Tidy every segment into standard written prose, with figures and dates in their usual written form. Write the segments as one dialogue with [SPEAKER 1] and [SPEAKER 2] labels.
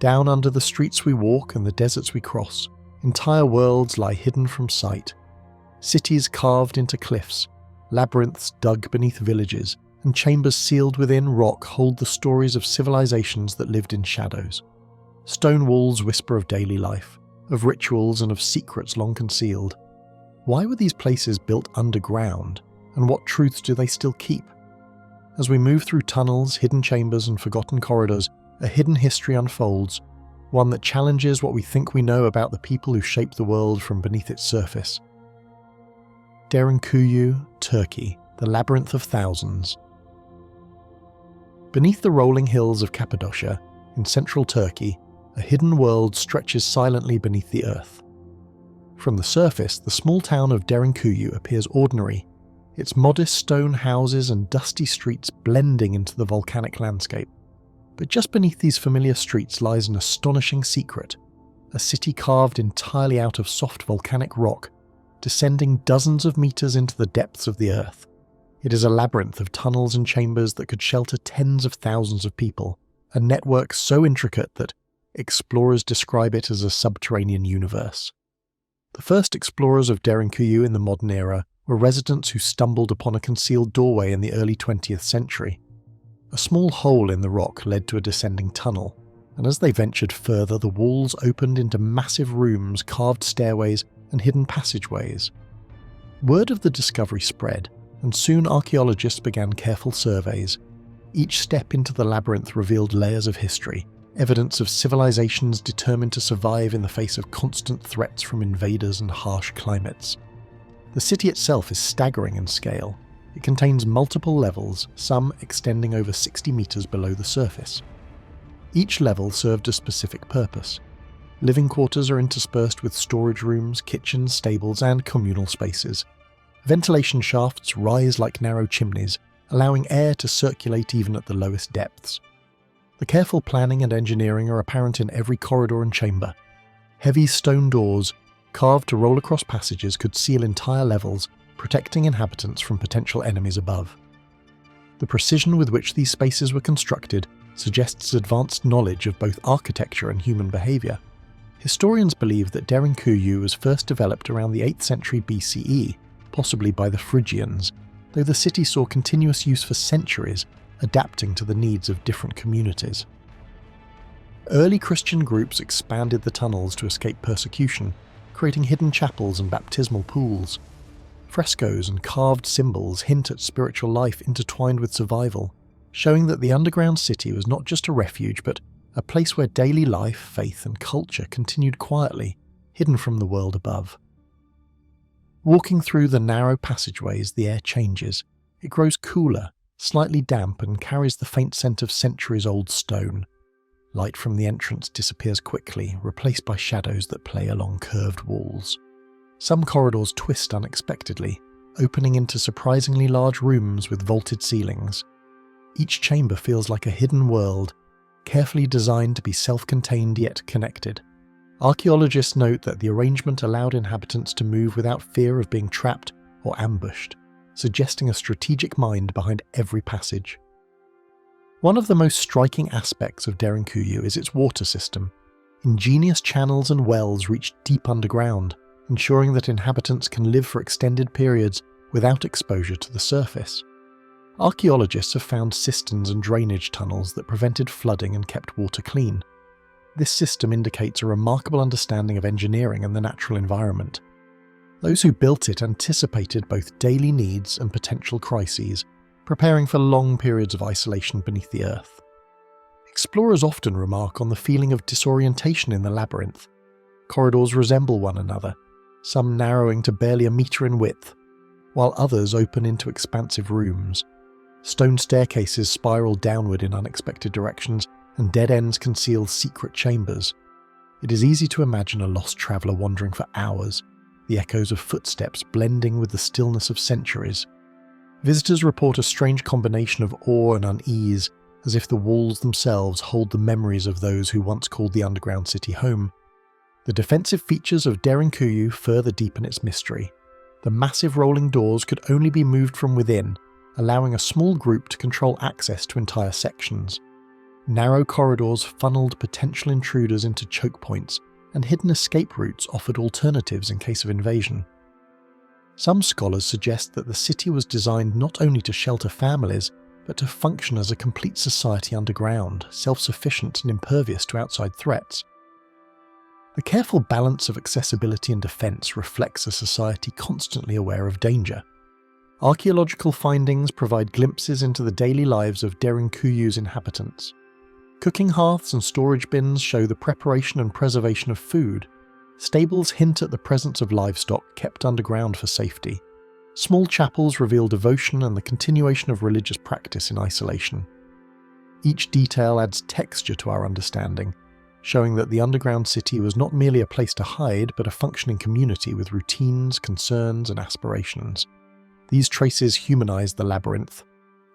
[SPEAKER 1] Down under the streets we walk and the deserts we cross, entire worlds lie hidden from sight. Cities carved into cliffs, labyrinths dug beneath villages, and chambers sealed within rock hold the stories of civilizations that lived in shadows. Stone walls whisper of daily life, of rituals and of secrets long concealed. Why were these places built underground, and what truths do they still keep? As we move through tunnels, hidden chambers, and forgotten corridors, a hidden history unfolds, one that challenges what we think we know about the people who shaped the world from beneath its surface. Derinkuyu, Turkey, the Labyrinth of Thousands. Beneath the rolling hills of Cappadocia, in central Turkey, a hidden world stretches silently beneath the earth. From the surface, the small town of Derinkuyu appears ordinary, its modest stone houses and dusty streets blending into the volcanic landscape. But just beneath these familiar streets lies an astonishing secret, a city carved entirely out of soft volcanic rock, descending dozens of meters into the depths of the earth. It is a labyrinth of tunnels and chambers that could shelter tens of thousands of people, a network so intricate that explorers describe it as a subterranean universe. The first explorers of Derinkuyu in the modern era were residents who stumbled upon a concealed doorway in the early 20th century. A small hole in the rock led to a descending tunnel, and as they ventured further, the walls opened into massive rooms, carved stairways, and hidden passageways. Word of the discovery spread, and soon archaeologists began careful surveys. Each step into the labyrinth revealed layers of history, evidence of civilizations determined to survive in the face of constant threats from invaders and harsh climates. The city itself is staggering in scale. It contains multiple levels, some extending over 60 meters below the surface. Each level served a specific purpose. Living quarters are interspersed with storage rooms, kitchens, stables, and communal spaces. Ventilation shafts rise like narrow chimneys, allowing air to circulate even at the lowest depths. The careful planning and engineering are apparent in every corridor and chamber. Heavy stone doors, carved to roll across passages, could seal entire levels, protecting inhabitants from potential enemies above. The precision with which these spaces were constructed suggests advanced knowledge of both architecture and human behaviour. Historians believe that Derinkuyu was first developed around the 8th century BCE, possibly by the Phrygians, though the city saw continuous use for centuries, adapting to the needs of different communities. Early Christian groups expanded the tunnels to escape persecution, creating hidden chapels and baptismal pools. Frescoes and carved symbols hint at spiritual life intertwined with survival, showing that the underground city was not just a refuge but a place where daily life, faith and culture continued quietly, hidden from the world above. Walking through the narrow passageways, the air changes. It grows cooler, slightly damp, and carries the faint scent of centuries-old stone. Light from the entrance disappears quickly, replaced by shadows that play along curved walls. Some corridors twist unexpectedly, opening into surprisingly large rooms with vaulted ceilings. Each chamber feels like a hidden world, carefully designed to be self-contained yet connected. Archaeologists note that the arrangement allowed inhabitants to move without fear of being trapped or ambushed, suggesting a strategic mind behind every passage. One of the most striking aspects of Derinkuyu is its water system. Ingenious channels and wells reach deep underground, ensuring that inhabitants can live for extended periods without exposure to the surface. Archaeologists have found cisterns and drainage tunnels that prevented flooding and kept water clean. This system indicates a remarkable understanding of engineering and the natural environment. Those who built it anticipated both daily needs and potential crises, preparing for long periods of isolation beneath the earth. Explorers often remark on the feeling of disorientation in the labyrinth. Corridors resemble one another, some narrowing to barely a meter in width, while others open into expansive rooms. Stone staircases spiral downward in unexpected directions, and dead ends conceal secret chambers. It is easy to imagine a lost traveller wandering for hours, the echoes of footsteps blending with the stillness of centuries. Visitors report a strange combination of awe and unease, as if the walls themselves hold the memories of those who once called the underground city home. The defensive features of Derinkuyu further deepen its mystery. The massive rolling doors could only be moved from within, allowing a small group to control access to entire sections. Narrow corridors funneled potential intruders into choke points, and hidden escape routes offered alternatives in case of invasion. Some scholars suggest that the city was designed not only to shelter families, but to function as a complete society underground, self-sufficient and impervious to outside threats. The careful balance of accessibility and defence reflects a society constantly aware of danger. Archaeological findings provide glimpses into the daily lives of Derinkuyu's inhabitants. Cooking hearths and storage bins show the preparation and preservation of food. Stables hint at the presence of livestock kept underground for safety. Small chapels reveal devotion and the continuation of religious practice in isolation. Each detail adds texture to our understanding, showing that the underground city was not merely a place to hide, but a functioning community with routines, concerns, and aspirations. These traces humanize the labyrinth,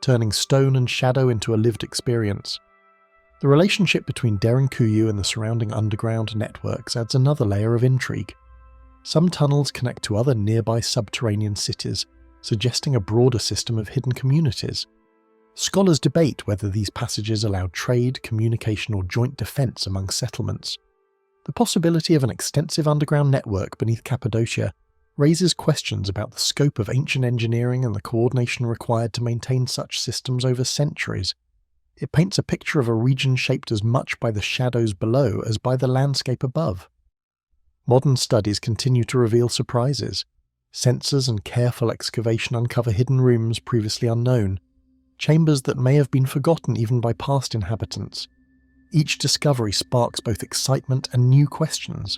[SPEAKER 1] turning stone and shadow into a lived experience. The relationship between Derinkuyu and the surrounding underground networks adds another layer of intrigue. Some tunnels connect to other nearby subterranean cities, suggesting a broader system of hidden communities. Scholars debate whether these passages allowed trade, communication, or joint defence among settlements. The possibility of an extensive underground network beneath Cappadocia raises questions about the scope of ancient engineering and the coordination required to maintain such systems over centuries. It paints a picture of a region shaped as much by the shadows below as by the landscape above. Modern studies continue to reveal surprises. Sensors and careful excavation uncover hidden rooms previously unknown, chambers that may have been forgotten even by past inhabitants. Each discovery sparks both excitement and new questions.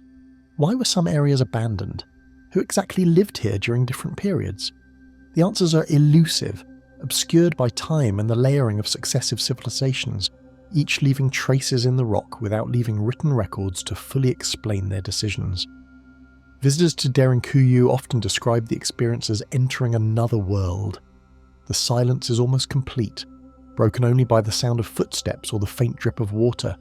[SPEAKER 1] Why were some areas abandoned? Who exactly lived here during different periods? The answers are elusive, obscured by time and the layering of successive civilizations, each leaving traces in the rock without leaving written records to fully explain their decisions. Visitors to Derinkuyu often describe the experience as entering another world. The silence is almost complete, broken only by the sound of footsteps or the faint drip of water.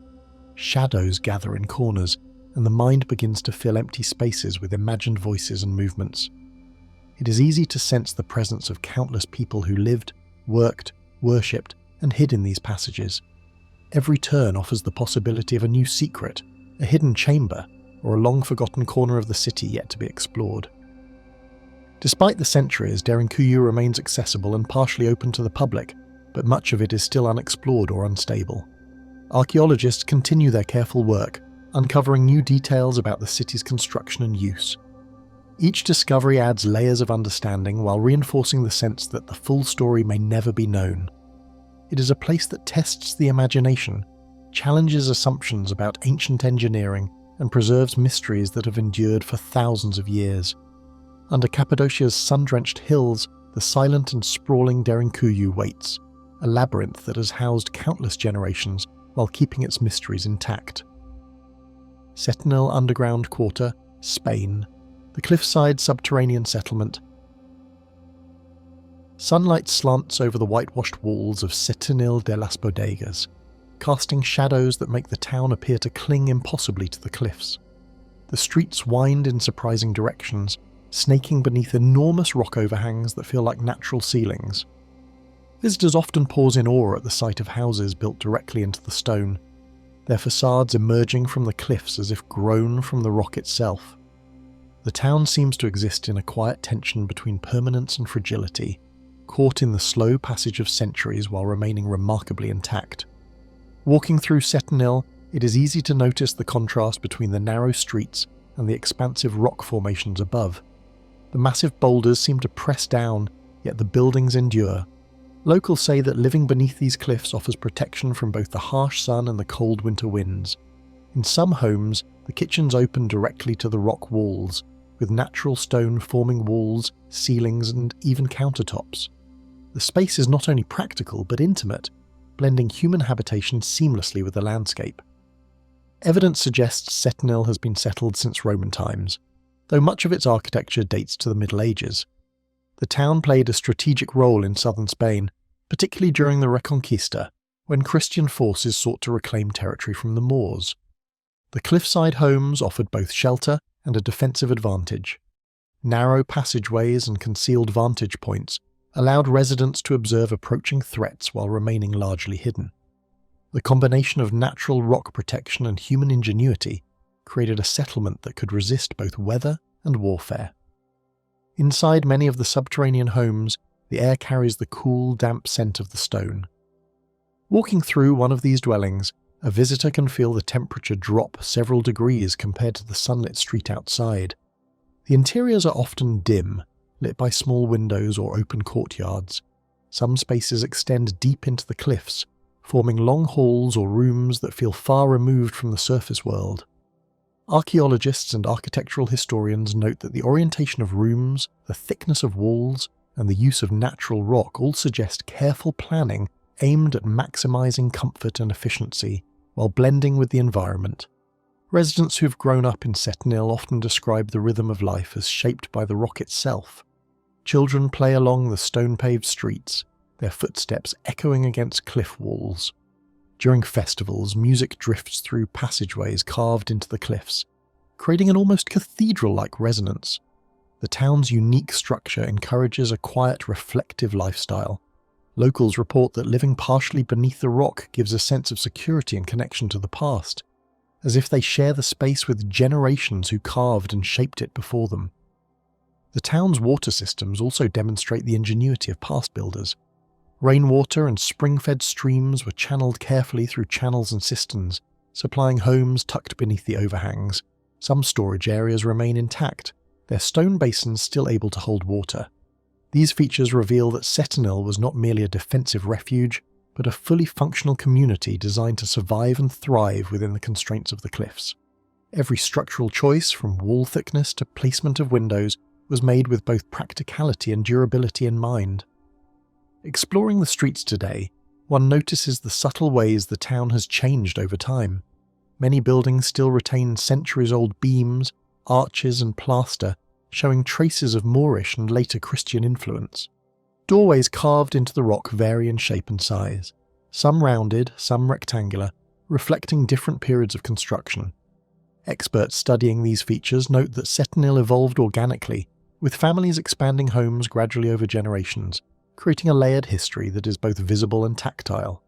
[SPEAKER 1] Shadows gather in corners, and the mind begins to fill empty spaces with imagined voices and movements. It is easy to sense the presence of countless people who lived, worked, worshipped, and hid in these passages. Every turn offers the possibility of a new secret, a hidden chamber, or a long-forgotten corner of the city yet to be explored. Despite the centuries, Derinkuyu remains accessible and partially open to the public, but much of it is still unexplored or unstable. Archaeologists continue their careful work, uncovering new details about the city's construction and use. Each discovery adds layers of understanding while reinforcing the sense that the full story may never be known. It is a place that tests the imagination, challenges assumptions about ancient engineering, and preserves mysteries that have endured for thousands of years. Under Cappadocia's sun-drenched hills, the silent and sprawling Derinkuyu waits, a labyrinth that has housed countless generations while keeping its mysteries intact. Setenil Underground Quarter, Spain. The cliffside subterranean settlement. Sunlight slants over the whitewashed walls of Setenil de las Bodegas, casting shadows that make the town appear to cling impossibly to the cliffs. The streets wind in surprising directions, snaking beneath enormous rock overhangs that feel like natural ceilings. Visitors often pause in awe at the sight of houses built directly into the stone, their facades emerging from the cliffs as if grown from the rock itself. The town seems to exist in a quiet tension between permanence and fragility, caught in the slow passage of centuries while remaining remarkably intact. Walking through Setenil, it is easy to notice the contrast between the narrow streets and the expansive rock formations above. The massive boulders seem to press down, yet the buildings endure. Locals say that living beneath these cliffs offers protection from both the harsh sun and the cold winter winds. In some homes, the kitchens open directly to the rock walls, with natural stone forming walls, ceilings, and even countertops. The space is not only practical but intimate, blending human habitation seamlessly with the landscape. Evidence suggests Setenil has been settled since Roman times, though much of its architecture dates to the Middle Ages. The town played a strategic role in southern Spain, particularly during the Reconquista, when Christian forces sought to reclaim territory from the Moors. The cliffside homes offered both shelter and a defensive advantage. Narrow passageways and concealed vantage points allowed residents to observe approaching threats while remaining largely hidden. The combination of natural rock protection and human ingenuity created a settlement that could resist both weather and warfare. Inside many of the subterranean homes, the air carries the cool, damp scent of the stone. Walking through one of these dwellings, a visitor can feel the temperature drop several degrees compared to the sunlit street outside. The interiors are often dim, lit by small windows or open courtyards. Some spaces extend deep into the cliffs, forming long halls or rooms that feel far removed from the surface world. Archaeologists and architectural historians note that the orientation of rooms, the thickness of walls, and the use of natural rock all suggest careful planning aimed at maximizing comfort and efficiency while blending with the environment. Residents who've grown up in Setenil often describe the rhythm of life as shaped by the rock itself. Children play along the stone-paved streets, their footsteps echoing against cliff walls. During festivals, music drifts through passageways carved into the cliffs, creating an almost cathedral-like resonance. The town's unique structure encourages a quiet, reflective lifestyle. Locals report that living partially beneath the rock gives a sense of security and connection to the past, as if they share the space with generations who carved and shaped it before them. The town's water systems also demonstrate the ingenuity of past builders. Rainwater and spring-fed streams were channeled carefully through channels and cisterns, supplying homes tucked beneath the overhangs. Some storage areas remain intact, their stone basins still able to hold water. These features reveal that Setenil was not merely a defensive refuge, but a fully functional community designed to survive and thrive within the constraints of the cliffs. Every structural choice, from wall thickness to placement of windows, was made with both practicality and durability in mind. Exploring the streets today, one notices the subtle ways the town has changed over time. Many buildings still retain centuries-old beams, arches and plaster, showing traces of Moorish and later Christian influence. Doorways carved into the rock vary in shape and size, some rounded, some rectangular, reflecting different periods of construction. Experts studying these features note that Setenil evolved organically, with families expanding homes gradually over generations, creating a layered history that is both visible and tactile.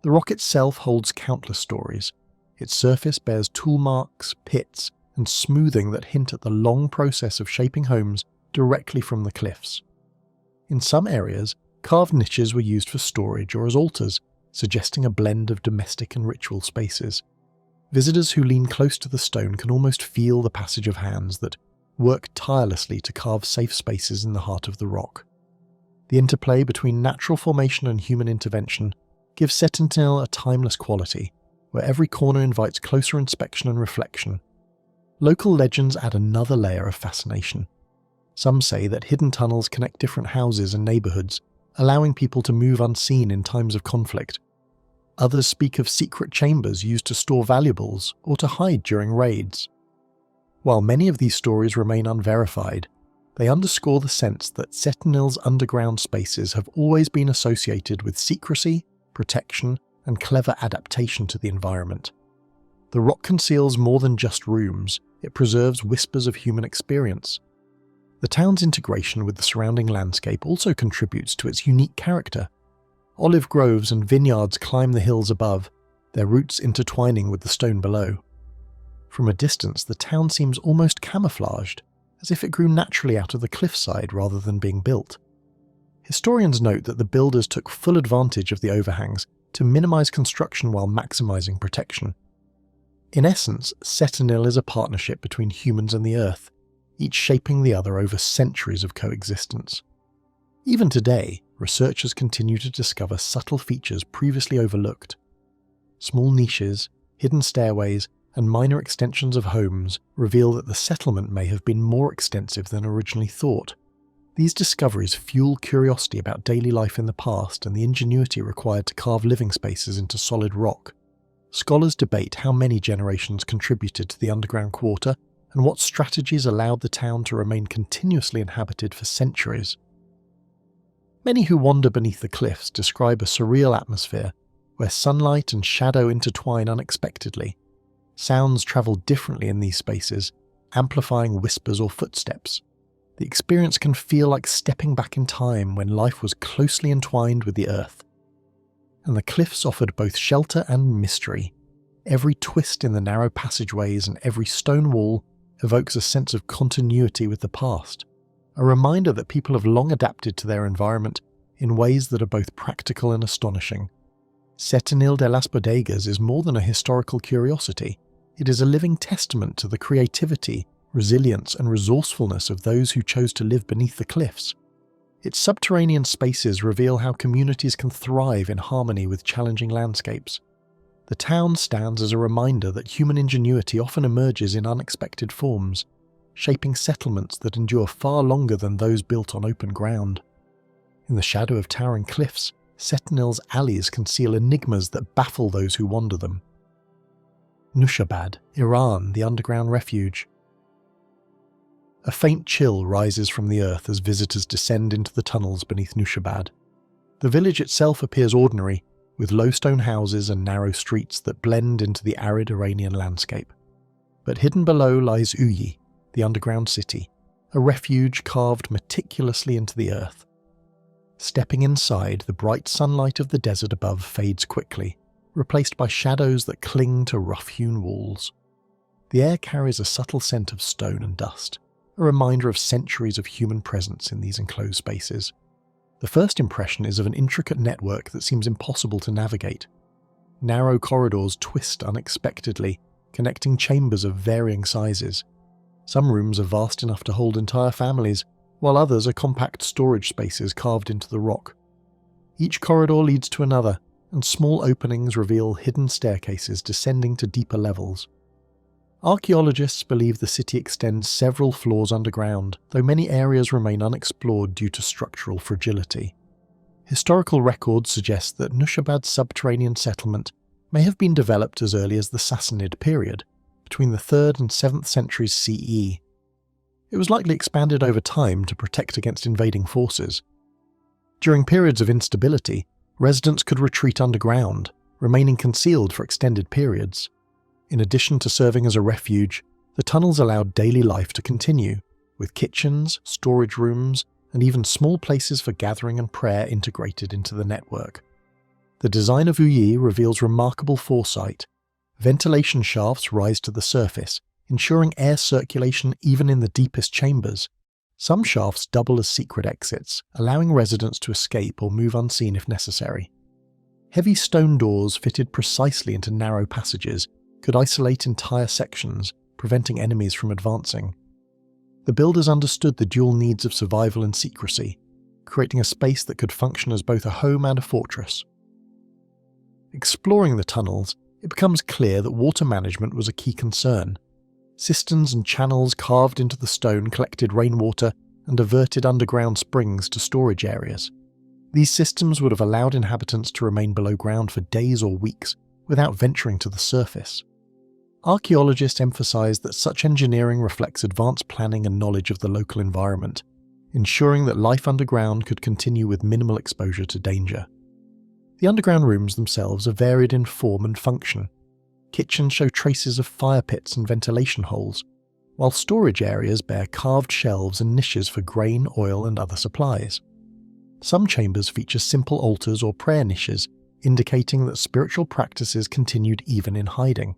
[SPEAKER 1] The rock itself holds countless stories. Its surface bears tool marks, pits, and smoothing that hint at the long process of shaping homes directly from the cliffs. In some areas, carved niches were used for storage or as altars, suggesting a blend of domestic and ritual spaces. Visitors who lean close to the stone can almost feel the passage of hands that work tirelessly to carve safe spaces in the heart of the rock. The interplay between natural formation and human intervention gives Setenil a timeless quality, where every corner invites closer inspection and reflection. Local legends add another layer of fascination. Some say that hidden tunnels connect different houses and neighborhoods, allowing people to move unseen in times of conflict. Others speak of secret chambers used to store valuables or to hide during raids. While many of these stories remain unverified, they underscore the sense that Setenil's underground spaces have always been associated with secrecy, protection, and clever adaptation to the environment. The rock conceals more than just rooms, it preserves whispers of human experience. The town's integration with the surrounding landscape also contributes to its unique character. Olive groves and vineyards climb the hills above, their roots intertwining with the stone below. From a distance, the town seems almost camouflaged, as if it grew naturally out of the cliffside rather than being built. Historians note that the builders took full advantage of the overhangs to minimize construction while maximizing protection. In essence, Setenil is a partnership between humans and the earth, each shaping the other over centuries of coexistence. Even today, researchers continue to discover subtle features previously overlooked. Small niches, hidden stairways, and minor extensions of homes reveal that the settlement may have been more extensive than originally thought. These discoveries fuel curiosity about daily life in the past and the ingenuity required to carve living spaces into solid rock. Scholars debate how many generations contributed to the underground quarter and what strategies allowed the town to remain continuously inhabited for centuries. Many who wander beneath the cliffs describe a surreal atmosphere where sunlight and shadow intertwine unexpectedly. Sounds travel differently in these spaces, amplifying whispers or footsteps. The experience can feel like stepping back in time when life was closely entwined with the earth. and the cliffs offered both shelter and mystery. Every twist in the narrow passageways and every stone wall evokes a sense of continuity with the past, a reminder that people have long adapted to their environment in ways that are both practical and astonishing. Setenil de las Bodegas is more than a historical curiosity. It is a living testament to the creativity, resilience, and resourcefulness of those who chose to live beneath the cliffs. Its subterranean spaces reveal how communities can thrive in harmony with challenging landscapes. The town stands as a reminder that human ingenuity often emerges in unexpected forms, shaping settlements that endure far longer than those built on open ground. In the shadow of towering cliffs, Setenil's alleys conceal enigmas that baffle those who wander them. Nushabad, Iran, the underground refuge. A faint chill rises from the earth as visitors descend into the tunnels beneath Nushabad. The village itself appears ordinary, with low stone houses and narrow streets that blend into the arid Iranian landscape. But hidden below lies Uyi, the underground city, a refuge carved meticulously into the earth. Stepping inside, the bright sunlight of the desert above fades quickly, replaced by shadows that cling to rough-hewn walls. The air carries a subtle scent of stone and dust, a reminder of centuries of human presence in these enclosed spaces. The first impression is of an intricate network that seems impossible to navigate. Narrow corridors twist unexpectedly, connecting chambers of varying sizes. Some rooms are vast enough to hold entire families, while others are compact storage spaces carved into the rock. Each corridor leads to another, and small openings reveal hidden staircases descending to deeper levels. Archaeologists believe the city extends several floors underground, though many areas remain unexplored due to structural fragility. Historical records suggest that Nushabad's subterranean settlement may have been developed as early as the Sassanid period, between the 3rd and 7th centuries CE. It was likely expanded over time to protect against invading forces. During periods of instability, residents could retreat underground, remaining concealed for extended periods. In addition to serving as a refuge, the tunnels allowed daily life to continue, with kitchens, storage rooms, and even small places for gathering and prayer integrated into the network. The design of Uyi reveals remarkable foresight. Ventilation shafts rise to the surface, ensuring air circulation even in the deepest chambers. Some shafts double as secret exits, allowing residents to escape or move unseen if necessary. Heavy stone doors fitted precisely into narrow passages could isolate entire sections, preventing enemies from advancing. The builders understood the dual needs of survival and secrecy, creating a space that could function as both a home and a fortress. Exploring the tunnels, it becomes clear that water management was a key concern. Cisterns and channels carved into the stone collected rainwater and diverted underground springs to storage areas. These systems would have allowed inhabitants to remain below ground for days or weeks without venturing to the surface. Archaeologists emphasize that such engineering reflects advanced planning and knowledge of the local environment, ensuring that life underground could continue with minimal exposure to danger. The underground rooms themselves are varied in form and function. Kitchens show traces of fire pits and ventilation holes, while storage areas bear carved shelves and niches for grain, oil, and other supplies. Some chambers feature simple altars or prayer niches, indicating that spiritual practices continued even in hiding.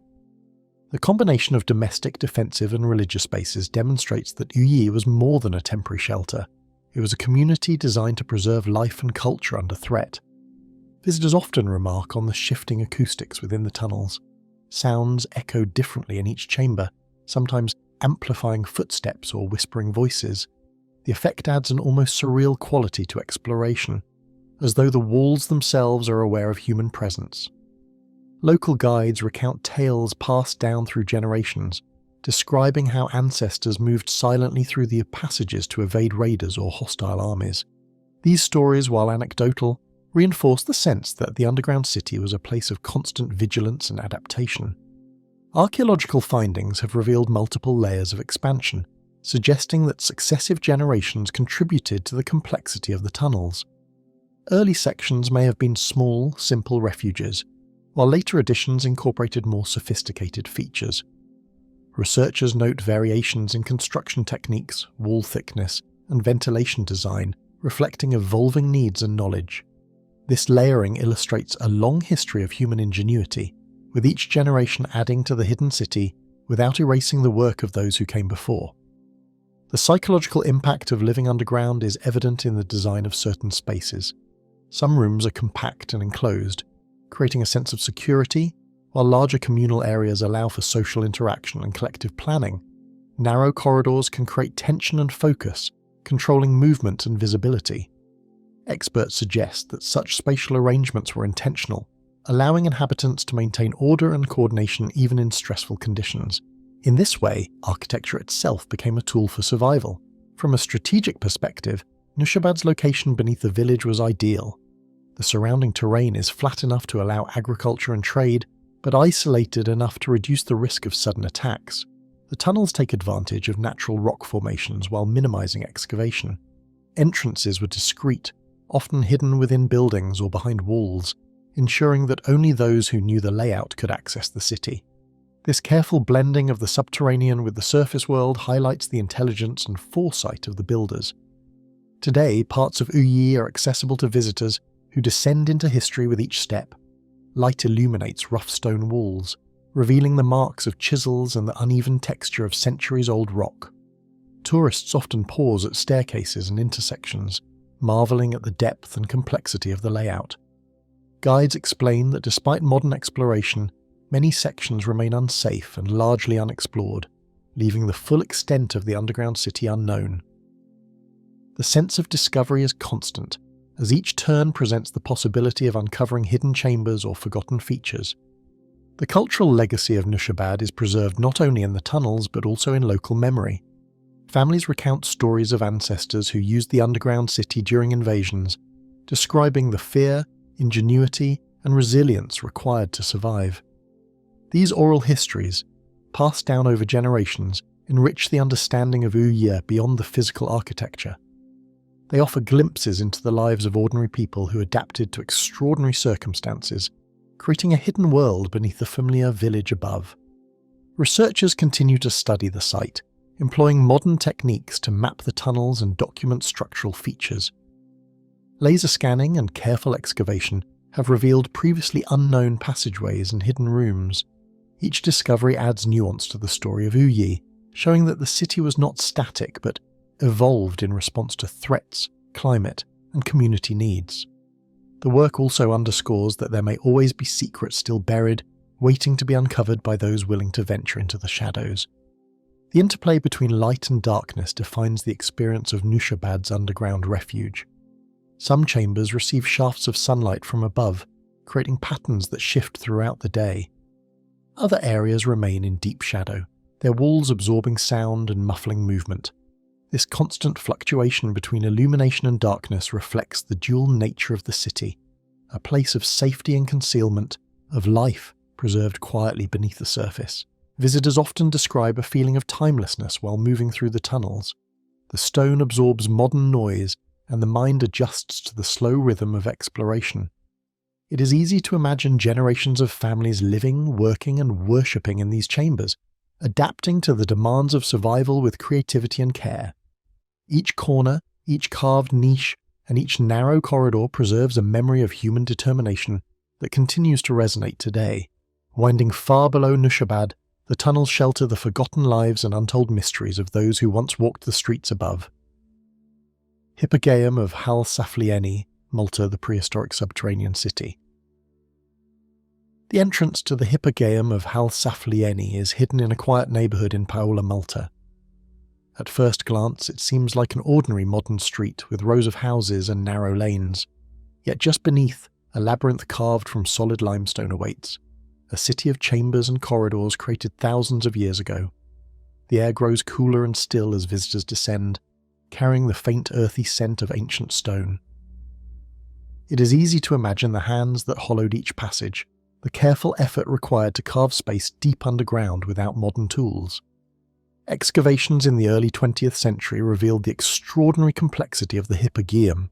[SPEAKER 1] The combination of domestic, defensive, and religious spaces demonstrates that Uyi was more than a temporary shelter. It was a community designed to preserve life and culture under threat. Visitors often remark on the shifting acoustics within the tunnels. Sounds echo differently in each chamber, sometimes amplifying footsteps or whispering voices. The effect adds an almost surreal quality to exploration, as though the walls themselves are aware of human presence. Local guides recount tales passed down through generations, describing how ancestors moved silently through the passages to evade raiders or hostile armies. These stories, while anecdotal, reinforce the sense that the underground city was a place of constant vigilance and adaptation. Archaeological findings have revealed multiple layers of expansion, suggesting that successive generations contributed to the complexity of the tunnels. Early sections may have been small, simple refuges, while later additions incorporated more sophisticated features. Researchers note variations in construction techniques, wall thickness, and ventilation design, reflecting evolving needs and knowledge. This layering illustrates a long history of human ingenuity, with each generation adding to the hidden city without erasing the work of those who came before. The psychological impact of living underground is evident in the design of certain spaces. Some rooms are compact and enclosed, creating a sense of security, while larger communal areas allow for social interaction and collective planning. Narrow corridors can create tension and focus, controlling movement and visibility. Experts suggest that such spatial arrangements were intentional, allowing inhabitants to maintain order and coordination even in stressful conditions. In this way, architecture itself became a tool for survival. From a strategic perspective, Nushabad's location beneath the village was ideal. The surrounding terrain is flat enough to allow agriculture and trade, but isolated enough to reduce the risk of sudden attacks. The tunnels take advantage of natural rock formations while minimizing excavation. Entrances were discreet, often hidden within buildings or behind walls, ensuring that only those who knew the layout could access the city. This careful blending of the subterranean with the surface world highlights the intelligence and foresight of the builders. Today, parts of Uyi are accessible to visitors who descend into history with each step. Light illuminates rough stone walls, revealing the marks of chisels and the uneven texture of centuries-old rock. Tourists often pause at staircases and intersections, marveling at the depth and complexity of the layout. Guides explain that despite modern exploration, many sections remain unsafe and largely unexplored, leaving the full extent of the underground city unknown. The sense of discovery is constant, as each turn presents the possibility of uncovering hidden chambers or forgotten features. The cultural legacy of Nushabad is preserved not only in the tunnels but also in local memory. Families recount stories of ancestors who used the underground city during invasions, describing the fear, ingenuity, and resilience required to survive. These oral histories, passed down over generations, enrich the understanding of Uyi beyond the physical architecture. They offer glimpses into the lives of ordinary people who adapted to extraordinary circumstances, creating a hidden world beneath the familiar village above. Researchers continue to study the site, employing modern techniques to map the tunnels and document structural features. Laser scanning and careful excavation have revealed previously unknown passageways and hidden rooms. Each discovery adds nuance to the story of Uyi, showing that the city was not static but evolved in response to threats, climate, and community needs. The work also underscores that there may always be secrets still buried, waiting to be uncovered by those willing to venture into the shadows. The interplay between light and darkness defines the experience of Nushabad's underground refuge. Some chambers receive shafts of sunlight from above, creating patterns that shift throughout the day. Other areas remain in deep shadow, their walls absorbing sound and muffling movement. This constant fluctuation between illumination and darkness reflects the dual nature of the city, a place of safety and concealment, of life preserved quietly beneath the surface. Visitors often describe a feeling of timelessness while moving through the tunnels. The stone absorbs modern noise, and the mind adjusts to the slow rhythm of exploration. It is easy to imagine generations of families living, working, and worshipping in these chambers, adapting to the demands of survival with creativity and care. Each corner, each carved niche, and each narrow corridor preserves a memory of human determination that continues to resonate today. Winding far below Nushabad, the tunnels shelter the forgotten lives and untold mysteries of those who once walked the streets above. Hypogeum of Hal Safleeni, Malta, the prehistoric subterranean city. The entrance to the Hypogeum of Hal Safleeni is hidden in a quiet neighbourhood in Paola, Malta. At first glance, it seems like an ordinary modern street with rows of houses and narrow lanes. Yet just beneath, a labyrinth carved from solid limestone awaits, a city of chambers and corridors created thousands of years ago. The air grows cooler and still as visitors descend, carrying the faint earthy scent of ancient stone. It is easy to imagine the hands that hollowed each passage, the careful effort required to carve space deep underground without modern tools. Excavations in the early 20th century revealed the extraordinary complexity of the Hypogeum.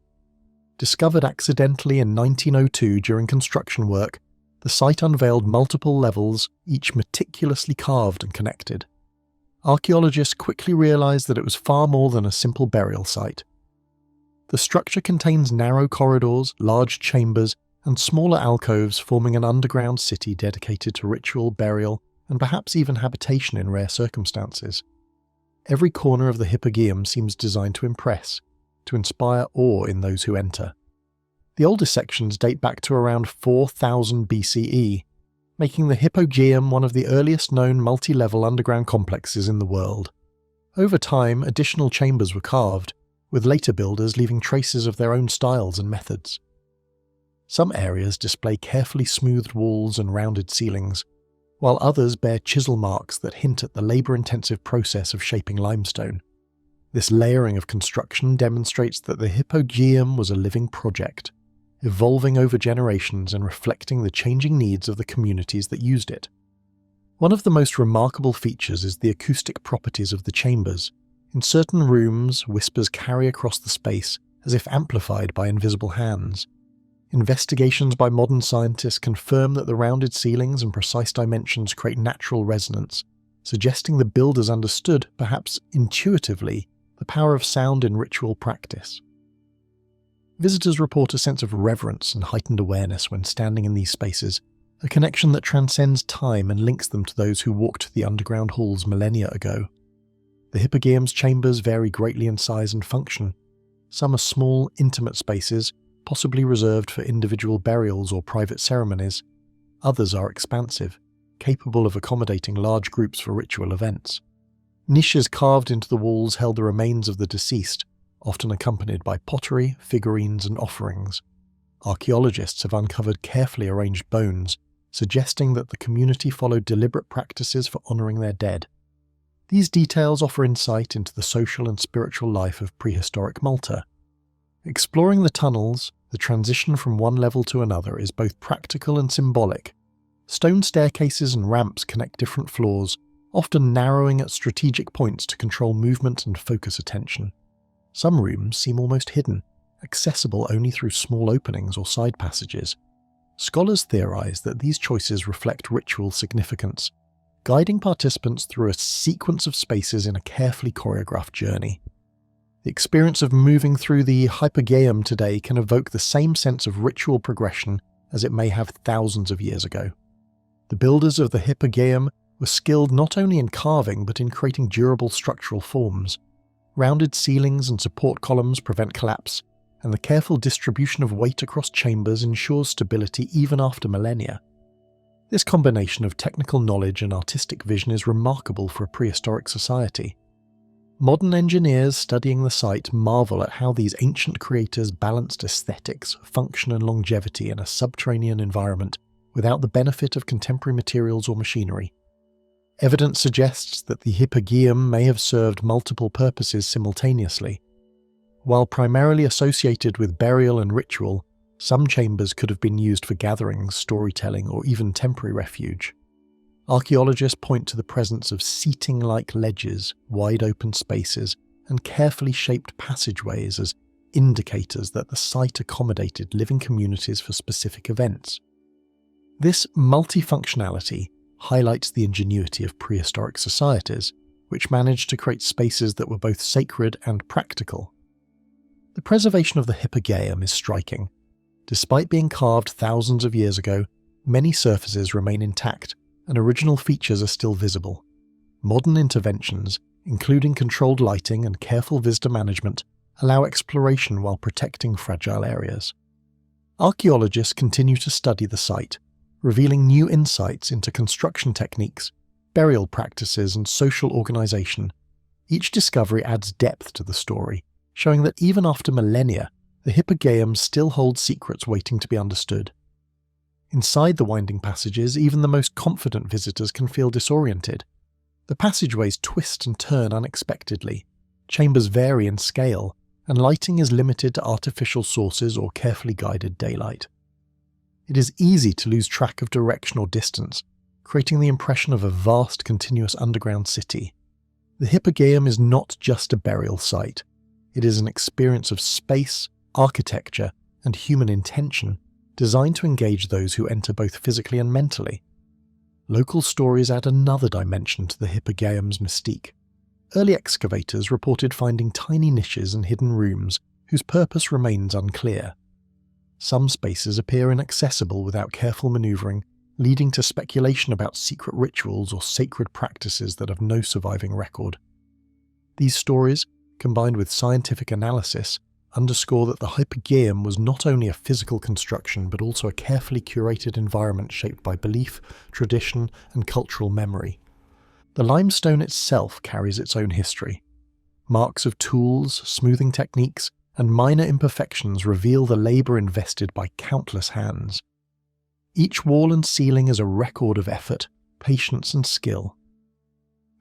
[SPEAKER 1] Discovered accidentally in 1902 during construction work, the site unveiled multiple levels, each meticulously carved and connected. Archaeologists quickly realized that it was far more than a simple burial site. The structure contains narrow corridors, large chambers, and smaller alcoves forming an underground city dedicated to ritual, burial, and perhaps even habitation in rare circumstances. Every corner of the Hypogeum seems designed to impress, to inspire awe in those who enter. The oldest sections date back to around 4000 BCE, making the Hypogeum one of the earliest known multi-level underground complexes in the world. Over time, additional chambers were carved, with later builders leaving traces of their own styles and methods. Some areas display carefully smoothed walls and rounded ceilings, while others bear chisel marks that hint at the labour-intensive process of shaping limestone. This layering of construction demonstrates that the Hypogeum was a living project, evolving over generations and reflecting the changing needs of the communities that used it. One of the most remarkable features is the acoustic properties of the chambers. In certain rooms, whispers carry across the space as if amplified by invisible hands. Investigations by modern scientists confirm that the rounded ceilings and precise dimensions create natural resonance, suggesting the builders understood, perhaps intuitively, the power of sound in ritual practice. Visitors report a sense of reverence and heightened awareness when standing in these spaces, a connection that transcends time and links them to those who walked the underground halls millennia ago. The Hypogeum's chambers vary greatly in size and function. Some are small, intimate spaces, possibly reserved for individual burials or private ceremonies. Others are expansive, capable of accommodating large groups for ritual events. Niches carved into the walls held the remains of the deceased, often accompanied by pottery, figurines, and offerings. Archaeologists have uncovered carefully arranged bones, suggesting that the community followed deliberate practices for honouring their dead. These details offer insight into the social and spiritual life of prehistoric Malta. Exploring the tunnels, the transition from one level to another is both practical and symbolic. Stone staircases and ramps connect different floors, often narrowing at strategic points to control movement and focus attention. Some rooms seem almost hidden, accessible only through small openings or side passages. Scholars theorize that these choices reflect ritual significance, guiding participants through a sequence of spaces in a carefully choreographed journey. The experience of moving through the Hypogeum today can evoke the same sense of ritual progression as it may have thousands of years ago. The builders of the Hypogeum were skilled not only in carving but in creating durable structural forms. Rounded ceilings and support columns prevent collapse, and the careful distribution of weight across chambers ensures stability even after millennia. This combination of technical knowledge and artistic vision is remarkable for a prehistoric society. Modern engineers studying the site marvel at how these ancient creators balanced aesthetics, function and longevity in a subterranean environment without the benefit of contemporary materials or machinery. Evidence suggests that the Hypogeum may have served multiple purposes simultaneously. While primarily associated with burial and ritual, some chambers could have been used for gatherings, storytelling, or even temporary refuge. Archaeologists point to the presence of seating-like ledges, wide-open spaces, and carefully shaped passageways as indicators that the site accommodated living communities for specific events. This multifunctionality highlights the ingenuity of prehistoric societies, which managed to create spaces that were both sacred and practical. The preservation of the Hypogeum is striking. Despite being carved thousands of years ago, many surfaces remain intact, and original features are still visible. Modern interventions, including controlled lighting and careful visitor management, allow exploration while protecting fragile areas. Archaeologists continue to study the site, revealing new insights into construction techniques, burial practices, and social organization. Each discovery adds depth to the story, showing that even after millennia, the Hypogeum still holds secrets waiting to be understood. Inside the winding passages, even the most confident visitors can feel disoriented. The passageways twist and turn unexpectedly, chambers vary in scale, and lighting is limited to artificial sources or carefully guided daylight. It is easy to lose track of direction or distance, creating the impression of a vast continuous underground city. The Hypogeum is not just a burial site. It is an experience of space, architecture, and human intention, designed to engage those who enter both physically and mentally. Local stories add another dimension to the Hypogeum's mystique. Early excavators reported finding tiny niches and hidden rooms whose purpose remains unclear. Some spaces appear inaccessible without careful maneuvering, leading to speculation about secret rituals or sacred practices that have no surviving record. These stories, combined with scientific analysis, underscore that the Hypogeum was not only a physical construction but also a carefully curated environment shaped by belief, tradition, and cultural memory. The limestone itself carries its own history. Marks of tools, smoothing techniques, and minor imperfections reveal the labour invested by countless hands. Each wall and ceiling is a record of effort, patience, and skill.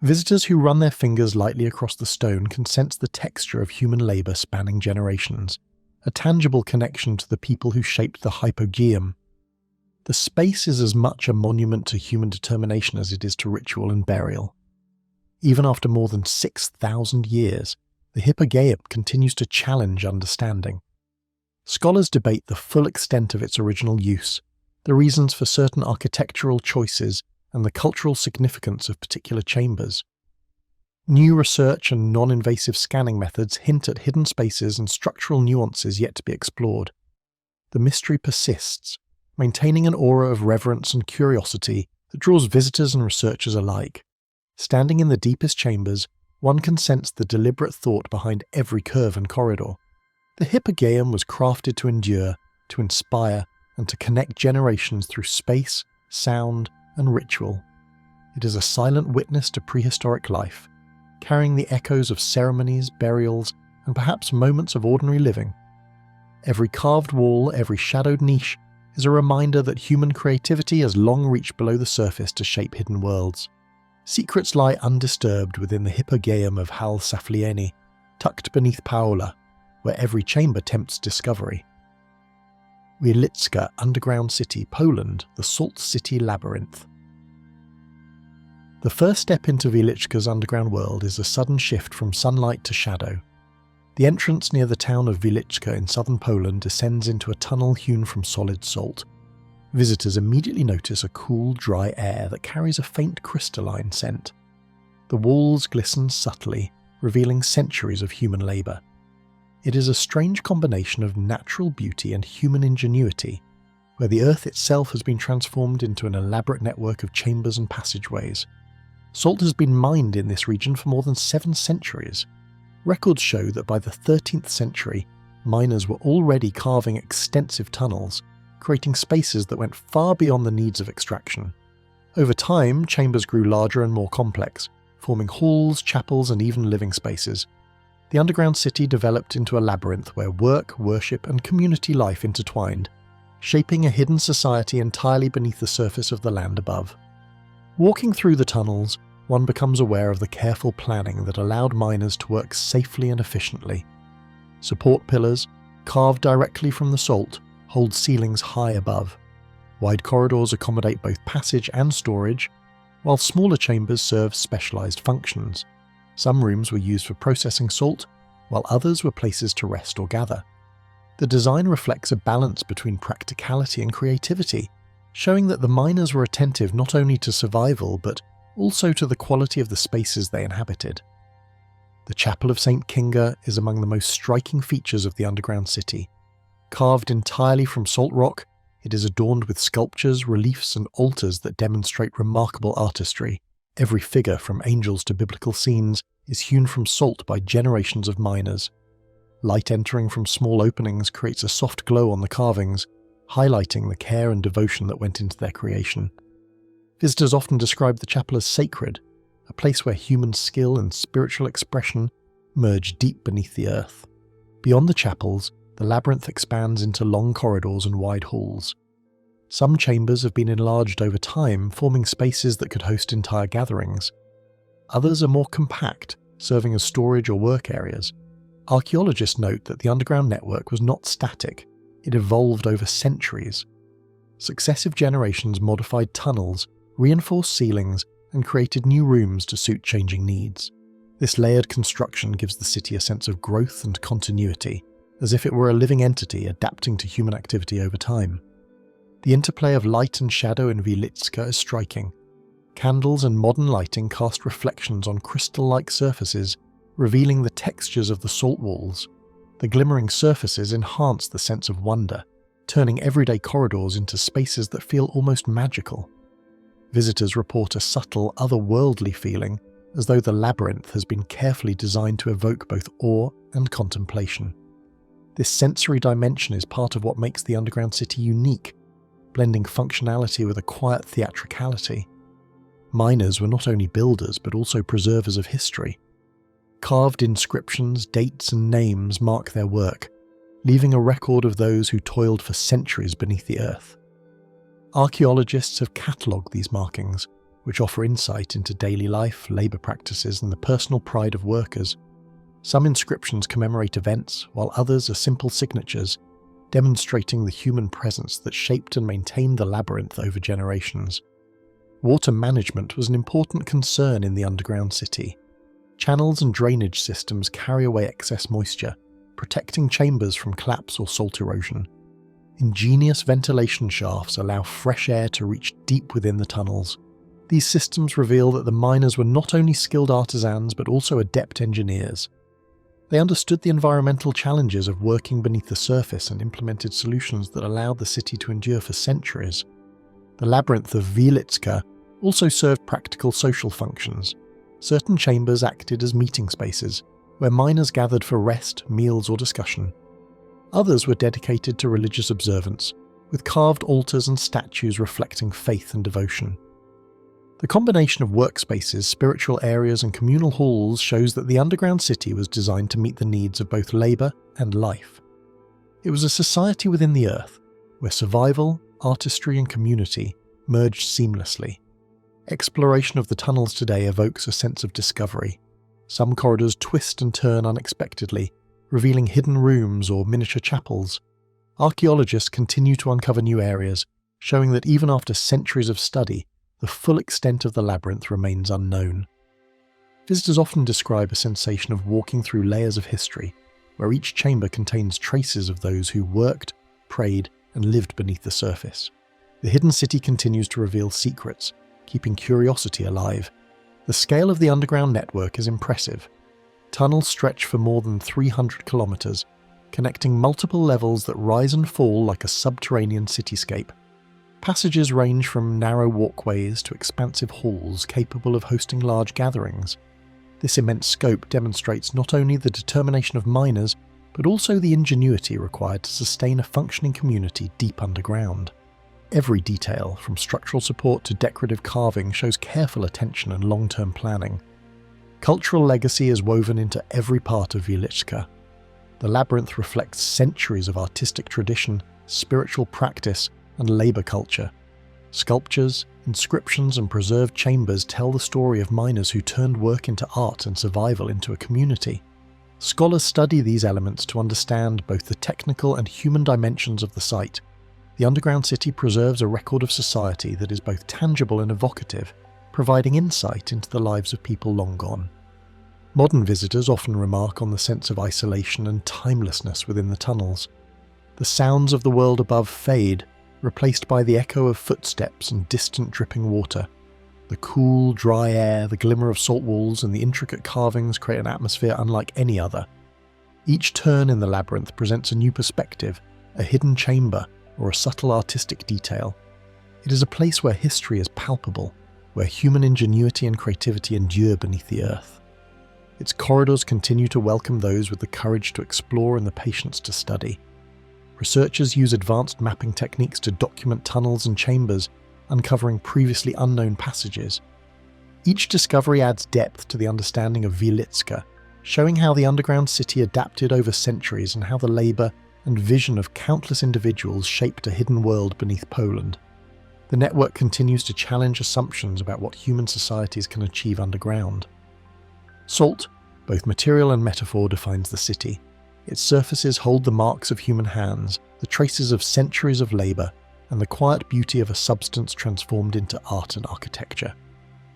[SPEAKER 1] Visitors who run their fingers lightly across the stone can sense the texture of human labour spanning generations, a tangible connection to the people who shaped the Hypogeum. The space is as much a monument to human determination as it is to ritual and burial. Even after more than 6,000 years, the Hypogeum continues to challenge understanding. Scholars debate the full extent of its original use, the reasons for certain architectural choices, and the cultural significance of particular chambers. New research and non-invasive scanning methods hint at hidden spaces and structural nuances yet to be explored. The mystery persists, maintaining an aura of reverence and curiosity that draws visitors and researchers alike. Standing in the deepest chambers, one can sense the deliberate thought behind every curve and corridor. The Hypogeum was crafted to endure, to inspire, and to connect generations through space, sound, and ritual. It is a silent witness to prehistoric life, carrying the echoes of ceremonies, burials, and perhaps moments of ordinary living. Every carved wall, every shadowed niche, is a reminder that human creativity has long reached below the surface to shape hidden worlds. Secrets lie undisturbed within the Hypogeum of Hal Safleeni, tucked beneath Paola, where every chamber tempts discovery. Wieliczka underground city, Poland, the Salt City Labyrinth. The first step into Wieliczka's underground world is a sudden shift from sunlight to shadow. The entrance near the town of Wieliczka in southern Poland descends into a tunnel hewn from solid salt. Visitors immediately notice a cool, dry air that carries a faint crystalline scent. The walls glisten subtly, revealing centuries of human labour. It is a strange combination of natural beauty and human ingenuity, where the earth itself has been transformed into an elaborate network of chambers and passageways. Salt has been mined in this region for more than 7 centuries. Records show that by the 13th century, miners were already carving extensive tunnels, creating spaces that went far beyond the needs of extraction. Over time, chambers grew larger and more complex, forming halls, chapels, and even living spaces. The underground city developed into a labyrinth where work, worship, and community life intertwined, shaping a hidden society entirely beneath the surface of the land above. Walking through the tunnels, one becomes aware of the careful planning that allowed miners to work safely and efficiently. Support pillars, carved directly from the salt, hold ceilings high above. Wide corridors accommodate both passage and storage, while smaller chambers serve specialized functions. Some rooms were used for processing salt, while others were places to rest or gather. The design reflects a balance between practicality and creativity, showing that the miners were attentive not only to survival but also to the quality of the spaces they inhabited. The Chapel of St. Kinga is among the most striking features of the underground city. Carved entirely from salt rock, it is adorned with sculptures, reliefs, and altars that demonstrate remarkable artistry. Every figure, from angels to biblical scenes, is hewn from salt by generations of miners. Light entering from small openings creates a soft glow on the carvings, highlighting the care and devotion that went into their creation. Visitors often describe the chapel as sacred, a place where human skill and spiritual expression merge deep beneath the earth. Beyond the chapels, the labyrinth expands into long corridors and wide halls. Some chambers have been enlarged over time, forming spaces that could host entire gatherings. Others are more compact, serving as storage or work areas. Archaeologists note that the underground network was not static, it evolved over centuries. Successive generations modified tunnels, reinforced ceilings, and created new rooms to suit changing needs. This layered construction gives the city a sense of growth and continuity, as if it were a living entity adapting to human activity over time. The interplay of light and shadow in Wieliczka is striking. Candles and modern lighting cast reflections on crystal-like surfaces, revealing the textures of the salt walls. The glimmering surfaces enhance the sense of wonder, turning everyday corridors into spaces that feel almost magical. Visitors report a subtle, otherworldly feeling, as though the labyrinth has been carefully designed to evoke both awe and contemplation. This sensory dimension is part of what makes the underground city unique, blending functionality with a quiet theatricality. Miners were not only builders but also preservers of history. Carved inscriptions, dates and names mark their work, leaving a record of those who toiled for centuries beneath the earth. Archaeologists have catalogued these markings, which offer insight into daily life, labour practices and the personal pride of workers. Some inscriptions commemorate events, while others are simple signatures, demonstrating the human presence that shaped and maintained the labyrinth over generations. Water management was an important concern in the underground city. Channels and drainage systems carry away excess moisture, protecting chambers from collapse or salt erosion. Ingenious ventilation shafts allow fresh air to reach deep within the tunnels. These systems reveal that the miners were not only skilled artisans but also adept engineers. They understood the environmental challenges of working beneath the surface and implemented solutions that allowed the city to endure for centuries. The labyrinth of Wieliczka also served practical social functions. Certain chambers acted as meeting spaces, where miners gathered for rest, meals or discussion. Others were dedicated to religious observance, with carved altars and statues reflecting faith and devotion. The combination of workspaces, spiritual areas and communal halls shows that the underground city was designed to meet the needs of both labour and life. It was a society within the earth, where survival, artistry and community merged seamlessly. Exploration of the tunnels today evokes a sense of discovery. Some corridors twist and turn unexpectedly, revealing hidden rooms or miniature chapels. Archaeologists continue to uncover new areas, showing that even after centuries of study, the full extent of the labyrinth remains unknown. Visitors often describe a sensation of walking through layers of history, where each chamber contains traces of those who worked, prayed, and lived beneath the surface. The hidden city continues to reveal secrets, keeping curiosity alive. The scale of the underground network is impressive. Tunnels stretch for more than 300 kilometers, connecting multiple levels that rise and fall like a subterranean cityscape. Passages range from narrow walkways to expansive halls capable of hosting large gatherings. This immense scope demonstrates not only the determination of miners, but also the ingenuity required to sustain a functioning community deep underground. Every detail, from structural support to decorative carving, shows careful attention and long-term planning. Cultural legacy is woven into every part of Wieliczka. The labyrinth reflects centuries of artistic tradition, spiritual practice, and labour culture. Sculptures, inscriptions, and preserved chambers tell the story of miners who turned work into art and survival into a community. Scholars study these elements to understand both the technical and human dimensions of the site. The underground city preserves a record of society that is both tangible and evocative, providing insight into the lives of people long gone. Modern visitors often remark on the sense of isolation and timelessness within the tunnels. The sounds of the world above fade, replaced by the echo of footsteps and distant dripping water. The cool, dry air, the glimmer of salt walls, and the intricate carvings create an atmosphere unlike any other. Each turn in the labyrinth presents a new perspective, a hidden chamber, or a subtle artistic detail. It is a place where history is palpable, where human ingenuity and creativity endure beneath the earth. Its corridors continue to welcome those with the courage to explore and the patience to study. Researchers use advanced mapping techniques to document tunnels and chambers, uncovering previously unknown passages. Each discovery adds depth to the understanding of Wieliczka, showing how the underground city adapted over centuries and how the labour and vision of countless individuals shaped a hidden world beneath Poland. The network continues to challenge assumptions about what human societies can achieve underground. Salt, both material and metaphor, defines the city. Its surfaces hold the marks of human hands, the traces of centuries of labour, and the quiet beauty of a substance transformed into art and architecture.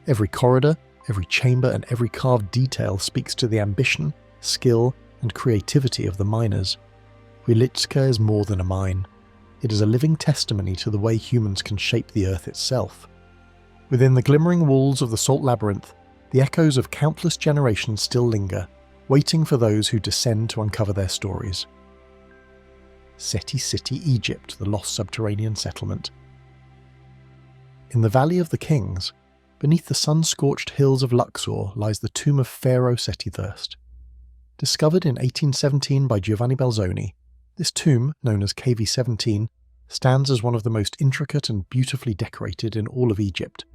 [SPEAKER 1] Every corridor, every chamber, and every carved detail speaks to the ambition, skill, and creativity of the miners. Wieliczka is more than a mine. It is a living testimony to the way humans can shape the earth itself. Within the glimmering walls of the salt labyrinth, the echoes of countless generations still linger, waiting for those who descend to uncover their stories. Seti City, Egypt, the lost subterranean settlement. In the Valley of the Kings, beneath the sun-scorched hills of Luxor, lies the tomb of Pharaoh Seti I. Discovered in 1817 by Giovanni Belzoni, this tomb, known as KV-17, stands as one of the most intricate and beautifully decorated in all of Egypt.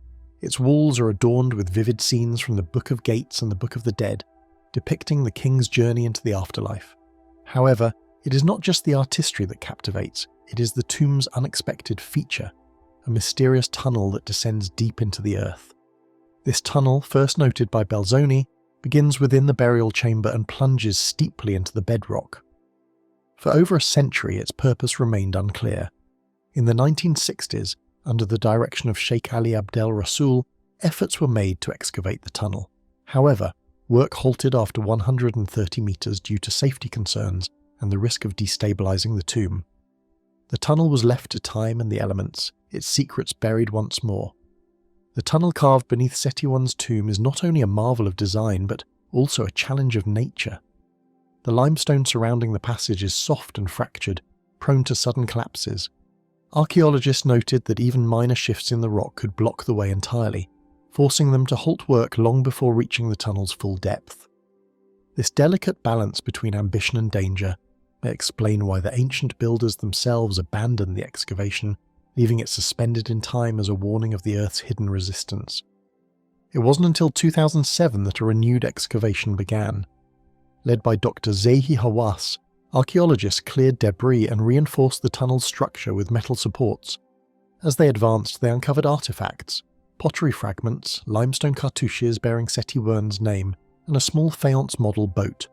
[SPEAKER 1] Its walls are adorned with vivid scenes from the Book of Gates and the Book of the Dead, depicting the king's journey into the afterlife. However, it is not just the artistry that captivates, it is the tomb's unexpected feature, a mysterious tunnel that descends deep into the earth. This tunnel, first noted by Belzoni, begins within the burial chamber and plunges steeply into the bedrock. For over a century, its purpose remained unclear. In the 1960s, under the direction of Sheikh Ali Abdel Rasool, efforts were made to excavate the tunnel. However, work halted after 130 meters due to safety concerns and the risk of destabilizing the tomb. The tunnel was left to time and the elements, its secrets buried once more. The tunnel carved beneath Seti I's tomb is not only a marvel of design, but also a challenge of nature. The limestone surrounding the passage is soft and fractured, prone to sudden collapses. Archaeologists noted that even minor shifts in the rock could block the way entirely, forcing them to halt work long before reaching the tunnel's full depth. This delicate balance between ambition and danger may explain why the ancient builders themselves abandoned the excavation, leaving it suspended in time as a warning of the Earth's hidden resistance. It wasn't until 2007 that a renewed excavation began. Led by Dr. Zehi Hawass, archaeologists cleared debris and reinforced the tunnel's structure with metal supports. As they advanced, they uncovered artifacts, pottery fragments, limestone cartouches bearing Seti I's name, and a small faience model boat.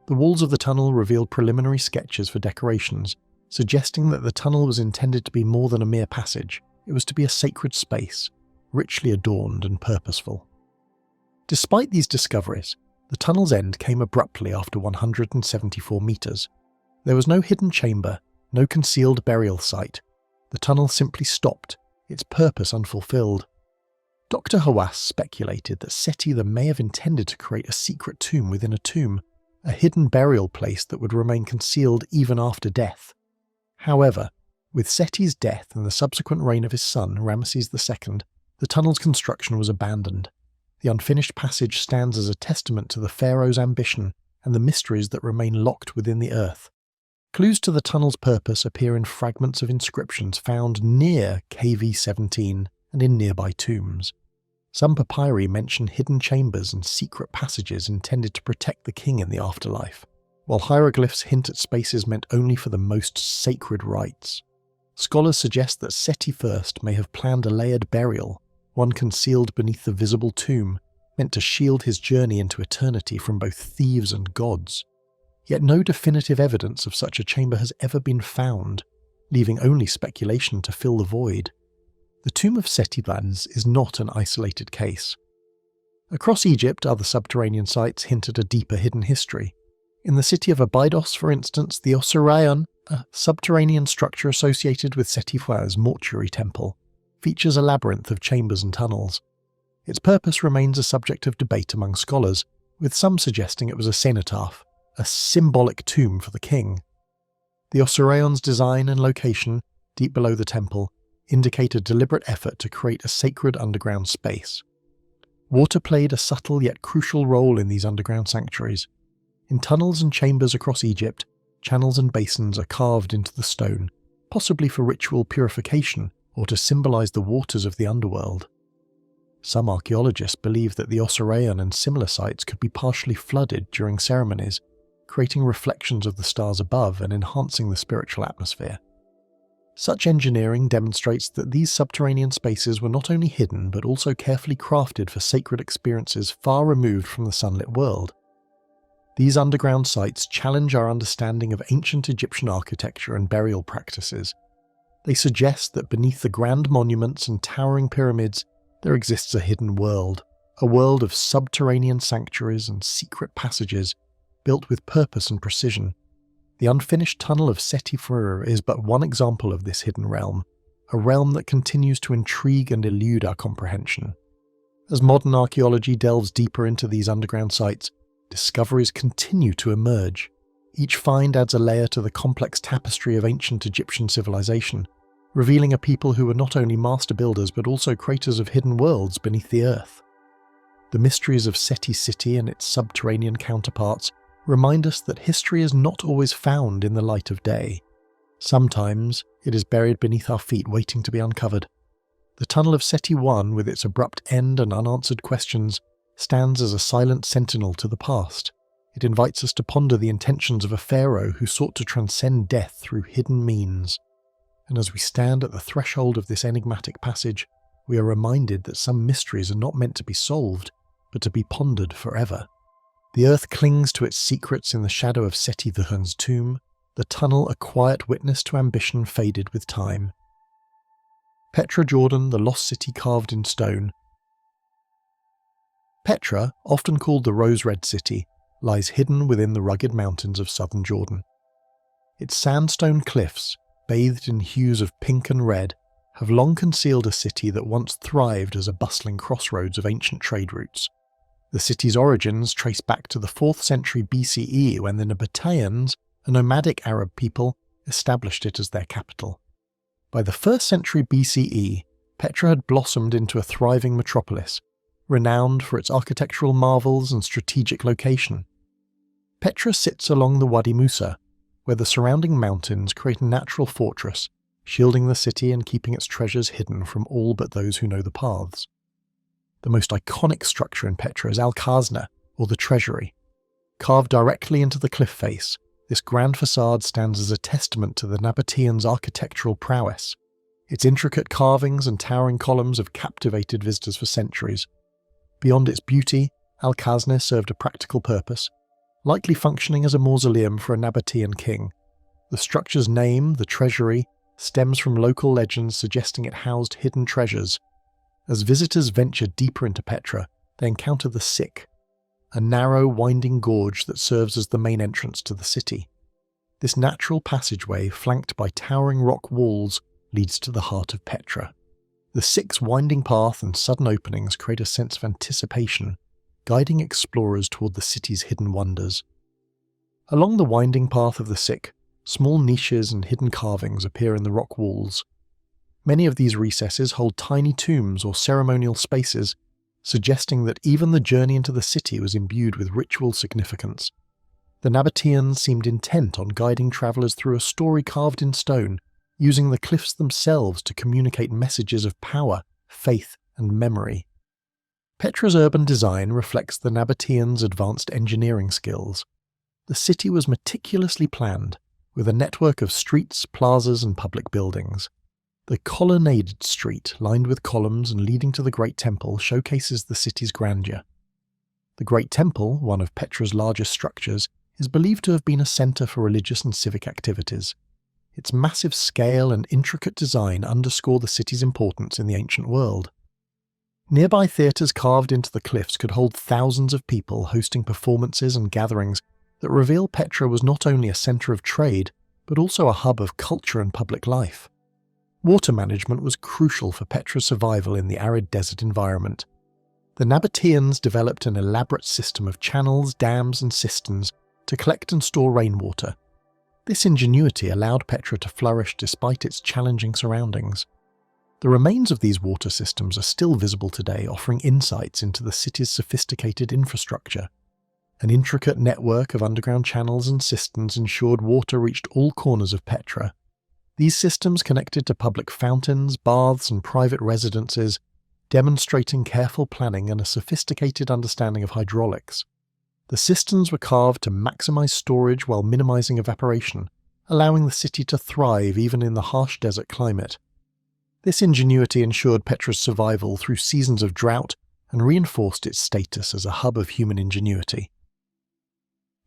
[SPEAKER 1] The walls of the tunnel revealed preliminary sketches for decorations, suggesting that the tunnel was intended to be more than a mere passage. It was to be a sacred space, richly adorned and purposeful. Despite these discoveries, the tunnel's end came abruptly after 174 meters. There was no hidden chamber, no concealed burial site. The tunnel simply stopped, its purpose unfulfilled. Dr. Hawass speculated that Seti I may have intended to create a secret tomb within a tomb, a hidden burial place that would remain concealed even after death. However, with Seti's death and the subsequent reign of his son, Ramesses II, the tunnel's construction was abandoned. The unfinished passage stands as a testament to the pharaoh's ambition and the mysteries that remain locked within the earth. Clues to the tunnel's purpose appear in fragments of inscriptions found near KV-17 and in nearby tombs. Some papyri mention hidden chambers and secret passages intended to protect the king in the afterlife, while hieroglyphs hint at spaces meant only for the most sacred rites. Scholars suggest that Seti I may have planned a layered burial, one concealed beneath the visible tomb, meant to shield his journey into eternity from both thieves and gods. Yet no definitive evidence of such a chamber has ever been found, leaving only speculation to fill the void. The tomb of Seti I is not an isolated case. Across Egypt, other subterranean sites hint at a deeper hidden history. In the city of Abydos, for instance, the Osirion, a subterranean structure associated with Seti I's mortuary temple, features a labyrinth of chambers and tunnels. Its purpose remains a subject of debate among scholars, with some suggesting it was a cenotaph, a symbolic tomb for the king. The Osirion's design and location, deep below the temple, indicate a deliberate effort to create a sacred underground space. Water played a subtle yet crucial role in these underground sanctuaries. In tunnels and chambers across Egypt, channels and basins are carved into the stone, possibly for ritual purification or to symbolize the waters of the underworld. Some archaeologists believe that the Osirion and similar sites could be partially flooded during ceremonies, creating reflections of the stars above and enhancing the spiritual atmosphere. Such engineering demonstrates that these subterranean spaces were not only hidden but also carefully crafted for sacred experiences far removed from the sunlit world. These underground sites challenge our understanding of ancient Egyptian architecture and burial practices. They suggest that beneath the grand monuments and towering pyramids, there exists a hidden world, a world of subterranean sanctuaries and secret passages, built with purpose and precision. The unfinished tunnel of Seti I is but one example of this hidden realm, a realm that continues to intrigue and elude our comprehension. As modern archaeology delves deeper into these underground sites, discoveries continue to emerge. Each find adds a layer to the complex tapestry of ancient Egyptian civilization, revealing a people who were not only master builders but also creators of hidden worlds beneath the earth. The mysteries of Seti City and its subterranean counterparts remind us that history is not always found in the light of day. Sometimes it is buried beneath our feet waiting to be uncovered. The tunnel of Seti I, with its abrupt end and unanswered questions, stands as a silent sentinel to the past. It invites us to ponder the intentions of a pharaoh who sought to transcend death through hidden means. And as we stand at the threshold of this enigmatic passage, we are reminded that some mysteries are not meant to be solved, but to be pondered forever. The earth clings to its secrets in the shadow of Seti I's tomb, the tunnel a quiet witness to ambition faded with time. Petra, Jordan, the lost city carved in stone. Petra, often called the Rose-Red City, lies hidden within the rugged mountains of southern Jordan. Its sandstone cliffs, bathed in hues of pink and red, have long concealed a city that once thrived as a bustling crossroads of ancient trade routes. The city's origins trace back to the 4th century BCE when the Nabateans, a nomadic Arab people, established it as their capital. By the 1st century BCE, Petra had blossomed into a thriving metropolis, renowned for its architectural marvels and strategic location. Petra sits along the Wadi Musa, where the surrounding mountains create a natural fortress, shielding the city and keeping its treasures hidden from all but those who know the paths. The most iconic structure in Petra is Al-Khazna, or the Treasury. Carved directly into the cliff face, this grand facade stands as a testament to the Nabateans' architectural prowess. Its intricate carvings and towering columns have captivated visitors for centuries. Beyond its beauty, Al-Khazna served a practical purpose, likely functioning as a mausoleum for a Nabatean king. The structure's name, the Treasury, stems from local legends suggesting it housed hidden treasures. As visitors venture deeper into Petra, they encounter the Sik, a narrow, winding gorge that serves as the main entrance to the city. This natural passageway, flanked by towering rock walls, leads to the heart of Petra. The Sik's winding path and sudden openings create a sense of anticipation, guiding explorers toward the city's hidden wonders. Along the winding path of the Sik, small niches and hidden carvings appear in the rock walls. Many of these recesses hold tiny tombs or ceremonial spaces, suggesting that even the journey into the city was imbued with ritual significance. The Nabateans seemed intent on guiding travellers through a story carved in stone, using the cliffs themselves to communicate messages of power, faith, and memory. Petra's urban design reflects the Nabateans' advanced engineering skills. The city was meticulously planned, with a network of streets, plazas, and public buildings. The colonnaded street, lined with columns and leading to the Great Temple, showcases the city's grandeur. The Great Temple, one of Petra's largest structures, is believed to have been a centre for religious and civic activities. Its massive scale and intricate design underscore the city's importance in the ancient world. Nearby theatres carved into the cliffs could hold thousands of people hosting performances and gatherings that reveal Petra was not only a centre of trade, but also a hub of culture and public life. Water management was crucial for Petra's survival in the arid desert environment. The Nabateans developed an elaborate system of channels, dams, and cisterns to collect and store rainwater. This ingenuity allowed Petra to flourish despite its challenging surroundings. The remains of these water systems are still visible today, offering insights into the city's sophisticated infrastructure. An intricate network of underground channels and cisterns ensured water reached all corners of Petra. These systems connected to public fountains, baths, and private residences, demonstrating careful planning and a sophisticated understanding of hydraulics. The cisterns were carved to maximize storage while minimizing evaporation, allowing the city to thrive even in the harsh desert climate. This ingenuity ensured Petra's survival through seasons of drought and reinforced its status as a hub of human ingenuity.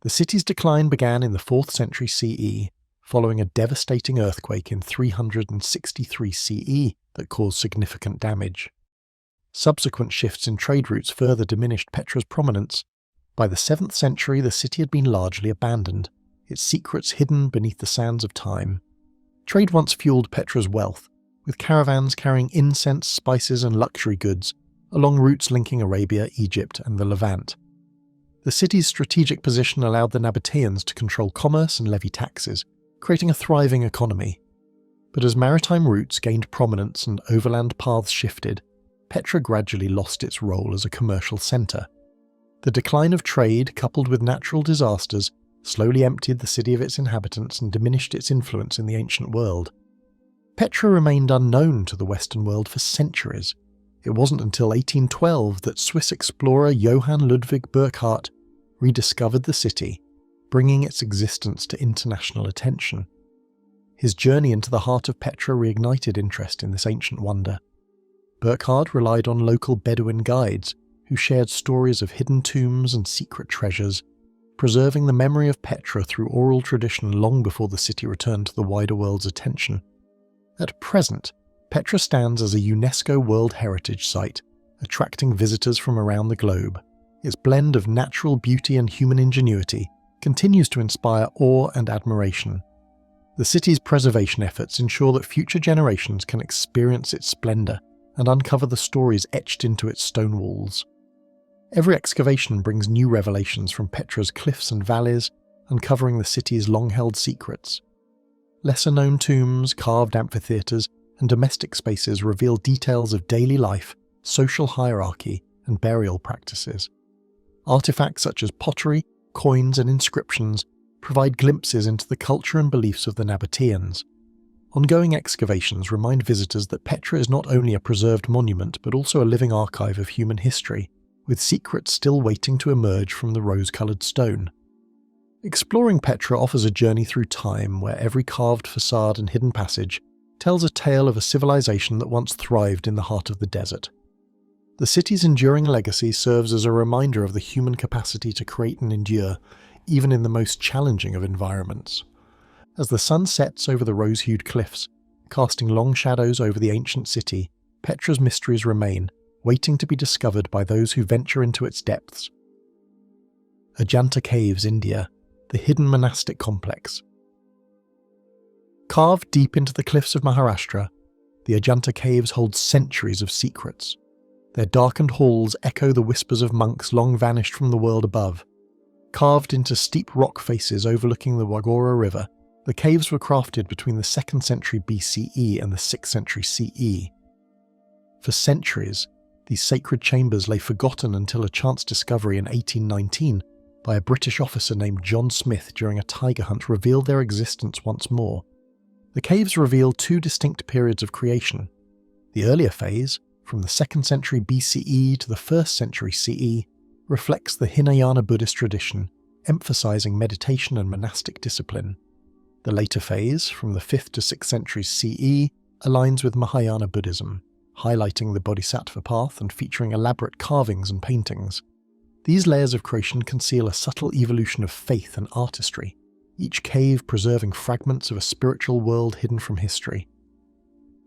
[SPEAKER 1] The city's decline began in the 4th century CE, following a devastating earthquake in 363 CE that caused significant damage. Subsequent shifts in trade routes further diminished Petra's prominence. By the 7th century, the city had been largely abandoned, its secrets hidden beneath the sands of time. Trade once fueled Petra's wealth, with caravans carrying incense, spices, and luxury goods along routes linking Arabia, Egypt, and the Levant. The city's strategic position allowed the Nabateans to control commerce and levy taxes, creating a thriving economy. But as maritime routes gained prominence and overland paths shifted, Petra gradually lost its role as a commercial centre. The decline of trade, coupled with natural disasters, slowly emptied the city of its inhabitants and diminished its influence in the ancient world. Petra remained unknown to the Western world for centuries. It wasn't until 1812 that Swiss explorer Johann Ludwig Burckhardt rediscovered the city, bringing its existence to international attention. His journey into the heart of Petra reignited interest in this ancient wonder. Burckhardt relied on local Bedouin guides who shared stories of hidden tombs and secret treasures, preserving the memory of Petra through oral tradition long before the city returned to the wider world's attention. At present, Petra stands as a UNESCO World Heritage Site, attracting visitors from around the globe. Its blend of natural beauty and human ingenuity continues to inspire awe and admiration. The city's preservation efforts ensure that future generations can experience its splendour and uncover the stories etched into its stone walls. Every excavation brings new revelations from Petra's cliffs and valleys, uncovering the city's long-held secrets. Lesser-known tombs, carved amphitheatres, and domestic spaces reveal details of daily life, social hierarchy, and burial practices. Artifacts such as pottery, coins, and inscriptions provide glimpses into the culture and beliefs of the Nabateans. Ongoing excavations remind visitors that Petra is not only a preserved monument but also a living archive of human history, with secrets still waiting to emerge from the rose-coloured stone. Exploring Petra offers a journey through time where every carved facade and hidden passage tells a tale of a civilization that once thrived in the heart of the desert. The city's enduring legacy serves as a reminder of the human capacity to create and endure, even in the most challenging of environments. As the sun sets over the rose-hued cliffs, casting long shadows over the ancient city, Petra's mysteries remain, waiting to be discovered by those who venture into its depths. Ajanta Caves, India, the hidden monastic complex. Carved deep into the cliffs of Maharashtra, the Ajanta Caves hold centuries of secrets. Their darkened halls echo the whispers of monks long vanished from the world above. Carved into steep rock faces overlooking the Wagora River, the caves were crafted between the 2nd century BCE and the 6th century CE. For centuries, these sacred chambers lay forgotten until a chance discovery in 1819 by a British officer named John Smith during a tiger hunt revealed their existence once more. The caves reveal two distinct periods of creation. The earlier phase, from the 2nd century BCE to the 1st century CE, reflects the Hinayana Buddhist tradition, emphasizing meditation and monastic discipline. The later phase, from the 5th to 6th centuries CE, aligns with Mahayana Buddhism, highlighting the Bodhisattva path and featuring elaborate carvings and paintings. These layers of creation conceal a subtle evolution of faith and artistry, each cave preserving fragments of a spiritual world hidden from history.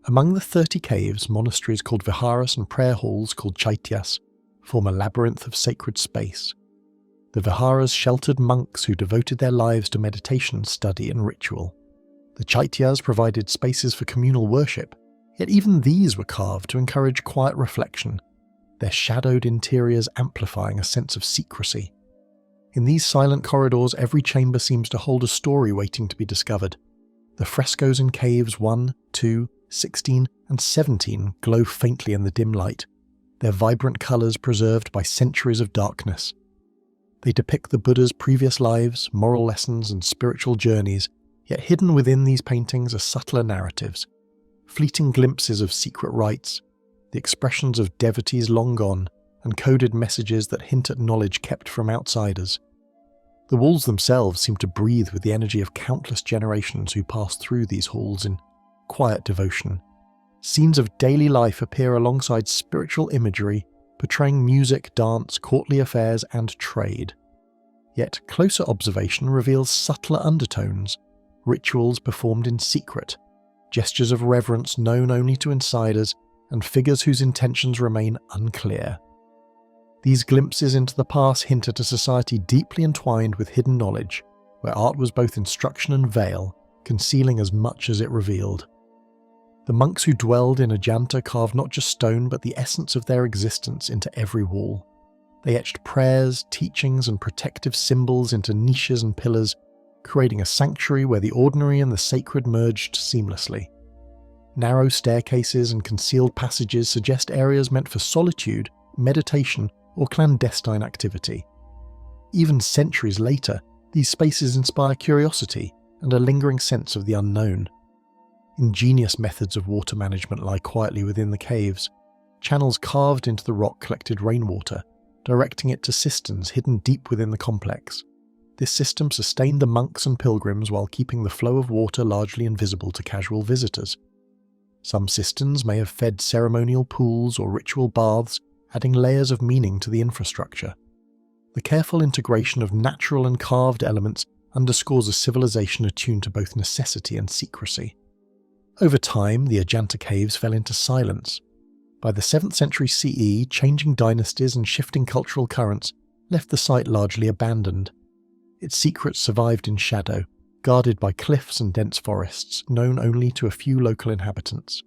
[SPEAKER 1] Among the 30 caves, monasteries called viharas and prayer halls called chaityas form a labyrinth of sacred space. The viharas sheltered monks who devoted their lives to meditation, study, and ritual. The chaityas provided spaces for communal worship, yet even these were carved to encourage quiet reflection, their shadowed interiors amplifying a sense of secrecy. In these silent corridors, every chamber seems to hold a story waiting to be discovered. The frescoes in caves 1, 2, 16, and 17 glow faintly in the dim light, their vibrant colours preserved by centuries of darkness. They depict the Buddha's previous lives, moral lessons, and spiritual journeys, yet hidden within these paintings are subtler narratives, fleeting glimpses of secret rites, the expressions of devotees long gone, and coded messages that hint at knowledge kept from outsiders. The walls themselves seem to breathe with the energy of countless generations who passed through these halls in quiet devotion. Scenes of daily life appear alongside spiritual imagery, portraying music, dance, courtly affairs, and trade. Yet closer observation reveals subtler undertones, rituals performed in secret, gestures of reverence known only to insiders, and figures whose intentions remain unclear. These glimpses into the past hint at a society deeply entwined with hidden knowledge, where art was both instruction and veil, concealing as much as it revealed. The monks who dwelled in Ajanta carved not just stone but the essence of their existence into every wall. They etched prayers, teachings, and protective symbols into niches and pillars, creating a sanctuary where the ordinary and the sacred merged seamlessly. Narrow staircases and concealed passages suggest areas meant for solitude, meditation, or clandestine activity. Even centuries later, these spaces inspire curiosity and a lingering sense of the unknown. Ingenious methods of water management lie quietly within the caves. Channels carved into the rock collected rainwater, directing it to cisterns hidden deep within the complex. This system sustained the monks and pilgrims while keeping the flow of water largely invisible to casual visitors. Some cisterns may have fed ceremonial pools or ritual baths, adding layers of meaning to the infrastructure. The careful integration of natural and carved elements underscores a civilization attuned to both necessity and secrecy. Over time, the Ajanta caves fell into silence. By the 7th century CE, changing dynasties and shifting cultural currents left the site largely abandoned. Its secrets survived in shadow, guarded by cliffs and dense forests, known only to a few local inhabitants.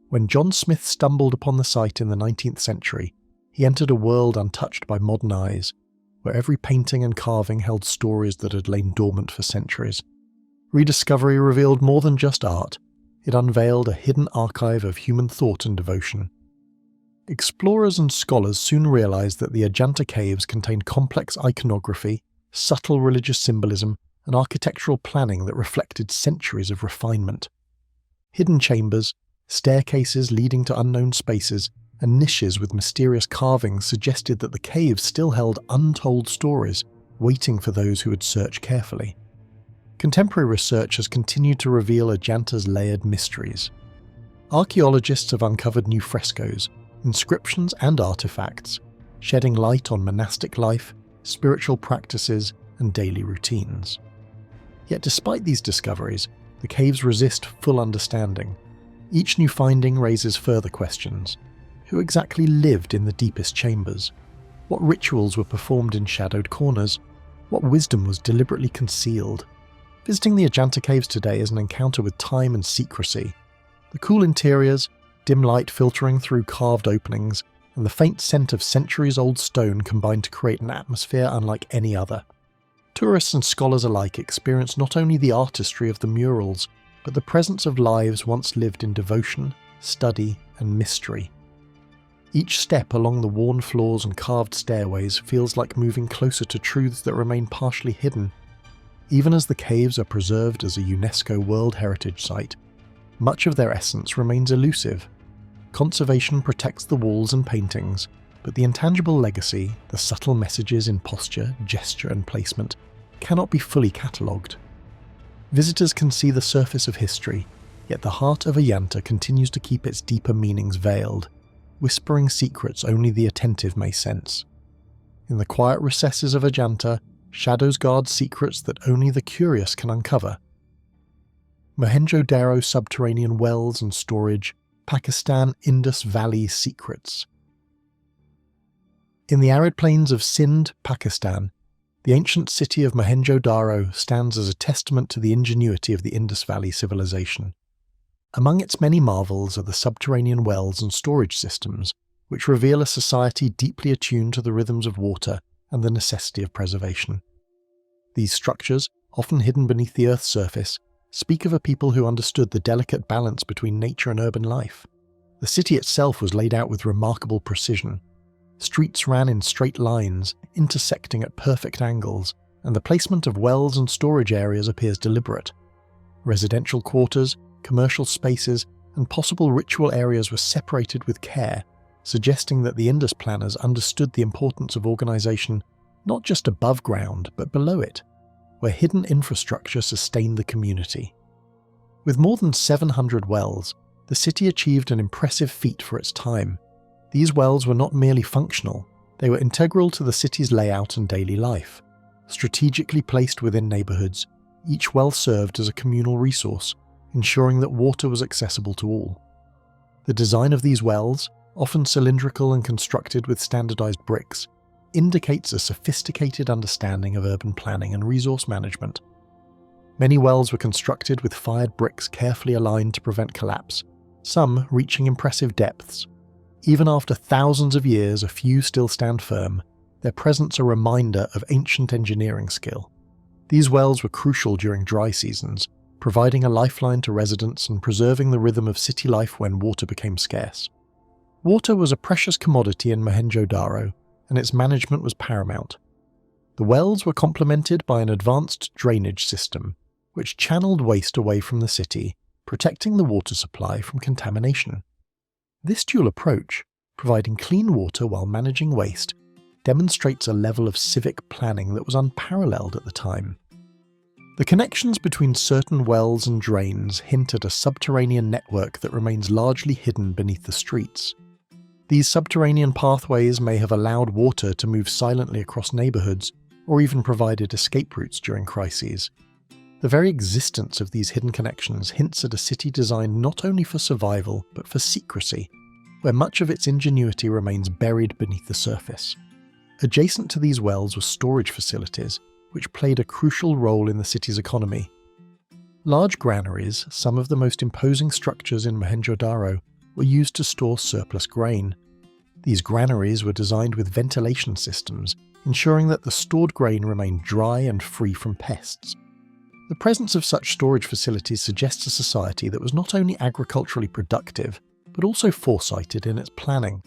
[SPEAKER 1] When John Smith stumbled upon the site in the 19th century, he entered a world untouched by modern eyes, where every painting and carving held stories that had lain dormant for centuries. Rediscovery revealed more than just art. It unveiled a hidden archive of human thought and devotion. Explorers and scholars soon realized that the Ajanta caves contained complex iconography, subtle religious symbolism, and architectural planning that reflected centuries of refinement. Hidden chambers, staircases leading to unknown spaces, and niches with mysterious carvings suggested that the caves still held untold stories, waiting for those who would search carefully. Contemporary research has continued to reveal Ajanta's layered mysteries. Archaeologists have uncovered new frescoes, inscriptions and artifacts, shedding light on monastic life, spiritual practices, and daily routines. Yet despite these discoveries, the caves resist full understanding. Each new finding raises further questions. Who exactly lived in the deepest chambers? What rituals were performed in shadowed corners? What wisdom was deliberately concealed? Visiting the Ajanta caves today is an encounter with time and secrecy. The cool interiors, dim light filtering through carved openings, and the faint scent of centuries-old stone combine to create an atmosphere unlike any other. Tourists and scholars alike experience not only the artistry of the murals, but the presence of lives once lived in devotion, study, and mystery. Each step along the worn floors and carved stairways feels like moving closer to truths that remain partially hidden. Even as the caves are preserved as a UNESCO World Heritage Site, much of their essence remains elusive. Conservation protects the walls and paintings, but the intangible legacy, the subtle messages in posture, gesture, and placement, cannot be fully catalogued. Visitors can see the surface of history, yet the heart of Ajanta continues to keep its deeper meanings veiled, whispering secrets only the attentive may sense. In the quiet recesses of Ajanta, shadows guard secrets that only the curious can uncover. Mohenjo-daro subterranean wells and storage, Pakistan Indus Valley secrets. In the arid plains of Sindh, Pakistan, the ancient city of Mohenjo-daro stands as a testament to the ingenuity of the Indus Valley civilization. Among its many marvels are the subterranean wells and storage systems, which reveal a society deeply attuned to the rhythms of water and the necessity of preservation. These structures, often hidden beneath the Earth's surface, speak of a people who understood the delicate balance between nature and urban life. The city itself was laid out with remarkable precision. Streets ran in straight lines, intersecting at perfect angles, and the placement of wells and storage areas appears deliberate. Residential quarters, commercial spaces, and possible ritual areas were separated with care, suggesting that the Indus planners understood the importance of organization not just above ground, but below it, where hidden infrastructure sustained the community. With more than 700 wells, the city achieved an impressive feat for its time. These wells were not merely functional, they were integral to the city's layout and daily life. Strategically placed within neighborhoods, each well served as a communal resource, ensuring that water was accessible to all. The design of these wells, often cylindrical and constructed with standardized bricks, indicates a sophisticated understanding of urban planning and resource management. Many wells were constructed with fired bricks carefully aligned to prevent collapse, some reaching impressive depths. Even after thousands of years, a few still stand firm, their presence a reminder of ancient engineering skill. These wells were crucial during dry seasons, providing a lifeline to residents and preserving the rhythm of city life when water became scarce. Water was a precious commodity in Mohenjo-daro, and its management was paramount. The wells were complemented by an advanced drainage system, which channeled waste away from the city, protecting the water supply from contamination. This dual approach, providing clean water while managing waste, demonstrates a level of civic planning that was unparalleled at the time. The connections between certain wells and drains hint at a subterranean network that remains largely hidden beneath the streets. These subterranean pathways may have allowed water to move silently across neighbourhoods, or even provided escape routes during crises. The very existence of these hidden connections hints at a city designed not only for survival, but for secrecy, where much of its ingenuity remains buried beneath the surface. Adjacent to these wells were storage facilities, which played a crucial role in the city's economy. Large granaries, some of the most imposing structures in Mohenjo-daro, were used to store surplus grain. These granaries were designed with ventilation systems, ensuring that the stored grain remained dry and free from pests. The presence of such storage facilities suggests a society that was not only agriculturally productive, but also foresighted in its planning.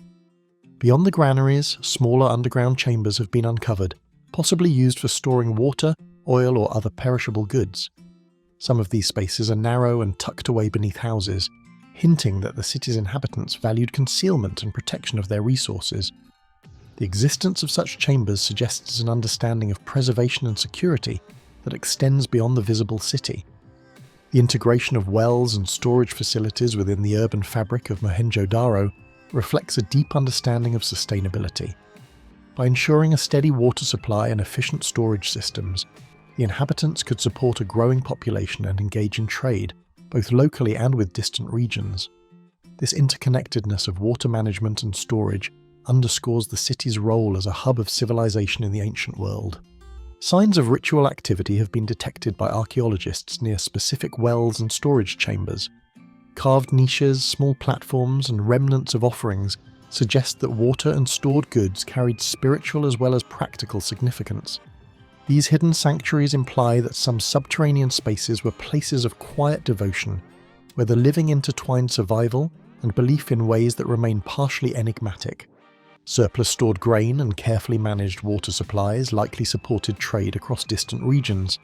[SPEAKER 1] Beyond the granaries, smaller underground chambers have been uncovered, possibly used for storing water, oil, or other perishable goods. Some of these spaces are narrow and tucked away beneath houses, hinting that the city's inhabitants valued concealment and protection of their resources. The existence of such chambers suggests an understanding of preservation and security that extends beyond the visible city. The integration of wells and storage facilities within the urban fabric of Mohenjo-daro reflects a deep understanding of sustainability. By ensuring a steady water supply and efficient storage systems, the inhabitants could support a growing population and engage in trade, both locally and with distant regions. This interconnectedness of water management and storage underscores the city's role as a hub of civilization in the ancient world. Signs of ritual activity have been detected by archaeologists near specific wells and storage chambers. Carved niches, small platforms, and remnants of offerings suggest that water and stored goods carried spiritual as well as practical significance. These hidden sanctuaries imply that some subterranean spaces were places of quiet devotion, where the living intertwined survival and belief in ways that remain partially enigmatic. Surplus stored grain and carefully managed water supplies likely supported trade across distant regions.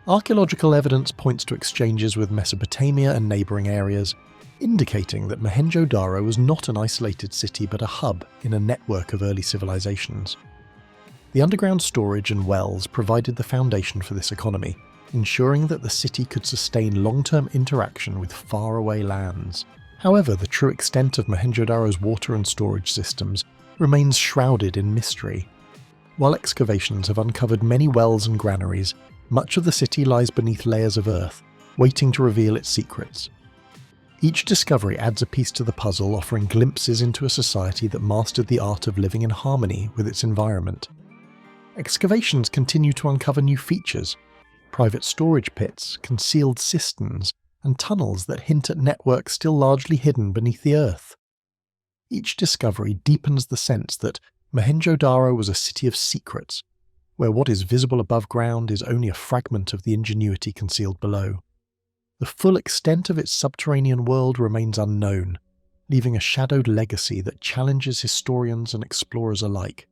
[SPEAKER 1] Archaeological evidence points to exchanges with Mesopotamia and neighbouring areas, indicating that Mohenjo-daro was not an isolated city but a hub in a network of early civilizations. The underground storage and wells provided the foundation for this economy, ensuring that the city could sustain long-term interaction with faraway lands. However, the true extent of Mohenjo-daro's water and storage systems remains shrouded in mystery. While excavations have uncovered many wells and granaries, much of the city lies beneath layers of earth, waiting to reveal its secrets. Each discovery adds a piece to the puzzle, offering glimpses into a society that mastered the art of living in harmony with its environment. Excavations continue to uncover new features: private storage pits, concealed cisterns, and tunnels that hint at networks still largely hidden beneath the earth. Each discovery deepens the sense that Mohenjo-daro was a city of secrets, where what is visible above ground is only a fragment of the ingenuity concealed below. The full extent of its subterranean world remains unknown, leaving a shadowed legacy that challenges historians and explorers alike.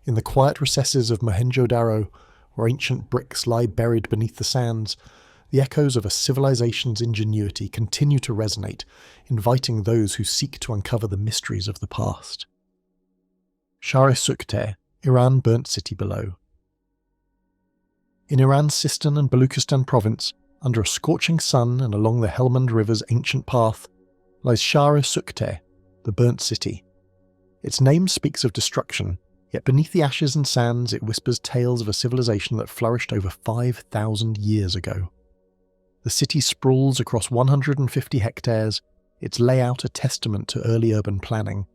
[SPEAKER 1] In the quiet recesses of Mohenjo-daro, where ancient bricks lie buried beneath the sands, the echoes of a civilization's ingenuity continue to resonate, inviting those who seek to uncover the mysteries of the past. Shahr-i, Iran burnt city below. In Iran's Sistan and Baluchistan province, under a scorching sun and along the Helmand River's ancient path, lies Shahr-i, the burnt city. Its name speaks of destruction, yet beneath the ashes and sands it whispers tales of a civilization that flourished over 5,000 years ago. The city sprawls across 150 hectares, its layout a testament to early urban planning.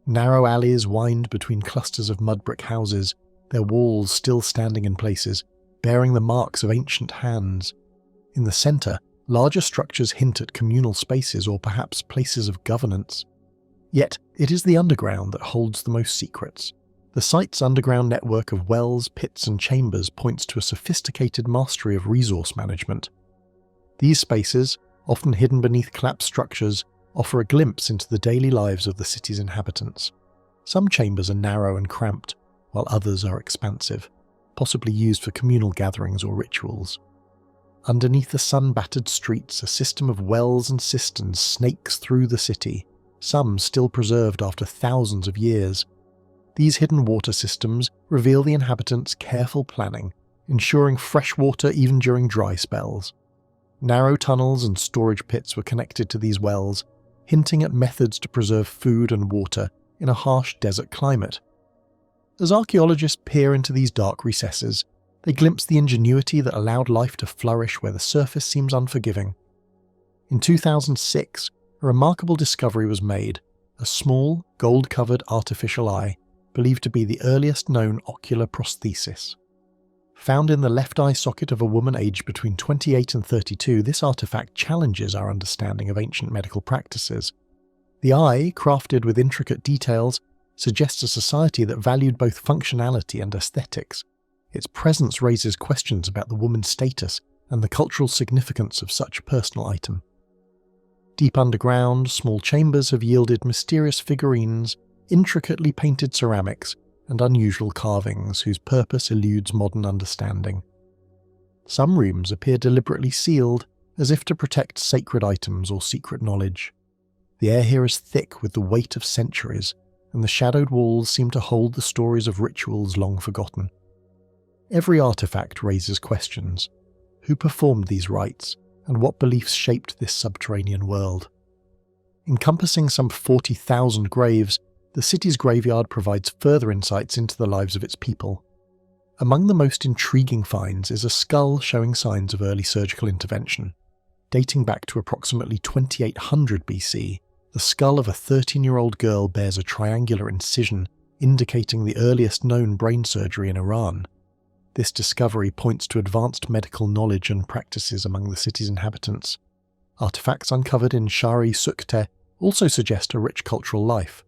[SPEAKER 1] Narrow alleys wind between clusters of mud brick houses, their walls still standing in places, bearing the marks of ancient hands. In the centre, larger structures hint at communal spaces or perhaps places of governance. Yet, it is the underground that holds the most secrets. The The site's underground network of wells, pits and chambers points to a sophisticated mastery of resource management. These spaces, often hidden beneath collapsed structures, offer a glimpse into the daily lives of the city's inhabitants. Some chambers are narrow and cramped, while others are expansive, possibly used for communal gatherings or rituals. Underneath the sun-battered streets, a system of wells and cisterns snakes through the city, some still preserved after thousands of years. These hidden water systems reveal the inhabitants' careful planning, ensuring fresh water even during dry spells. Narrow tunnels and storage pits were connected to these wells, hinting at methods to preserve food and water in a harsh desert climate. As archaeologists peer into these dark recesses, they glimpse the ingenuity that allowed life to flourish where the surface seems unforgiving. In 2006, a remarkable discovery was made, a small, gold-covered artificial eye, believed to be the earliest known ocular prosthesis. Found in the left eye socket of a woman aged between 28 and 32, this artifact challenges our understanding of ancient medical practices. The eye, crafted with intricate details, suggests a society that valued both functionality and aesthetics. Its presence raises questions about the woman's status and the cultural significance of such a personal item. Deep underground, small chambers have yielded mysterious figurines, intricately painted ceramics, and unusual carvings whose purpose eludes modern understanding. Some rooms appear deliberately sealed, as if to protect sacred items or secret knowledge. The air here is thick with the weight of centuries, and the shadowed walls seem to hold the stories of rituals long forgotten. Every artifact raises questions. Who performed these rites, and what beliefs shaped this subterranean world? Encompassing some 40,000 graves, the city's graveyard provides further insights into the lives of its people. Among the most intriguing finds is a skull showing signs of early surgical intervention. Dating back to approximately 2800 BC, the skull of a 13-year-old girl bears a triangular incision, indicating the earliest known brain surgery in Iran. This discovery points to advanced medical knowledge and practices among the city's inhabitants. Artifacts uncovered in Shahr-i Sokhta also suggest a rich cultural life.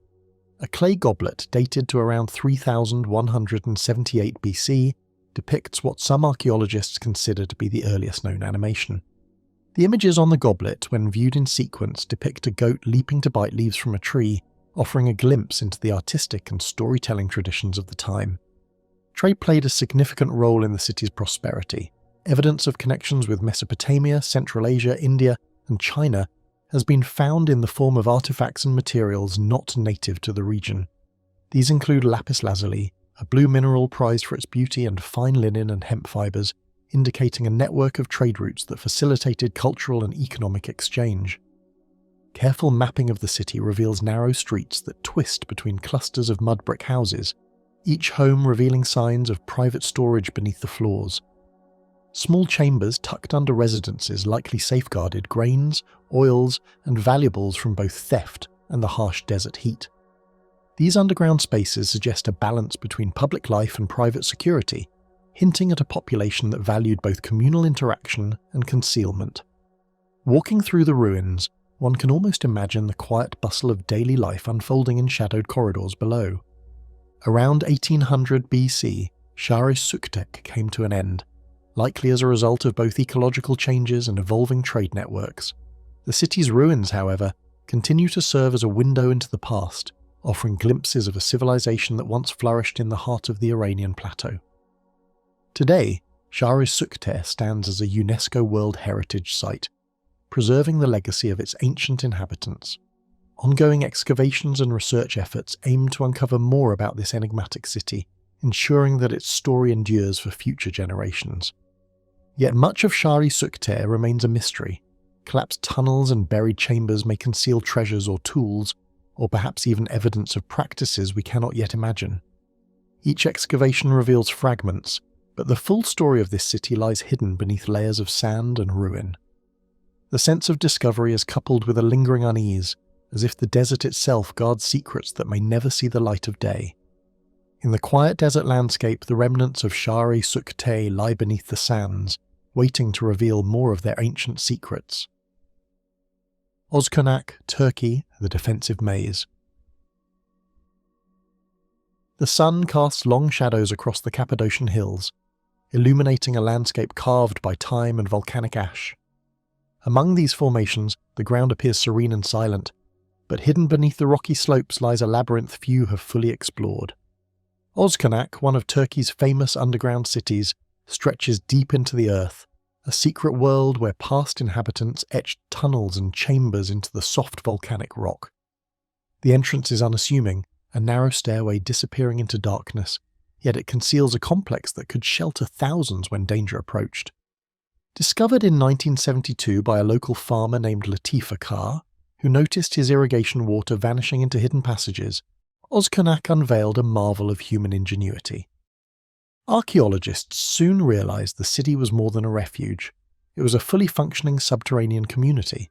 [SPEAKER 1] A clay goblet dated to around 3178 BC depicts what some archaeologists consider to be the earliest known animation. The images on the goblet, when viewed in sequence, depict a goat leaping to bite leaves from a tree, offering a glimpse into the artistic and storytelling traditions of the time. Trade played a significant role in the city's prosperity. Evidence of connections with Mesopotamia, Central Asia, India, and China has been found in the form of artifacts and materials not native to the region. These include lapis lazuli, a blue mineral prized for its beauty, and fine linen and hemp fibers, indicating a network of trade routes that facilitated cultural and economic exchange. Careful mapping of the city reveals narrow streets that twist between clusters of mud brick houses, each home revealing signs of private storage beneath the floors. Small chambers tucked under residences likely safeguarded grains, oils, and valuables from both theft and the harsh desert heat. These underground spaces suggest a balance between public life and private security, hinting at a population that valued both communal interaction and concealment. Walking through the ruins, one can almost imagine the quiet bustle of daily life unfolding in shadowed corridors below. Around 1800 BC, Shahr-i Sokhta came to an end, likely as a result of both ecological changes and evolving trade networks. The city's ruins, however, continue to serve as a window into the past, offering glimpses of a civilization that once flourished in the heart of the Iranian plateau. Today, Shahr-i Sokhta stands as a UNESCO World Heritage Site, preserving the legacy of its ancient inhabitants. Ongoing excavations and research efforts aim to uncover more about this enigmatic city, ensuring that its story endures for future generations. Yet much of Shahr-i Sokhta remains a mystery. Collapsed tunnels and buried chambers may conceal treasures or tools, or perhaps even evidence of practices we cannot yet imagine. Each excavation reveals fragments, but the full story of this city lies hidden beneath layers of sand and ruin. The sense of discovery is coupled with a lingering unease, as if the desert itself guards secrets that may never see the light of day. In the quiet desert landscape, the remnants of Shahr-i Sokhta lie beneath the sands, waiting to reveal more of their ancient secrets. Ozkonak, Turkey, the defensive maze. The sun casts long shadows across the Cappadocian hills, illuminating a landscape carved by time and volcanic ash. Among these formations, the ground appears serene and silent, but hidden beneath the rocky slopes lies a labyrinth few have fully explored. Ozkonak, one of Turkey's famous underground cities, stretches deep into the earth, a secret world where past inhabitants etched tunnels and chambers into the soft volcanic rock. The entrance is unassuming, a narrow stairway disappearing into darkness, yet it conceals a complex that could shelter thousands when danger approached. Discovered in 1972 by a local farmer named Latifa Kar, who noticed his irrigation water vanishing into hidden passages, Ozkonak unveiled a marvel of human ingenuity. Archaeologists soon realized the city was more than a refuge. It was a fully functioning subterranean community.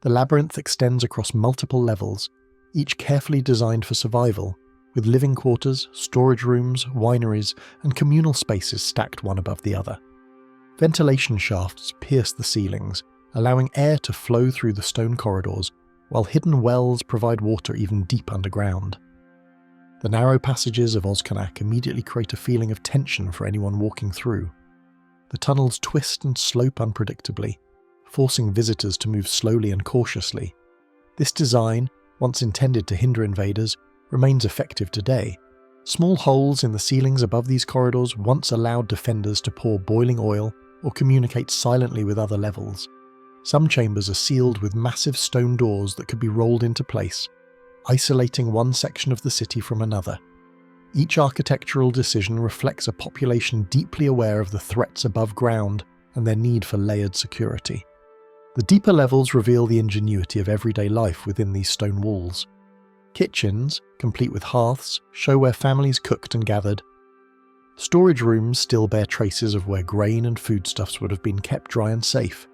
[SPEAKER 1] The labyrinth extends across multiple levels, each carefully designed for survival, with living quarters, storage rooms, wineries, and communal spaces stacked one above the other. Ventilation shafts pierce the ceilings, allowing air to flow through the stone corridors, while hidden wells provide water even deep underground. The narrow passages of Ozkonak immediately create a feeling of tension for anyone walking through. The tunnels twist and slope unpredictably, forcing visitors to move slowly and cautiously. This design, once intended to hinder invaders, remains effective today. Small holes in the ceilings above these corridors once allowed defenders to pour boiling oil or communicate silently with other levels. Some chambers are sealed with massive stone doors that could be rolled into place, isolating one section of the city from another. Each architectural decision reflects a population deeply aware of the threats above ground and their need for layered security. The deeper levels reveal the ingenuity of everyday life within these stone walls. Kitchens, complete with hearths, show where families cooked and gathered. Storage rooms still bear traces of where grain and foodstuffs would have been kept dry and safe.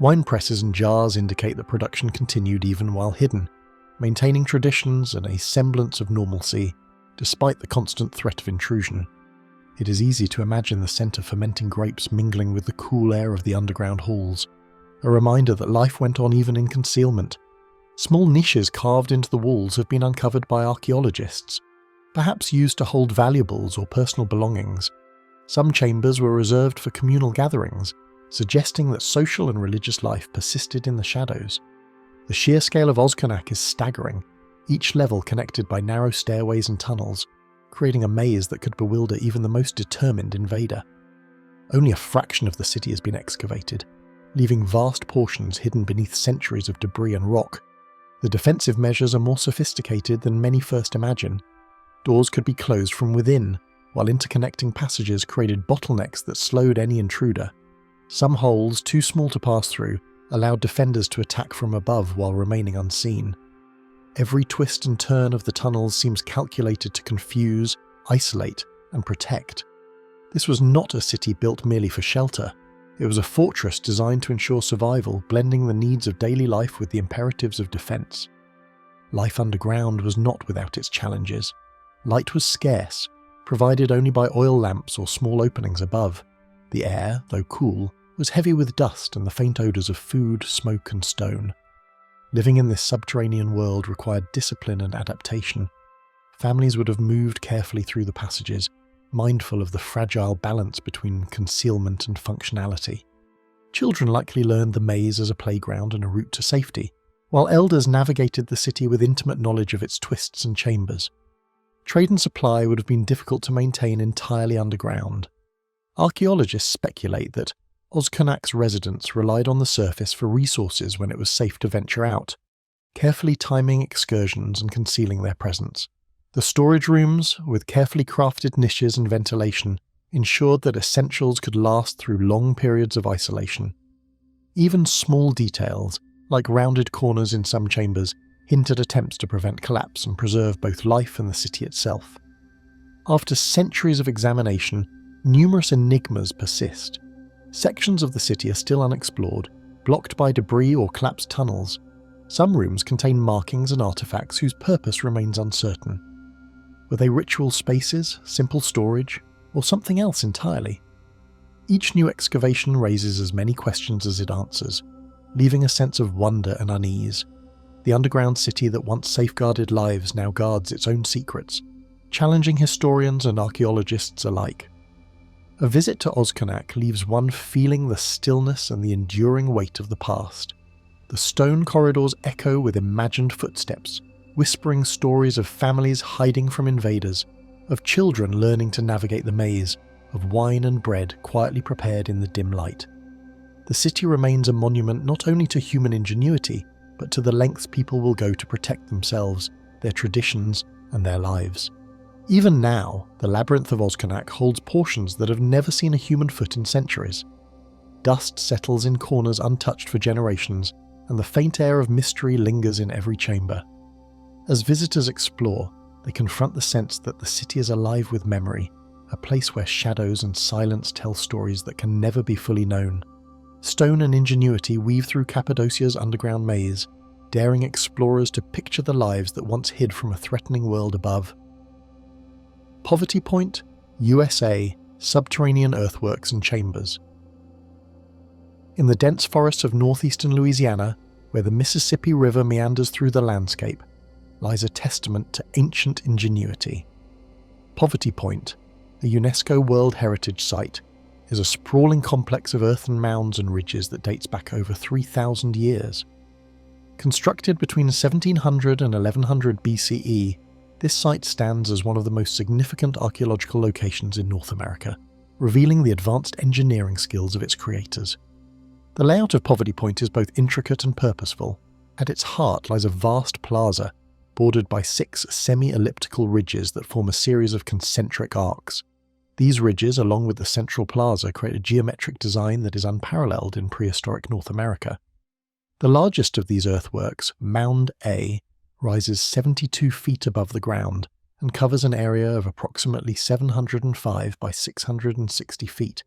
[SPEAKER 1] Wine presses and jars indicate that production continued even while hidden, maintaining traditions and a semblance of normalcy, despite the constant threat of intrusion. It is easy to imagine the centre fermenting grapes mingling with the cool air of the underground halls, a reminder that life went on even in concealment. Small niches carved into the walls have been uncovered by archaeologists, perhaps used to hold valuables or personal belongings. Some chambers were reserved for communal gatherings, suggesting that social and religious life persisted in the shadows. The sheer scale of Ozkonak is staggering, each level connected by narrow stairways and tunnels, creating a maze that could bewilder even the most determined invader. Only a fraction of the city has been excavated, leaving vast portions hidden beneath centuries of debris and rock. The defensive measures are more sophisticated than many first imagine. Doors could be closed from within, while interconnecting passages created bottlenecks that slowed any intruder. Some holes, too small to pass through, allowed defenders to attack from above while remaining unseen. Every twist and turn of the tunnels seems calculated to confuse, isolate, and protect. This was not a city built merely for shelter. It was a fortress designed to ensure survival, blending the needs of daily life with the imperatives of defense. Life underground was not without its challenges. Light was scarce, provided only by oil lamps or small openings above. The air, though cool, was heavy with dust and the faint odours of food, smoke, and stone. Living in this subterranean world required discipline and adaptation. Families would have moved carefully through the passages, mindful of the fragile balance between concealment and functionality. Children likely learned the maze as a playground and a route to safety, while elders navigated the city with intimate knowledge of its twists and chambers. Trade and supply would have been difficult to maintain entirely underground. Archaeologists speculate that Ozkonak's residents relied on the surface for resources when it was safe to venture out, carefully timing excursions and concealing their presence. The storage rooms, with carefully crafted niches and ventilation, ensured that essentials could last through long periods of isolation. Even small details, like rounded corners in some chambers, hint at attempts to prevent collapse and preserve both life and the city itself. After centuries of examination, numerous enigmas persist. Sections of the city are still unexplored, blocked by debris or collapsed tunnels. Some rooms contain markings and artifacts whose purpose remains uncertain. Were they ritual spaces, simple storage, or something else entirely? Each new excavation raises as many questions as it answers, leaving a sense of wonder and unease. The underground city that once safeguarded lives now guards its own secrets, challenging historians and archaeologists alike. A visit to Ozkonak leaves one feeling the stillness and the enduring weight of the past. The stone corridors echo with imagined footsteps, whispering stories of families hiding from invaders, of children learning to navigate the maze, of wine and bread quietly prepared in the dim light. The city remains a monument not only to human ingenuity, but to the lengths people will go to protect themselves, their traditions, and their lives. Even now, the labyrinth of Ozkonak holds portions that have never seen a human foot in centuries. Dust settles in corners untouched for generations, and the faint air of mystery lingers in every chamber. As visitors explore, they confront the sense that the city is alive with memory, a place where shadows and silence tell stories that can never be fully known. Stone and ingenuity weave through Cappadocia's underground maze, daring explorers to picture the lives that once hid from a threatening world above. Poverty Point, USA, subterranean earthworks and chambers. In the dense forests of northeastern Louisiana, where the Mississippi River meanders through the landscape, lies a testament to ancient ingenuity. Poverty Point, a UNESCO World Heritage Site, is a sprawling complex of earthen mounds and ridges that dates back over 3,000 years. Constructed between 1700 and 1100 BCE, this site stands as one of the most significant archaeological locations in North America, revealing the advanced engineering skills of its creators. The layout of Poverty Point is both intricate and purposeful. At its heart lies a vast plaza, bordered by 6 semi-elliptical ridges that form a series of concentric arcs. These ridges, along with the central plaza, create a geometric design that is unparalleled in prehistoric North America. The largest of these earthworks, Mound A, rises 72 feet above the ground and covers an area of approximately 705 by 660 feet.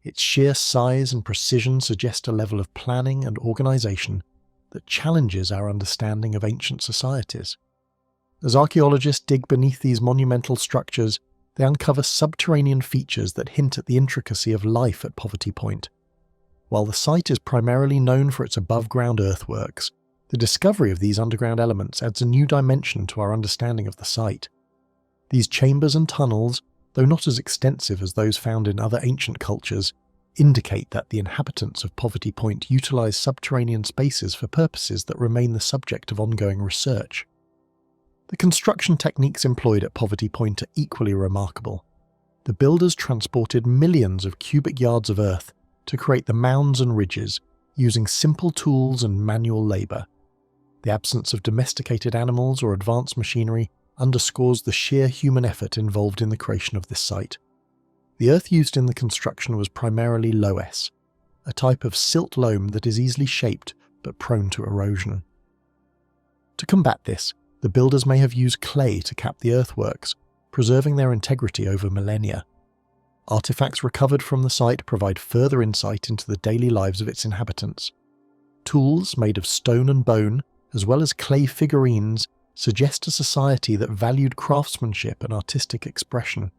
[SPEAKER 1] Its sheer size and precision suggest a level of planning and organization that challenges our understanding of ancient societies. As archaeologists dig beneath these monumental structures, they uncover subterranean features that hint at the intricacy of life at Poverty Point. While the site is primarily known for its above-ground earthworks, the discovery of these underground elements adds a new dimension to our understanding of the site. These chambers and tunnels, though not as extensive as those found in other ancient cultures, indicate that the inhabitants of Poverty Point utilize subterranean spaces for purposes that remain the subject of ongoing research. The construction techniques employed at Poverty Point are equally remarkable. The builders transported millions of cubic yards of earth to create the mounds and ridges, using simple tools and manual labour. The absence of domesticated animals or advanced machinery underscores the sheer human effort involved in the creation of this site. The earth used in the construction was primarily loess, a type of silt loam that is easily shaped but prone to erosion. To combat this, the builders may have used clay to cap the earthworks, preserving their integrity over millennia. Artifacts recovered from the site provide further insight into the daily lives of its inhabitants. Tools made of stone and bone, as well as clay figurines, suggest a society that valued craftsmanship and artistic expression.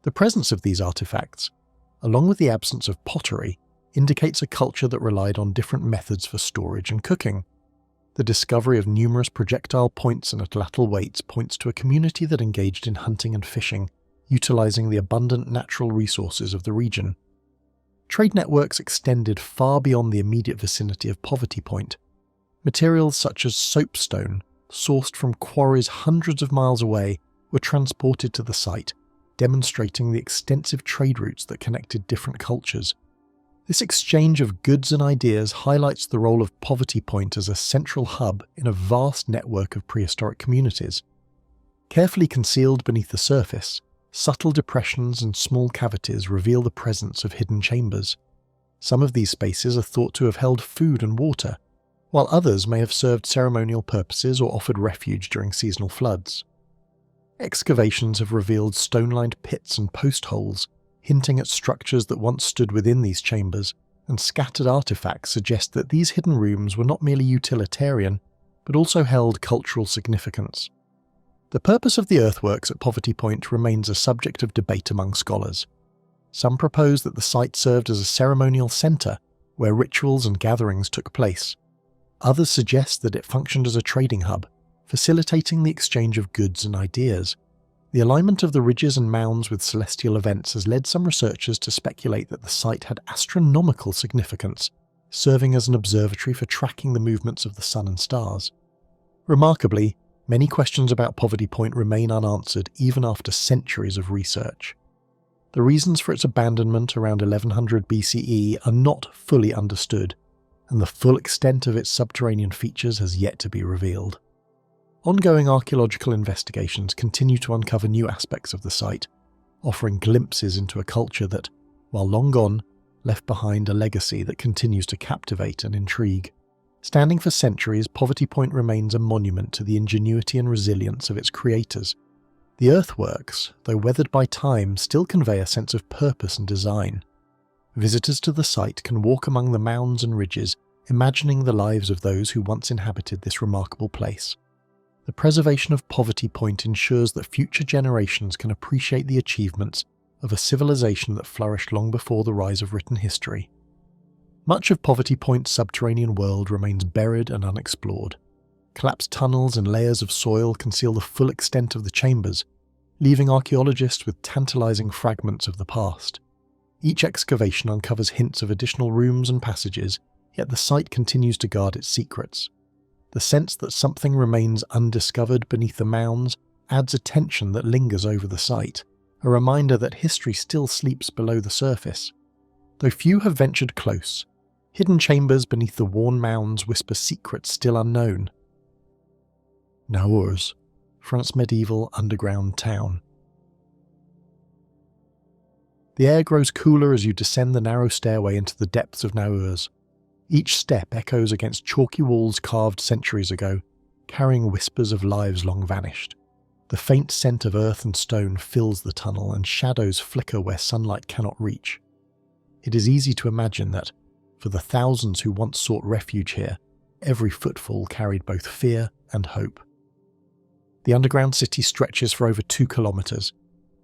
[SPEAKER 1] The presence of these artifacts, along with the absence of pottery, indicates a culture that relied on different methods for storage and cooking. The discovery of numerous projectile points and atlatl weights points to a community that engaged in hunting and fishing, utilizing the abundant natural resources of the region. Trade networks extended far beyond the immediate vicinity of Poverty Point. Materials such as soapstone, sourced from quarries hundreds of miles away, were transported to the site, demonstrating the extensive trade routes that connected different cultures. This exchange of goods and ideas highlights the role of Poverty Point as a central hub in a vast network of prehistoric communities. Carefully concealed beneath the surface, subtle depressions and small cavities reveal the presence of hidden chambers. Some of these spaces are thought to have held food and water, while others may have served ceremonial purposes or offered refuge during seasonal floods. Excavations have revealed stone-lined pits and post holes, hinting at structures that once stood within these chambers, and scattered artifacts suggest that these hidden rooms were not merely utilitarian, but also held cultural significance. The purpose of the earthworks at Poverty Point remains a subject of debate among scholars. Some propose that the site served as a ceremonial centre, where rituals and gatherings took place. Others suggest that it functioned as a trading hub, facilitating the exchange of goods and ideas. The alignment of the ridges and mounds with celestial events has led some researchers to speculate that the site had astronomical significance, serving as an observatory for tracking the movements of the sun and stars. Remarkably, many questions about Poverty Point remain unanswered even after centuries of research. The reasons for its abandonment around 1100 BCE are not fully understood, and the full extent of its subterranean features has yet to be revealed. Ongoing archaeological investigations continue to uncover new aspects of the site, offering glimpses into a culture that, while long gone, left behind a legacy that continues to captivate and intrigue. Standing for centuries, Poverty Point remains a monument to the ingenuity and resilience of its creators. The earthworks, though weathered by time, still convey a sense of purpose and design. Visitors to the site can walk among the mounds and ridges, imagining the lives of those who once inhabited this remarkable place. The preservation of Poverty Point ensures that future generations can appreciate the achievements of a civilization that flourished long before the rise of written history. Much of Poverty Point's subterranean world remains buried and unexplored. Collapsed tunnels and layers of soil conceal the full extent of the chambers, leaving archaeologists with tantalizing fragments of the past. Each excavation uncovers hints of additional rooms and passages, yet the site continues to guard its secrets. The sense that something remains undiscovered beneath the mounds adds a tension that lingers over the site, a reminder that history still sleeps below the surface. Though few have ventured close, hidden chambers beneath the worn mounds whisper secrets still unknown. Naours, France's medieval underground town. The air grows cooler as you descend the narrow stairway into the depths of Naours. Each step echoes against chalky walls carved centuries ago, carrying whispers of lives long vanished. The faint scent of earth and stone fills the tunnel, and shadows flicker where sunlight cannot reach. It is easy to imagine that, for the thousands who once sought refuge here, every footfall carried both fear and hope. The underground city stretches for over 2 kilometers,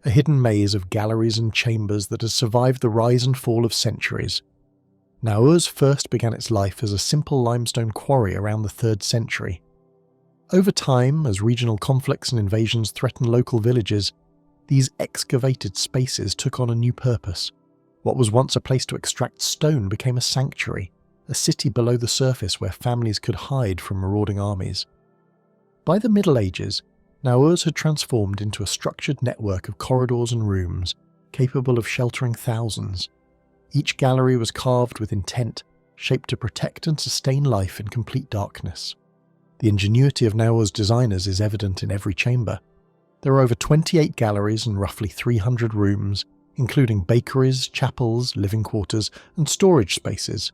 [SPEAKER 1] a hidden maze of galleries and chambers that has survived the rise and fall of centuries. Naours first began its life as a simple limestone quarry around the 3rd century. Over time, as regional conflicts and invasions threatened local villages, these excavated spaces took on a new purpose. What was once a place to extract stone became a sanctuary, a city below the surface where families could hide from marauding armies. By the Middle Ages, Naours had transformed into a structured network of corridors and rooms, capable of sheltering thousands. Each gallery was carved with intent, shaped to protect and sustain life in complete darkness. The ingenuity of Naours' designers is evident in every chamber. There are over 28 galleries and roughly 300 rooms, including bakeries, chapels, living quarters, and storage spaces.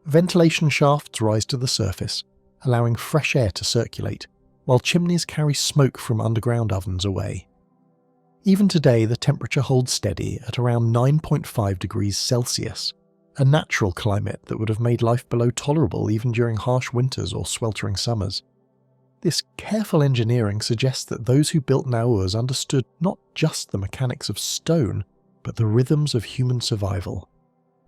[SPEAKER 1] Ventilation shafts rise to the surface, allowing fresh air to circulate, while chimneys carry smoke from underground ovens away. Even today, the temperature holds steady at around 9.5 degrees Celsius, a natural climate that would have made life below tolerable even during harsh winters or sweltering summers. This careful engineering suggests that those who built Naours understood not just the mechanics of stone, but the rhythms of human survival.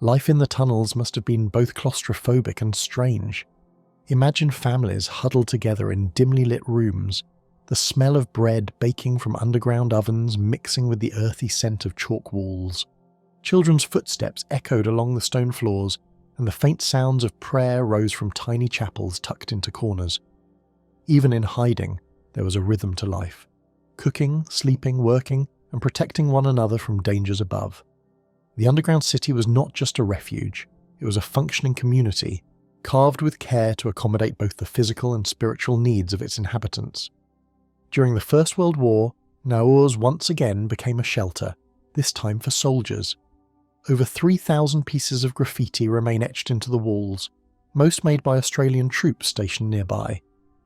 [SPEAKER 1] Life in the tunnels must have been both claustrophobic and strange. Imagine families huddled together in dimly lit rooms, the smell of bread baking from underground ovens mixing with the earthy scent of chalk walls. Children's footsteps echoed along the stone floors, and the faint sounds of prayer rose from tiny chapels tucked into corners. Even in hiding, there was a rhythm to life. Cooking, sleeping, working, and protecting one another from dangers above. The underground city was not just a refuge, it was a functioning community, carved with care to accommodate both the physical and spiritual needs of its inhabitants. During the First World War, Naours once again became a shelter, this time for soldiers. Over 3,000 pieces of graffiti remain etched into the walls, most made by Australian troops stationed nearby.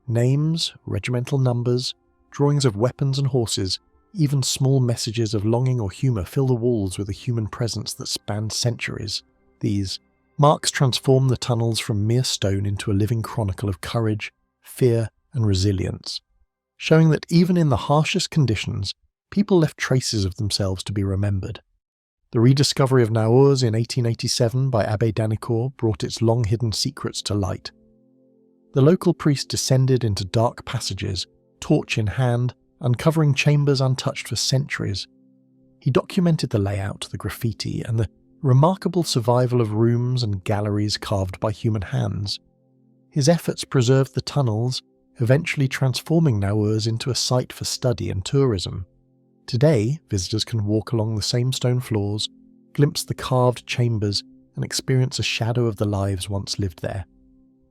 [SPEAKER 1] Names, regimental numbers, drawings of weapons and horses, even small messages of longing or humour fill the walls with a human presence that spanned centuries. These marks transform the tunnels from mere stone into a living chronicle of courage, fear, and resilience, showing that even in the harshest conditions, people left traces of themselves to be remembered. The rediscovery of Naours in 1887 by Abbé Danicourt brought its long-hidden secrets to light. The local priest descended into dark passages, torch in hand, uncovering chambers untouched for centuries. He documented the layout, the graffiti, and the remarkable survival of rooms and galleries carved by human hands. His efforts preserved the tunnels, eventually transforming Naours into a site for study and tourism. Today, visitors can walk along the same stone floors, glimpse the carved chambers, and experience a shadow of the lives once lived there.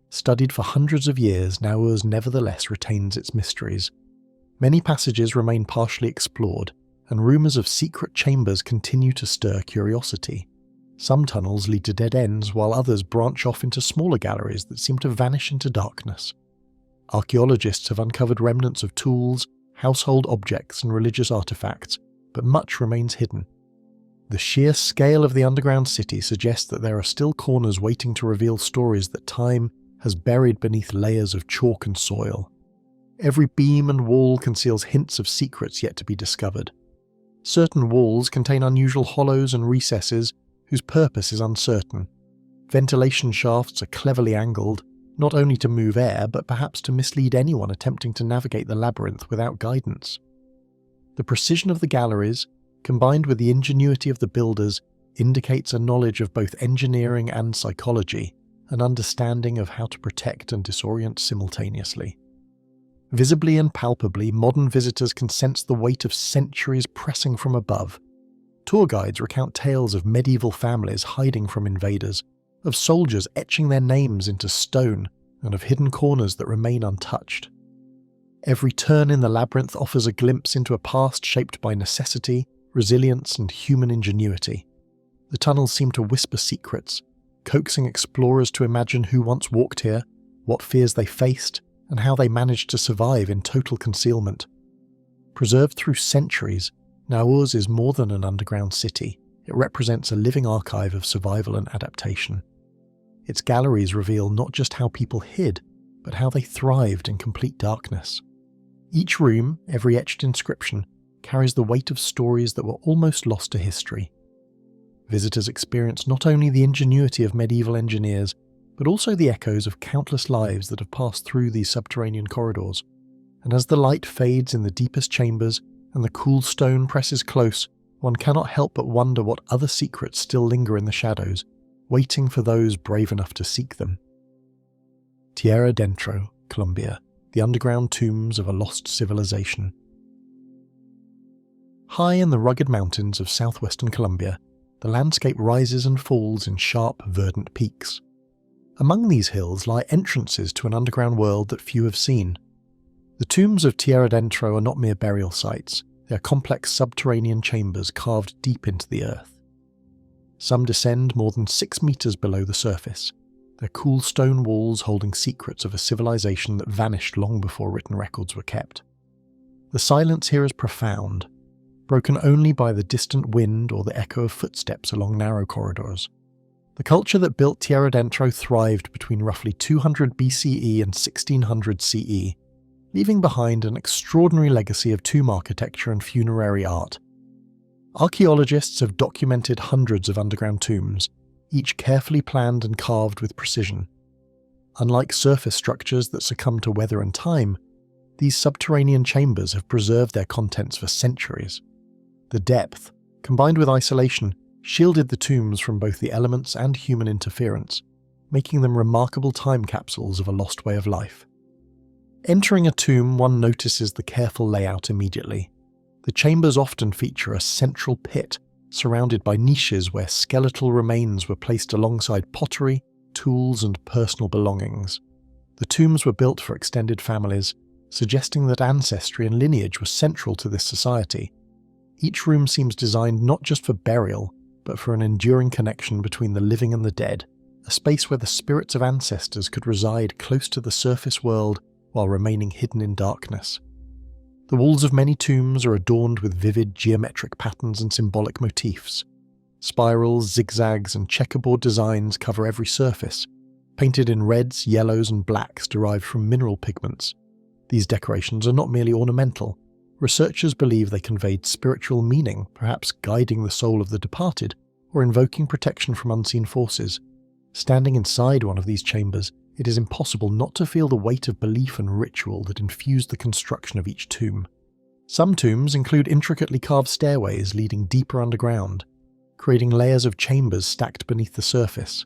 [SPEAKER 1] Studied for hundreds of years, Naours nevertheless retains its mysteries. Many passages remain partially explored, and rumours of secret chambers continue to stir curiosity. Some tunnels lead to dead ends, while others branch off into smaller galleries that seem to vanish into darkness. Archaeologists have uncovered remnants of tools, household objects, and religious artifacts, but much remains hidden. The sheer scale of the underground city suggests that there are still corners waiting to reveal stories that time has buried beneath layers of chalk and soil. Every beam and wall conceals hints of secrets yet to be discovered. Certain walls contain unusual hollows and recesses whose purpose is uncertain. Ventilation shafts are cleverly angled, not only to move air, but perhaps to mislead anyone attempting to navigate the labyrinth without guidance. The precision of the galleries, combined with the ingenuity of the builders, indicates a knowledge of both engineering and psychology, an understanding of how to protect and disorient simultaneously. Visibly and palpably, modern visitors can sense the weight of centuries pressing from above. Tour guides recount tales of medieval families hiding from invaders, of soldiers etching their names into stone, and of hidden corners that remain untouched. Every turn in the labyrinth offers a glimpse into a past shaped by necessity, resilience, and human ingenuity. The tunnels seem to whisper secrets, coaxing explorers to imagine who once walked here, what fears they faced, and how they managed to survive in total concealment. Preserved through centuries, Naours is more than an underground city. It represents a living archive of survival and adaptation. Its galleries reveal not just how people hid, but how they thrived in complete darkness. Each room, every etched inscription, carries the weight of stories that were almost lost to history. Visitors experience not only the ingenuity of medieval engineers, but also the echoes of countless lives that have passed through these subterranean corridors. And as the light fades in the deepest chambers and the cool stone presses close, one cannot help but wonder what other secrets still linger in the shadows, waiting for those brave enough to seek them. Tierradentro, Colombia, the underground tombs of a lost civilization. High in the rugged mountains of southwestern Colombia, the landscape rises and falls in sharp, verdant peaks. Among these hills lie entrances to an underground world that few have seen. The tombs of Tierradentro are not mere burial sites, they are complex subterranean chambers carved deep into the earth. Some descend more than 6 meters below the surface, their cool stone walls holding secrets of a civilization that vanished long before written records were kept. The silence here is profound, broken only by the distant wind or the echo of footsteps along narrow corridors. The culture that built Tierradentro thrived between roughly 200 BCE and 1600 CE, leaving behind an extraordinary legacy of tomb architecture and funerary art. Archaeologists have documented hundreds of underground tombs, each carefully planned and carved with precision. Unlike surface structures that succumb to weather and time, these subterranean chambers have preserved their contents for centuries. The depth, combined with isolation, shielded the tombs from both the elements and human interference, making them remarkable time capsules of a lost way of life. Entering a tomb, one notices the careful layout immediately. The chambers often feature a central pit, surrounded by niches where skeletal remains were placed alongside pottery, tools, and personal belongings. The tombs were built for extended families, suggesting that ancestry and lineage were central to this society. Each room seems designed not just for burial, but for an enduring connection between the living and the dead, a space where the spirits of ancestors could reside close to the surface world while remaining hidden in darkness. The walls of many tombs are adorned with vivid geometric patterns and symbolic motifs. Spirals, zigzags, and checkerboard designs cover every surface, painted in reds, yellows, and blacks derived from mineral pigments. These decorations are not merely ornamental. Researchers believe they conveyed spiritual meaning, perhaps guiding the soul of the departed, or invoking protection from unseen forces. Standing inside one of these chambers, it is impossible not to feel the weight of belief and ritual that infused the construction of each tomb. Some tombs include intricately carved stairways leading deeper underground, creating layers of chambers stacked beneath the surface.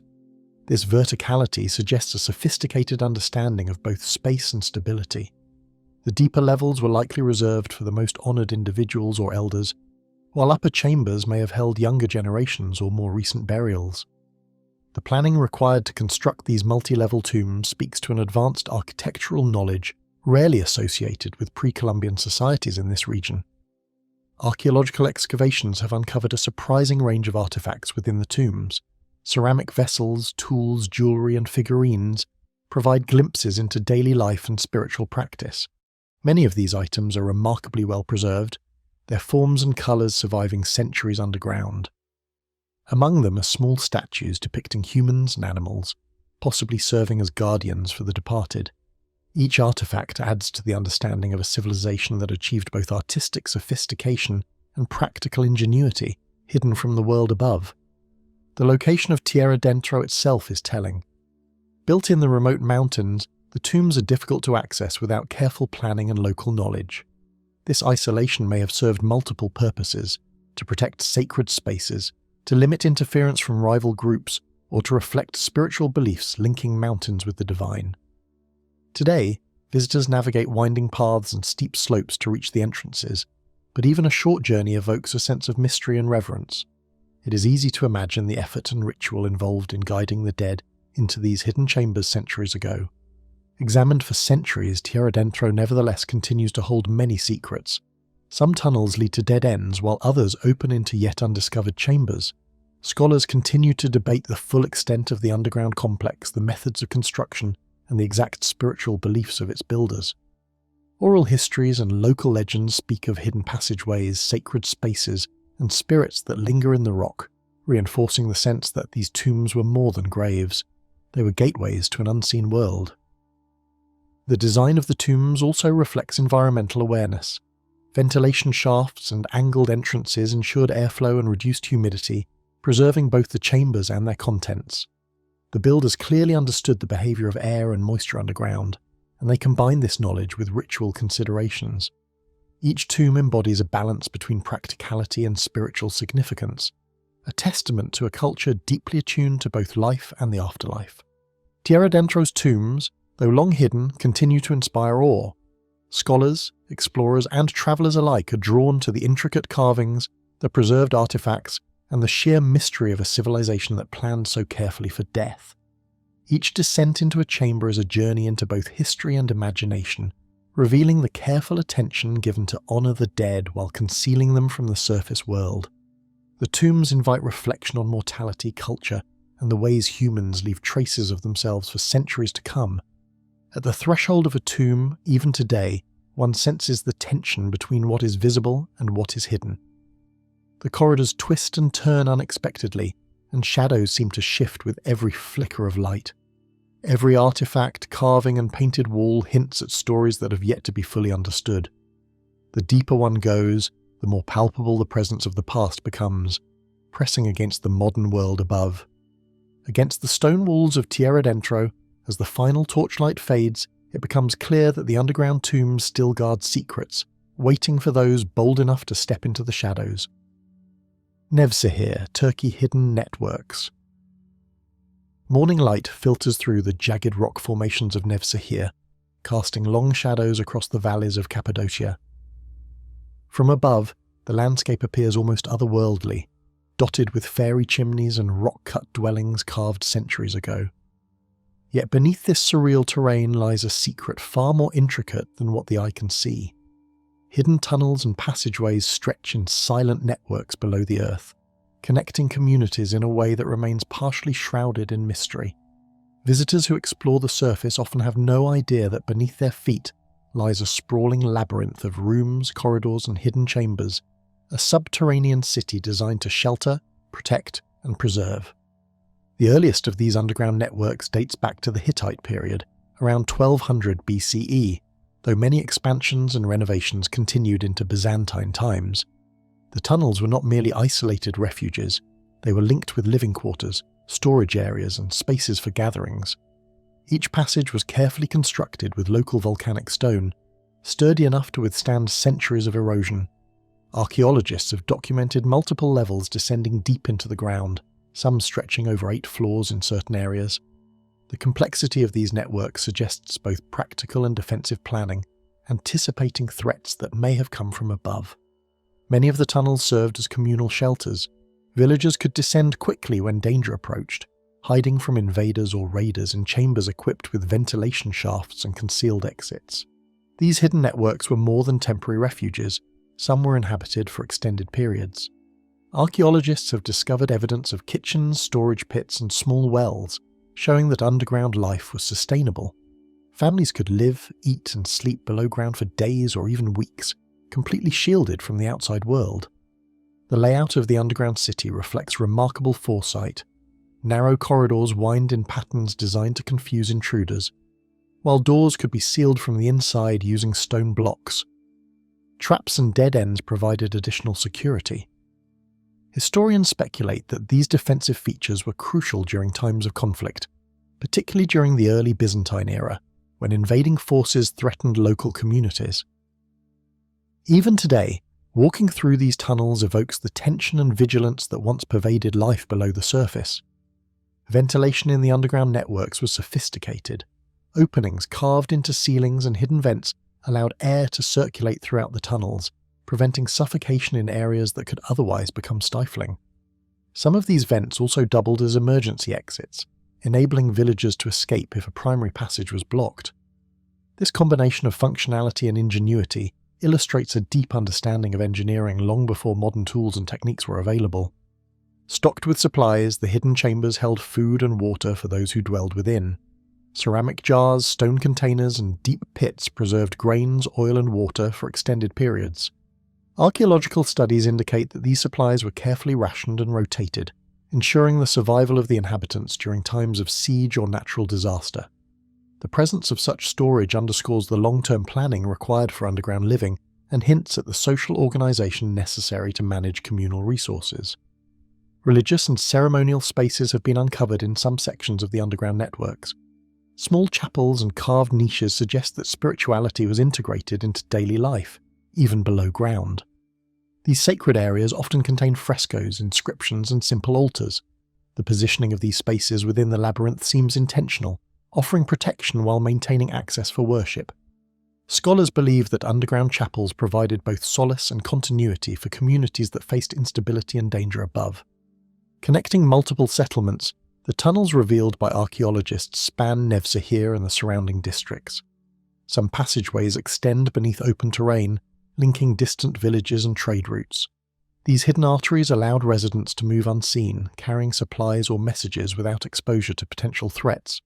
[SPEAKER 1] This verticality suggests a sophisticated understanding of both space and stability. The deeper levels were likely reserved for the most honoured individuals or elders, while upper chambers may have held younger generations or more recent burials. The planning required to construct these multi-level tombs speaks to an advanced architectural knowledge rarely associated with pre-Columbian societies in this region. Archaeological excavations have uncovered a surprising range of artifacts within the tombs. Ceramic vessels, tools, jewellery and figurines provide glimpses into daily life and spiritual practice. Many of these items are remarkably well preserved, their forms and colours surviving centuries underground. Among them are small statues depicting humans and animals, possibly serving as guardians for the departed. Each artifact adds to the understanding of a civilization that achieved both artistic sophistication and practical ingenuity hidden from the world above. The location of Tierradentro itself is telling. Built in the remote mountains, the tombs are difficult to access without careful planning and local knowledge. This isolation may have served multiple purposes: to protect sacred spaces, to limit interference from rival groups, or to reflect spiritual beliefs linking mountains with the divine. Today, visitors navigate winding paths and steep slopes to reach the entrances, but even a short journey evokes a sense of mystery and reverence. It is easy to imagine the effort and ritual involved in guiding the dead into these hidden chambers centuries ago. Examined for centuries, Tierradentro nevertheless continues to hold many secrets. Some tunnels lead to dead ends, while others open into yet undiscovered chambers. Scholars continue to debate the full extent of the underground complex, the methods of construction, and the exact spiritual beliefs of its builders. Oral histories and local legends speak of hidden passageways, sacred spaces, and spirits that linger in the rock, reinforcing the sense that these tombs were more than graves. They were gateways to an unseen world. The design of the tombs also reflects environmental awareness. Ventilation shafts and angled entrances ensured airflow and reduced humidity, preserving both the chambers and their contents. The builders clearly understood the behaviour of air and moisture underground, and they combined this knowledge with ritual considerations. Each tomb embodies a balance between practicality and spiritual significance, a testament to a culture deeply attuned to both life and the afterlife. Tierradentro's tombs, though long hidden, continue to inspire awe. Scholars, explorers and travellers alike are drawn to the intricate carvings, the preserved artefacts, and the sheer mystery of a civilization that planned so carefully for death. Each descent into a chamber is a journey into both history and imagination, revealing the careful attention given to honour the dead while concealing them from the surface world. The tombs invite reflection on mortality, culture, and the ways humans leave traces of themselves for centuries to come. At the threshold of a tomb, even today, one senses the tension between what is visible and what is hidden. The corridors twist and turn unexpectedly, and shadows seem to shift with every flicker of light. Every artifact, carving and painted wall hints at stories that have yet to be fully understood. The deeper one goes, the more palpable the presence of the past becomes, pressing against the modern world above. Against the stone walls of Tierradentro, as the final torchlight fades, it becomes clear that the underground tombs still guard secrets, waiting for those bold enough to step into the shadows. Nevsehir, Turkey Hidden Networks. Morning light filters through the jagged rock formations of Nevsehir, casting long shadows across the valleys of Cappadocia. From above, the landscape appears almost otherworldly, dotted with fairy chimneys and rock-cut dwellings carved centuries ago. Yet beneath this surreal terrain lies a secret far more intricate than what the eye can see. Hidden tunnels and passageways stretch in silent networks below the earth, connecting communities in a way that remains partially shrouded in mystery. Visitors who explore the surface often have no idea that beneath their feet lies a sprawling labyrinth of rooms, corridors, and hidden chambers, a subterranean city designed to shelter, protect, and preserve. The earliest of these underground networks dates back to the Hittite period, around 1200 BCE, though many expansions and renovations continued into Byzantine times. The tunnels were not merely isolated refuges, they were linked with living quarters, storage areas, and spaces for gatherings. Each passage was carefully constructed with local volcanic stone, sturdy enough to withstand centuries of erosion. Archaeologists have documented multiple levels descending deep into the ground, some stretching over 8 floors in certain areas. The complexity of these networks suggests both practical and defensive planning, anticipating threats that may have come from above. Many of the tunnels served as communal shelters. Villagers could descend quickly when danger approached, hiding from invaders or raiders in chambers equipped with ventilation shafts and concealed exits. These hidden networks were more than temporary refuges. Some were inhabited for extended periods. Archaeologists have discovered evidence of kitchens, storage pits, and small wells, showing that underground life was sustainable. Families could live, eat, and sleep below ground for days or even weeks, completely shielded from the outside world. The layout of the underground city reflects remarkable foresight. Narrow corridors wind in patterns designed to confuse intruders, while doors could be sealed from the inside using stone blocks. Traps and dead ends provided additional security. Historians speculate that these defensive features were crucial during times of conflict, particularly during the early Byzantine era, when invading forces threatened local communities. Even today, walking through these tunnels evokes the tension and vigilance that once pervaded life below the surface. Ventilation in the underground networks was sophisticated. Openings carved into ceilings and hidden vents allowed air to circulate throughout the tunnels, preventing suffocation in areas that could otherwise become stifling. Some of these vents also doubled as emergency exits, enabling villagers to escape if a primary passage was blocked. This combination of functionality and ingenuity illustrates a deep understanding of engineering long before modern tools and techniques were available. Stocked with supplies, the hidden chambers held food and water for those who dwelled within. Ceramic jars, stone containers, and deep pits preserved grains, oil, and water for extended periods. Archaeological studies indicate that these supplies were carefully rationed and rotated, ensuring the survival of the inhabitants during times of siege or natural disaster. The presence of such storage underscores the long-term planning required for underground living and hints at the social organization necessary to manage communal resources. Religious and ceremonial spaces have been uncovered in some sections of the underground networks. Small chapels and carved niches suggest that spirituality was integrated into daily life, even below ground. These sacred areas often contain frescoes, inscriptions, and simple altars. The positioning of these spaces within the labyrinth seems intentional, offering protection while maintaining access for worship. Scholars believe that underground chapels provided both solace and continuity for communities that faced instability and danger above. Connecting multiple settlements, the tunnels revealed by archaeologists span Nevsehir and the surrounding districts. Some passageways extend beneath open terrain, linking distant villages and trade routes. These hidden arteries allowed residents to move unseen, carrying supplies or messages without exposure to potential threats.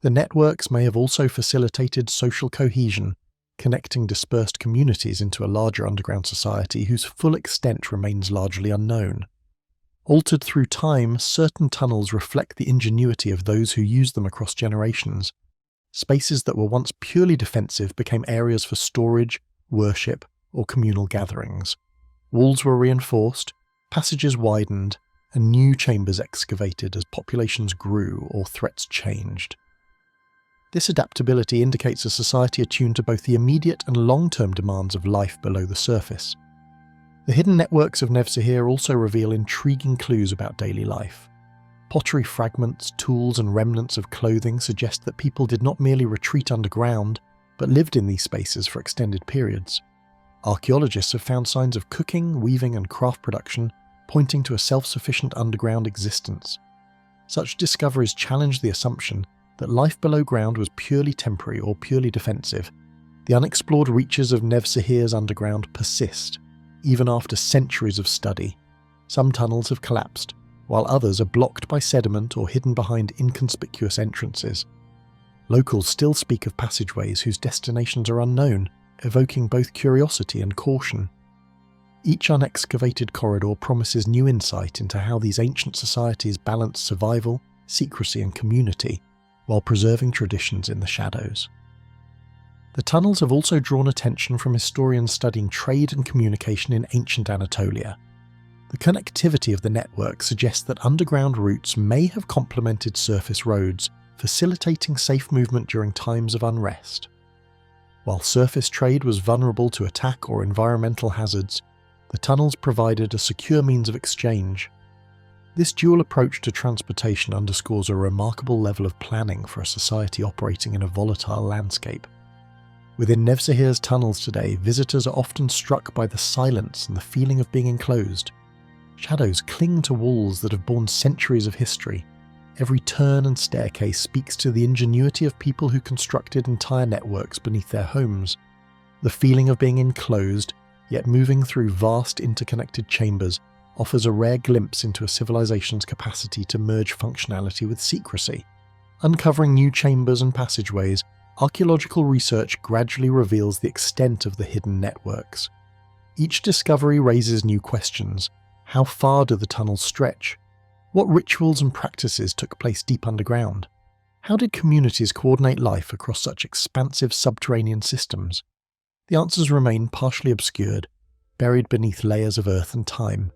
[SPEAKER 1] The networks may have also facilitated social cohesion, connecting dispersed communities into a larger underground society whose full extent remains largely unknown. Altered through time, certain tunnels reflect the ingenuity of those who used them across generations. Spaces that were once purely defensive became areas for storage, worship, or communal gatherings. Walls were reinforced, passages widened, and new chambers excavated as populations grew or threats changed. This adaptability indicates a society attuned to both the immediate and long-term demands of life below the surface. The hidden networks of Nevsehir also reveal intriguing clues about daily life. Pottery fragments, tools, and remnants of clothing suggest that people did not merely retreat underground, but lived in these spaces for extended periods. Archaeologists have found signs of cooking, weaving, and craft production, pointing to a self-sufficient underground existence. Such discoveries challenge the assumption that life below ground was purely temporary or purely defensive. The unexplored reaches of Nevsehir's underground persist, even after centuries of study. Some tunnels have collapsed, while others are blocked by sediment or hidden behind inconspicuous entrances. Locals still speak of passageways whose destinations are unknown, evoking both curiosity and caution. Each unexcavated corridor promises new insight into how these ancient societies balanced survival, secrecy, and community, while preserving traditions in the shadows. The tunnels have also drawn attention from historians studying trade and communication in ancient Anatolia. The connectivity of the network suggests that underground routes may have complemented surface roads, facilitating safe movement during times of unrest. While surface trade was vulnerable to attack or environmental hazards, the tunnels provided a secure means of exchange. This dual approach to transportation underscores a remarkable level of planning for a society operating in a volatile landscape. Within Nevsehir's tunnels today, visitors are often struck by the silence and the feeling of being enclosed. Shadows cling to walls that have borne centuries of history. Every turn and staircase speaks to the ingenuity of people who constructed entire networks beneath their homes. The feeling of being enclosed, yet moving through vast interconnected chambers, offers a rare glimpse into a civilization's capacity to merge functionality with secrecy. Uncovering new chambers and passageways, archaeological research gradually reveals the extent of the hidden networks. Each discovery raises new questions. How far do the tunnels stretch? What rituals and practices took place deep underground? How did communities coordinate life across such expansive subterranean systems? The answers remain partially obscured, buried beneath layers of earth and time.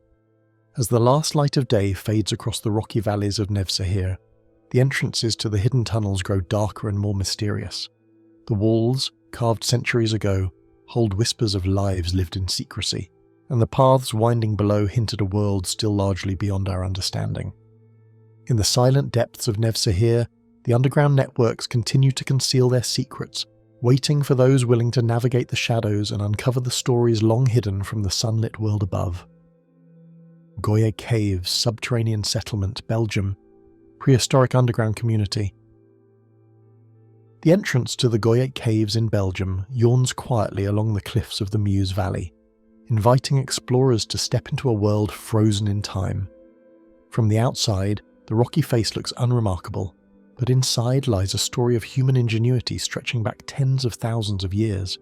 [SPEAKER 1] As the last light of day fades across the rocky valleys of Nevsehir, the entrances to the hidden tunnels grow darker and more mysterious. The walls, carved centuries ago, hold whispers of lives lived in secrecy, and the paths winding below hint at a world still largely beyond our understanding. In the silent depths of Nevsehir, the underground networks continue to conceal their secrets, waiting for those willing to navigate the shadows and uncover the stories long hidden from the sunlit world above. Goyet Caves, subterranean settlement, Belgium, prehistoric underground community. The entrance to the Goyet Caves in Belgium yawns quietly along the cliffs of the Meuse Valley, inviting explorers to step into a world frozen in time. From the outside, the rocky face looks unremarkable, but inside lies a story of human ingenuity stretching back tens of thousands of years.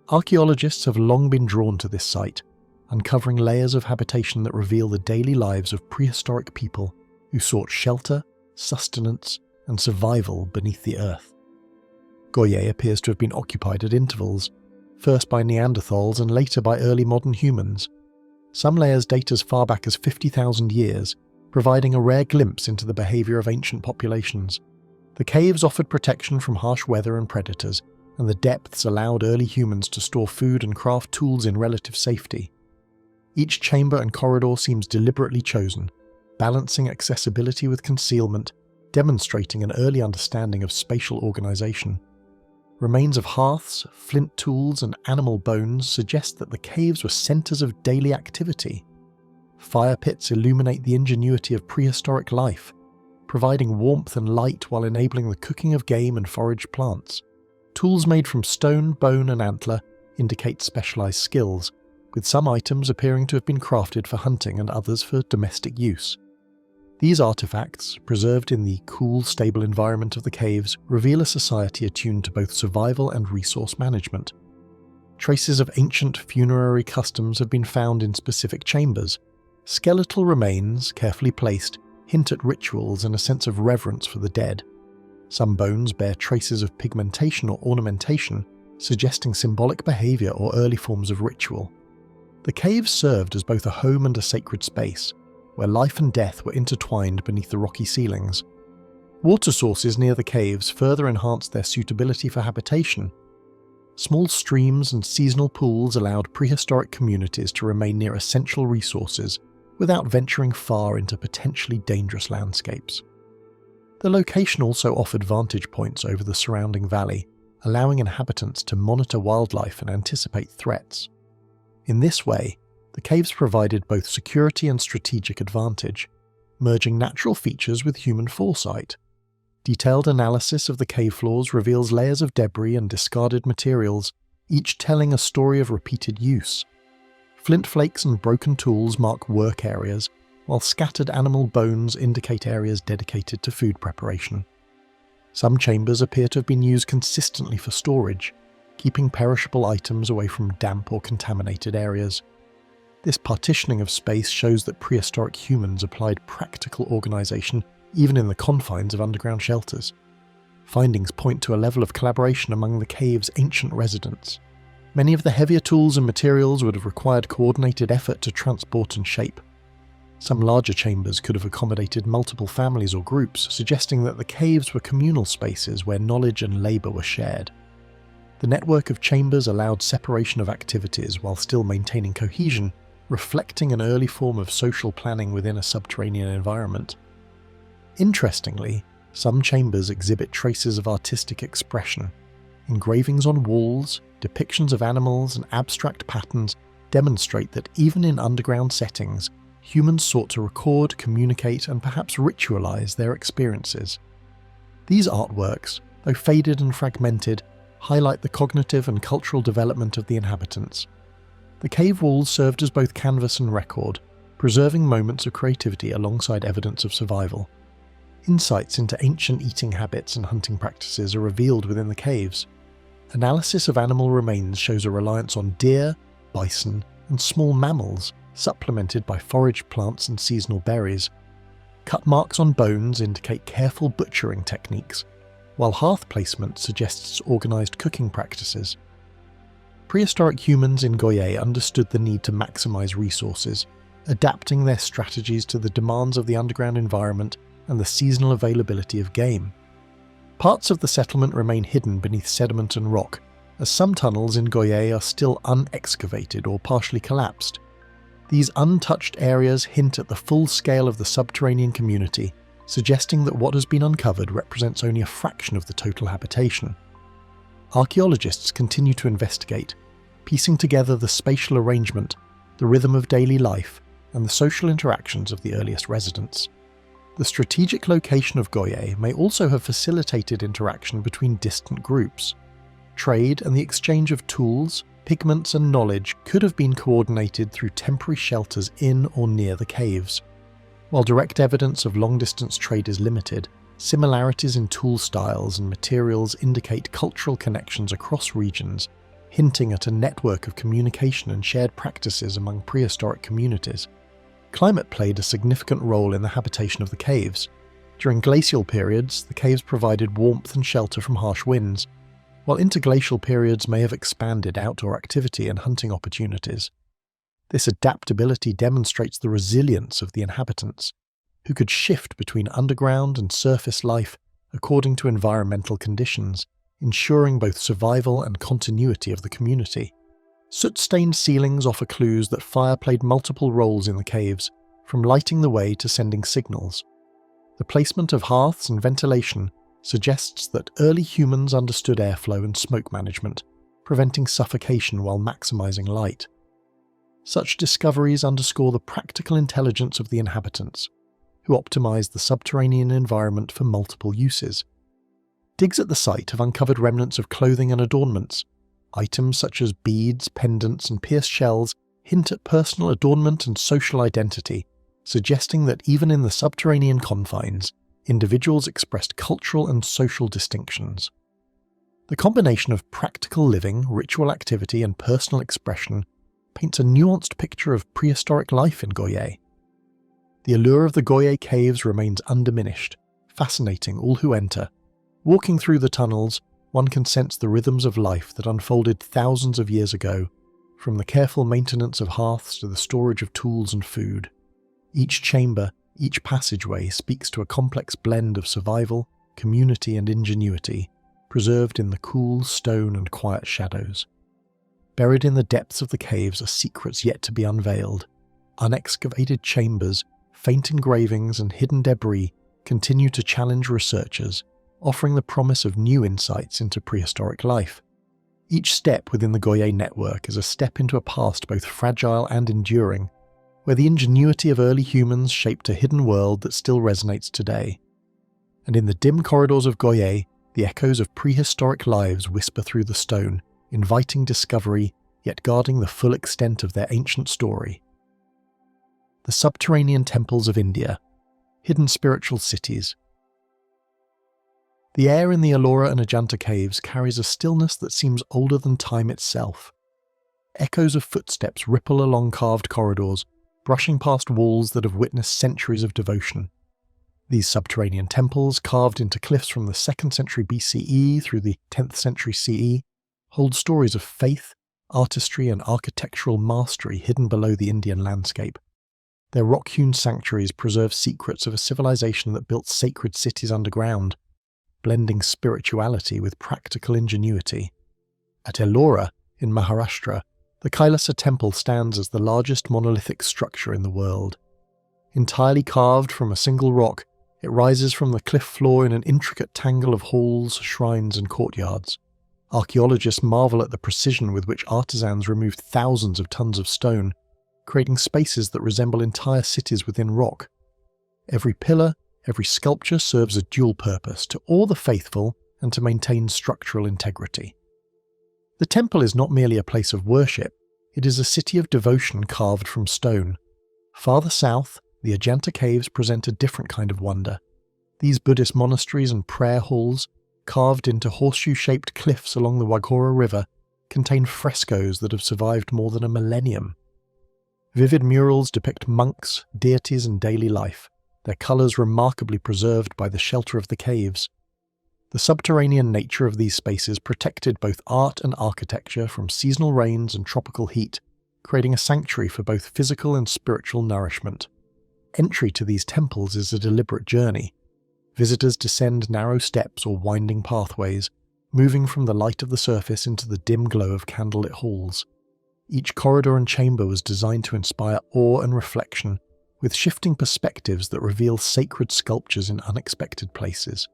[SPEAKER 1] Archaeologists have long been drawn to this site, uncovering layers of habitation that reveal the daily lives of prehistoric people who sought shelter, sustenance, and survival beneath the earth. Goyet appears to have been occupied at intervals, first by Neanderthals and later by early modern humans. Some layers date as far back as 50,000 years, providing a rare glimpse into the behaviour of ancient populations. The caves offered protection from harsh weather and predators, and the depths allowed early humans to store food and craft tools in relative safety. Each chamber and corridor seems deliberately chosen, balancing accessibility with concealment, demonstrating an early understanding of spatial organisation. Remains of hearths, flint tools, and animal bones suggest that the caves were centres of daily activity. Fire pits illuminate the ingenuity of prehistoric life, providing warmth and light while enabling the cooking of game and forage plants. Tools made from stone, bone, and antler indicate specialised skills, with some items appearing to have been crafted for hunting and others for domestic use. These artifacts, preserved in the cool, stable environment of the caves, reveal a society attuned to both survival and resource management. Traces of ancient funerary customs have been found in specific chambers. Skeletal remains, carefully placed, hint at rituals and a sense of reverence for the dead. Some bones bear traces of pigmentation or ornamentation, suggesting symbolic behaviour or early forms of ritual. The caves served as both a home and a sacred space, where life and death were intertwined beneath the rocky ceilings. Water sources near the caves further enhanced their suitability for habitation. Small streams and seasonal pools allowed prehistoric communities to remain near essential resources without venturing far into potentially dangerous landscapes. The location also offered vantage points over the surrounding valley, allowing inhabitants to monitor wildlife and anticipate threats. In this way, the caves provided both security and strategic advantage, merging natural features with human foresight. Detailed analysis of the cave floors reveals layers of debris and discarded materials, each telling a story of repeated use. Flint flakes and broken tools mark work areas, while scattered animal bones indicate areas dedicated to food preparation. Some chambers appear to have been used consistently for storage, keeping perishable items away from damp or contaminated areas. This partitioning of space shows that prehistoric humans applied practical organisation even in the confines of underground shelters. Findings point to a level of collaboration among the cave's ancient residents. Many of the heavier tools and materials would have required coordinated effort to transport and shape. Some larger chambers could have accommodated multiple families or groups, suggesting that the caves were communal spaces where knowledge and labour were shared. The network of chambers allowed separation of activities while still maintaining cohesion, reflecting an early form of social planning within a subterranean environment. Interestingly, some chambers exhibit traces of artistic expression. Engravings on walls, depictions of animals, and abstract patterns demonstrate that even in underground settings, humans sought to record, communicate, and perhaps ritualize their experiences. These artworks, though faded and fragmented, highlight the cognitive and cultural development of the inhabitants. The cave walls served as both canvas and record, preserving moments of creativity alongside evidence of survival. Insights into ancient eating habits and hunting practices are revealed within the caves. Analysis of animal remains shows a reliance on deer, bison, and small mammals, supplemented by foraged plants and seasonal berries. Cut marks on bones indicate careful butchering techniques, while hearth placement suggests organised cooking practices. Prehistoric humans in Goyet understood the need to maximise resources, adapting their strategies to the demands of the underground environment and the seasonal availability of game. Parts of the settlement remain hidden beneath sediment and rock, as some tunnels in Goyet are still unexcavated or partially collapsed. These untouched areas hint at the full scale of the subterranean community, suggesting that what has been uncovered represents only a fraction of the total habitation. Archaeologists continue to investigate, piecing together the spatial arrangement, the rhythm of daily life, and the social interactions of the earliest residents. The strategic location of Goyet may also have facilitated interaction between distant groups. Trade and the exchange of tools, pigments, and knowledge could have been coordinated through temporary shelters in or near the caves. While direct evidence of long-distance trade is limited, similarities in tool styles and materials indicate cultural connections across regions, hinting at a network of communication and shared practices among prehistoric communities. Climate played a significant role in the habitation of the caves. During glacial periods, the caves provided warmth and shelter from harsh winds, while interglacial periods may have expanded outdoor activity and hunting opportunities. This adaptability demonstrates the resilience of the inhabitants, who could shift between underground and surface life according to environmental conditions, ensuring both survival and continuity of the community. Soot-stained ceilings offer clues that fire played multiple roles in the caves, from lighting the way to sending signals. The placement of hearths and ventilation suggests that early humans understood airflow and smoke management, preventing suffocation while maximizing light. Such discoveries underscore the practical intelligence of the inhabitants, who optimized the subterranean environment for multiple uses. Digs at the site have uncovered remnants of clothing and adornments. Items such as beads, pendants, and pierced shells hint at personal adornment and social identity, suggesting that even in the subterranean confines, individuals expressed cultural and social distinctions. The combination of practical living, ritual activity, and personal expression paints a nuanced picture of prehistoric life in Goyet. The allure of the Goyet caves remains undiminished, fascinating all who enter. Walking through the tunnels, one can sense the rhythms of life that unfolded thousands of years ago, from the careful maintenance of hearths to the storage of tools and food. Each chamber, each passageway speaks to a complex blend of survival, community, and ingenuity, preserved in the cool stone and quiet shadows. Buried in the depths of the caves are secrets yet to be unveiled. Unexcavated chambers, faint engravings, and hidden debris continue to challenge researchers, offering the promise of new insights into prehistoric life. Each step within the Goyet network is a step into a past both fragile and enduring, where the ingenuity of early humans shaped a hidden world that still resonates today. And in the dim corridors of Goyet, the echoes of prehistoric lives whisper through the stone, inviting discovery, yet guarding the full extent of their ancient story. The subterranean temples of India, hidden spiritual cities. The air in the Ellora and Ajanta caves carries a stillness that seems older than time itself. Echoes of footsteps ripple along carved corridors, brushing past walls that have witnessed centuries of devotion. These subterranean temples, carved into cliffs from the 2nd century BCE through the 10th century CE, hold stories of faith, artistry, and architectural mastery hidden below the Indian landscape. Their rock-hewn sanctuaries preserve secrets of a civilization that built sacred cities underground, blending spirituality with practical ingenuity. At Ellora, in Maharashtra, the Kailasa temple stands as the largest monolithic structure in the world. Entirely carved from a single rock, it rises from the cliff floor in an intricate tangle of halls, shrines and courtyards. Archaeologists marvel at the precision with which artisans removed thousands of tons of stone, creating spaces that resemble entire cities within rock. Every pillar, every sculpture serves a dual purpose: to awe the faithful and to maintain structural integrity. The temple is not merely a place of worship, it is a city of devotion carved from stone. Farther south, the Ajanta caves present a different kind of wonder. These Buddhist monasteries and prayer halls, carved into horseshoe-shaped cliffs along the Waghora River, contain frescoes that have survived more than a millennium. Vivid murals depict monks, deities and daily life, their colours remarkably preserved by the shelter of the caves. The subterranean nature of these spaces protected both art and architecture from seasonal rains and tropical heat, creating a sanctuary for both physical and spiritual nourishment. Entry to these temples is a deliberate journey. Visitors descend narrow steps or winding pathways, moving from the light of the surface into the dim glow of candlelit halls. Each corridor and chamber was designed to inspire awe and reflection, with shifting perspectives that reveal sacred sculptures in unexpected places.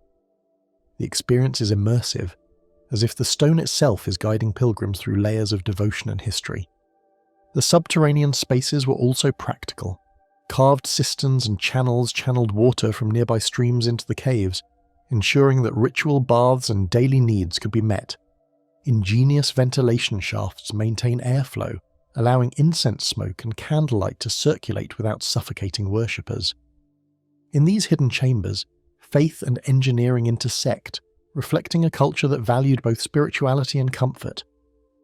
[SPEAKER 1] The experience is immersive, as if the stone itself is guiding pilgrims through layers of devotion and history. The subterranean spaces were also practical. Carved cisterns and channels channeled water from nearby streams into the caves, ensuring that ritual baths and daily needs could be met. Ingenious ventilation shafts maintain airflow, allowing incense smoke and candlelight to circulate without suffocating worshippers. In these hidden chambers, faith and engineering intersect, reflecting a culture that valued both spirituality and comfort.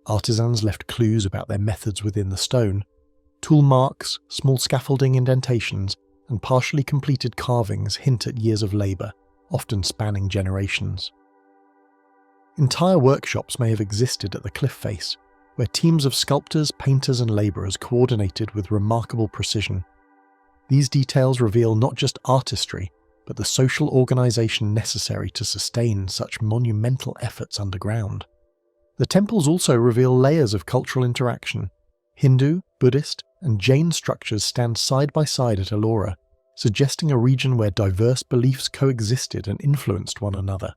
[SPEAKER 1] Artisans left clues about their methods within the stone. Tool marks, small scaffolding indentations, and partially completed carvings hint at years of labour, often spanning generations. Entire workshops may have existed at the cliff face, where teams of sculptors, painters and labourers coordinated with remarkable precision. These details reveal not just artistry, but the social organisation necessary to sustain such monumental efforts underground. The temples also reveal layers of cultural interaction. Hindu, Buddhist, and Jain structures stand side by side at Ellora, suggesting a region where diverse beliefs coexisted and influenced one another.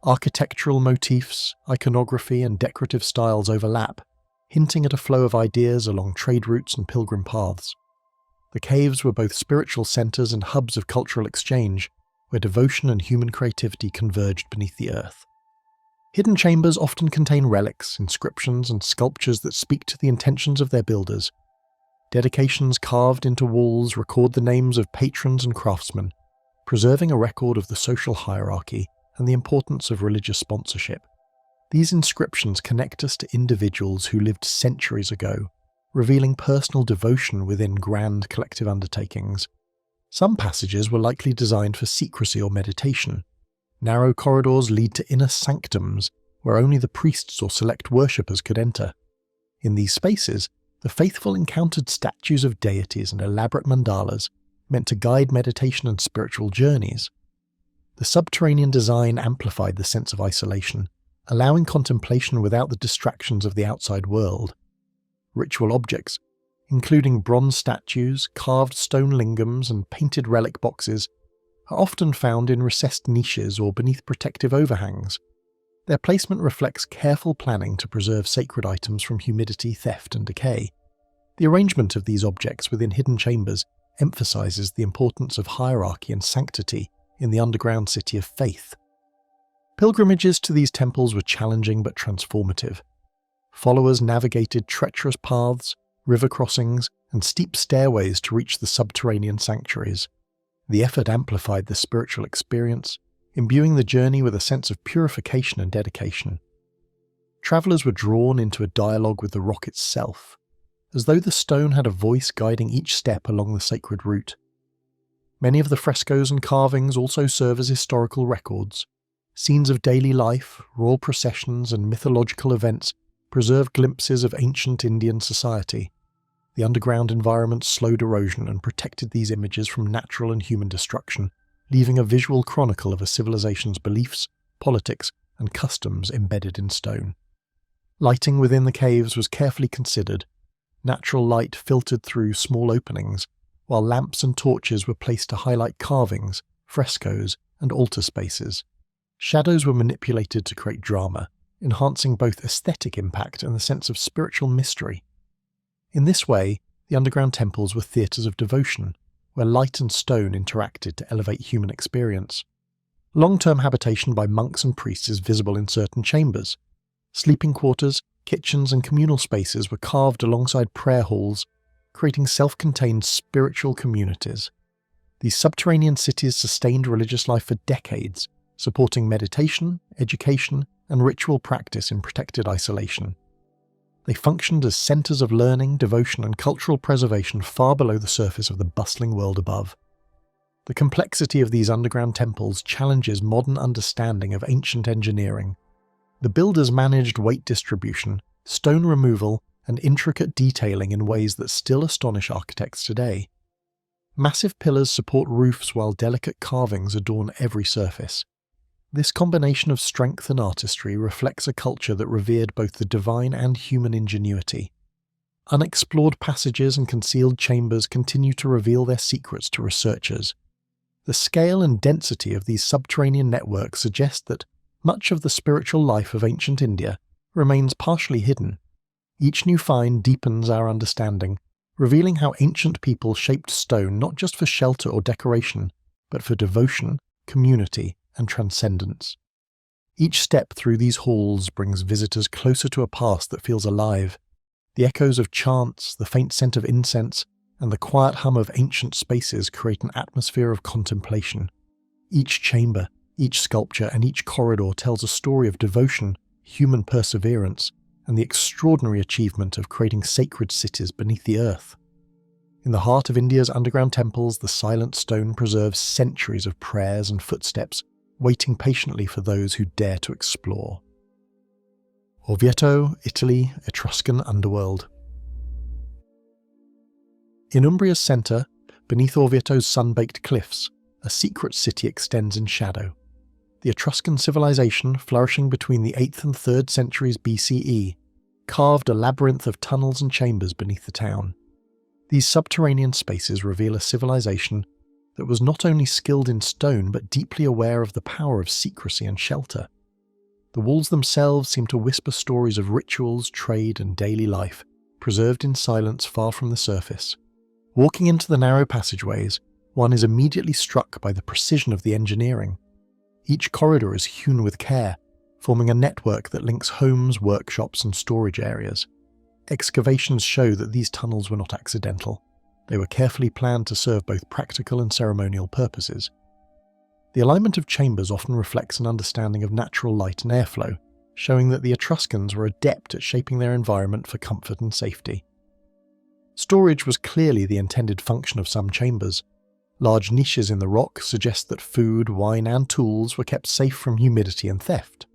[SPEAKER 1] Architectural motifs, iconography, and decorative styles overlap, hinting at a flow of ideas along trade routes and pilgrim paths. The caves were both spiritual centres and hubs of cultural exchange, where devotion and human creativity converged beneath the earth. Hidden chambers often contain relics, inscriptions, and sculptures that speak to the intentions of their builders. Dedications carved into walls record the names of patrons and craftsmen, preserving a record of the social hierarchy and the importance of religious sponsorship. These inscriptions connect us to individuals who lived centuries ago, revealing personal devotion within grand collective undertakings. Some passages were likely designed for secrecy or meditation. Narrow corridors lead to inner sanctums, where only the priests or select worshippers could enter. In these spaces, the faithful encountered statues of deities and elaborate mandalas, meant to guide meditation and spiritual journeys. The subterranean design amplified the sense of isolation, allowing contemplation without the distractions of the outside world. Ritual objects, including bronze statues, carved stone lingams, and painted relic boxes, are often found in recessed niches or beneath protective overhangs. Their placement reflects careful planning to preserve sacred items from humidity, theft, and decay. The arrangement of these objects within hidden chambers emphasizes the importance of hierarchy and sanctity in the underground city of faith. Pilgrimages to these temples were challenging but transformative. Followers navigated treacherous paths, river crossings, and steep stairways to reach the subterranean sanctuaries. The effort amplified the spiritual experience, imbuing the journey with a sense of purification and dedication. Travellers were drawn into a dialogue with the rock itself, as though the stone had a voice guiding each step along the sacred route. Many of the frescoes and carvings also serve as historical records. Scenes of daily life, royal processions, and mythological events preserve glimpses of ancient Indian society. The underground environment slowed erosion and protected these images from natural and human destruction, leaving a visual chronicle of a civilization's beliefs, politics, and customs embedded in stone. Lighting within the caves was carefully considered. Natural light filtered through small openings, while lamps and torches were placed to highlight carvings, frescoes, and altar spaces. Shadows were manipulated to create drama, enhancing both aesthetic impact and the sense of spiritual mystery. In this way, the underground temples were theatres of devotion, where light and stone interacted to elevate human experience. Long-term habitation by monks and priests is visible in certain chambers. Sleeping quarters, kitchens, and communal spaces were carved alongside prayer halls, creating self-contained spiritual communities. These subterranean cities sustained religious life for decades, supporting meditation, education, and ritual practice in protected isolation. They functioned as centres of learning, devotion, and cultural preservation far below the surface of the bustling world above. The complexity of these underground temples challenges modern understanding of ancient engineering. The builders managed weight distribution, stone removal, and intricate detailing in ways that still astonish architects today. Massive pillars support roofs while delicate carvings adorn every surface. This combination of strength and artistry reflects a culture that revered both the divine and human ingenuity. Unexplored passages and concealed chambers continue to reveal their secrets to researchers. The scale and density of these subterranean networks suggest that much of the spiritual life of ancient India remains partially hidden. Each new find deepens our understanding, revealing how ancient people shaped stone not just for shelter or decoration, but for devotion, community, and transcendence. Each step through these halls brings visitors closer to a past that feels alive. The echoes of chants, the faint scent of incense, and the quiet hum of ancient spaces create an atmosphere of contemplation. Each chamber, each sculpture, and each corridor tells a story of devotion, human perseverance, and the extraordinary achievement of creating sacred cities beneath the earth. In the heart of India's underground temples, the silent stone preserves centuries of prayers and footsteps, waiting patiently for those who dare to explore. Orvieto, Italy, Etruscan underworld. In Umbria's centre, beneath Orvieto's sun-baked cliffs, a secret city extends in shadow. The Etruscan civilization, flourishing between the 8th and 3rd centuries BCE, carved a labyrinth of tunnels and chambers beneath the town. These subterranean spaces reveal a civilization that was not only skilled in stone but deeply aware of the power of secrecy and shelter. The walls themselves seem to whisper stories of rituals, trade, and daily life, preserved in silence far from the surface. Walking into the narrow passageways, one is immediately struck by the precision of the engineering. Each corridor is hewn with care, forming a network that links homes, workshops, and storage areas. Excavations show that these tunnels were not accidental. They were carefully planned to serve both practical and ceremonial purposes. The alignment of chambers often reflects an understanding of natural light and airflow, showing that the Etruscans were adept at shaping their environment for comfort and safety. Storage was clearly the intended function of some chambers. Large niches in the rock suggest that food, wine, and tools were kept safe from humidity and theft.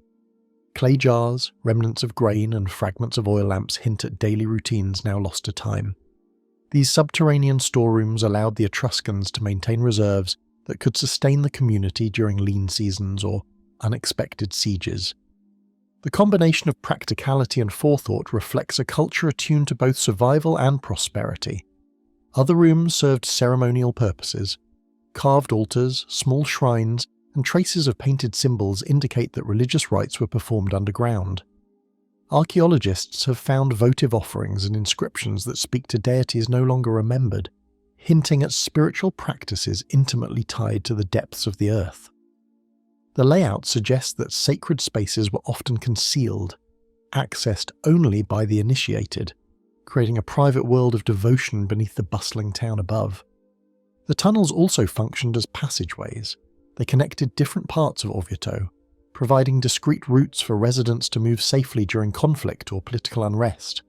[SPEAKER 1] Clay jars, remnants of grain, and fragments of oil lamps hint at daily routines now lost to time. These subterranean storerooms allowed the Etruscans to maintain reserves that could sustain the community during lean seasons or unexpected sieges. The combination of practicality and forethought reflects a culture attuned to both survival and prosperity. Other rooms served ceremonial purposes. Carved altars, small shrines, and traces of painted symbols indicate that religious rites were performed underground. Archaeologists have found votive offerings and inscriptions that speak to deities no longer remembered, hinting at spiritual practices intimately tied to the depths of the earth. The layout suggests that sacred spaces were often concealed, accessed only by the initiated, creating a private world of devotion beneath the bustling town above. The tunnels also functioned as passageways. They connected different parts of Orvieto, providing discrete routes for residents to move safely during conflict or political unrest.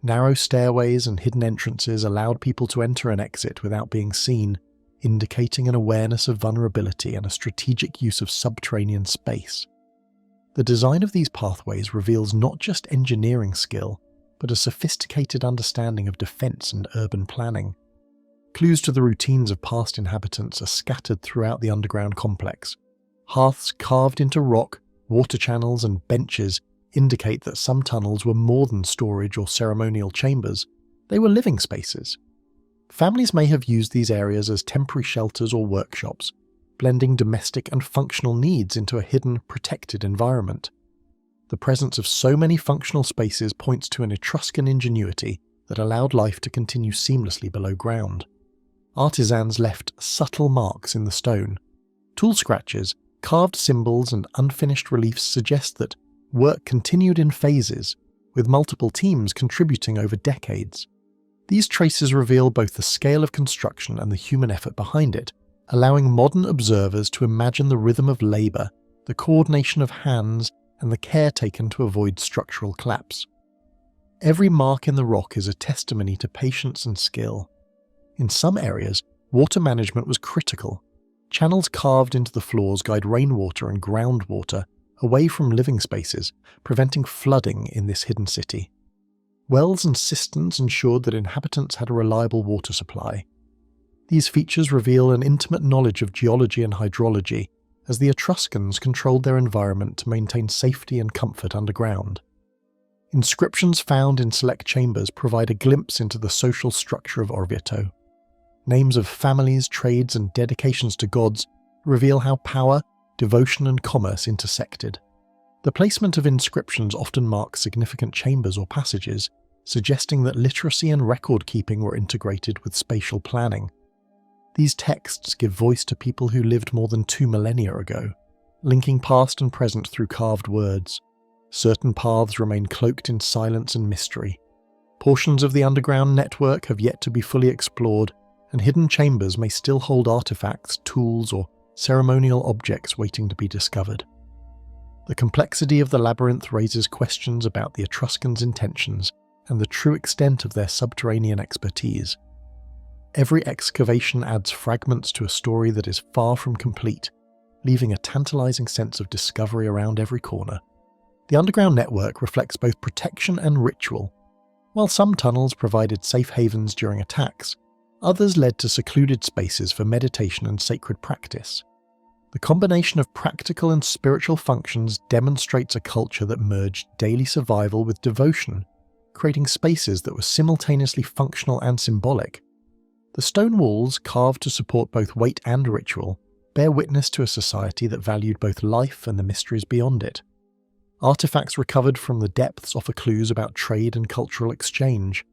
[SPEAKER 1] Narrow stairways and hidden entrances allowed people to enter and exit without being seen, indicating an awareness of vulnerability and a strategic use of subterranean space. The design of these pathways reveals not just engineering skill, but a sophisticated understanding of defense and urban planning. Clues to the routines of past inhabitants are scattered throughout the underground complex. Hearths carved into rock, water channels, and benches indicate that some tunnels were more than storage or ceremonial chambers. They were living spaces. Families may have used these areas as temporary shelters or workshops, blending domestic and functional needs into a hidden, protected environment. The presence of so many functional spaces points to an Etruscan ingenuity that allowed life to continue seamlessly below ground. Artisans left subtle marks in the stone. Tool scratches, carved symbols, and unfinished reliefs suggest that work continued in phases, with multiple teams contributing over decades. These traces reveal both the scale of construction and the human effort behind it, allowing modern observers to imagine the rhythm of labour, the coordination of hands, and the care taken to avoid structural collapse. Every mark in the rock is a testimony to patience and skill. In some areas, water management was critical. Channels carved into the floors guide rainwater and groundwater away from living spaces, preventing flooding in this hidden city. Wells and cisterns ensured that inhabitants had a reliable water supply. These features reveal an intimate knowledge of geology and hydrology, as the Etruscans controlled their environment to maintain safety and comfort underground. Inscriptions found in select chambers provide a glimpse into the social structure of Orvieto. Names of families, trades, and dedications to gods reveal how power, devotion, and commerce intersected. The placement of inscriptions often marks significant chambers or passages, suggesting that literacy and record-keeping were integrated with spatial planning. These texts give voice to people who lived more than 2 millennia ago, linking past and present through carved words. Certain paths remain cloaked in silence and mystery. Portions of the underground network have yet to be fully explored, and hidden chambers may still hold artifacts, tools, or ceremonial objects waiting to be discovered. The complexity of the labyrinth raises questions about the Etruscans' intentions and the true extent of their subterranean expertise. Every excavation adds fragments to a story that is far from complete, leaving a tantalizing sense of discovery around every corner. The underground network reflects both protection and ritual. While some tunnels provided safe havens during attacks, others led to secluded spaces for meditation and sacred practice. The combination of practical and spiritual functions demonstrates a culture that merged daily survival with devotion, creating spaces that were simultaneously functional and symbolic. The stone walls, carved to support both weight and ritual, bear witness to a society that valued both life and the mysteries beyond it. Artifacts recovered from the depths offer clues about trade and cultural exchange.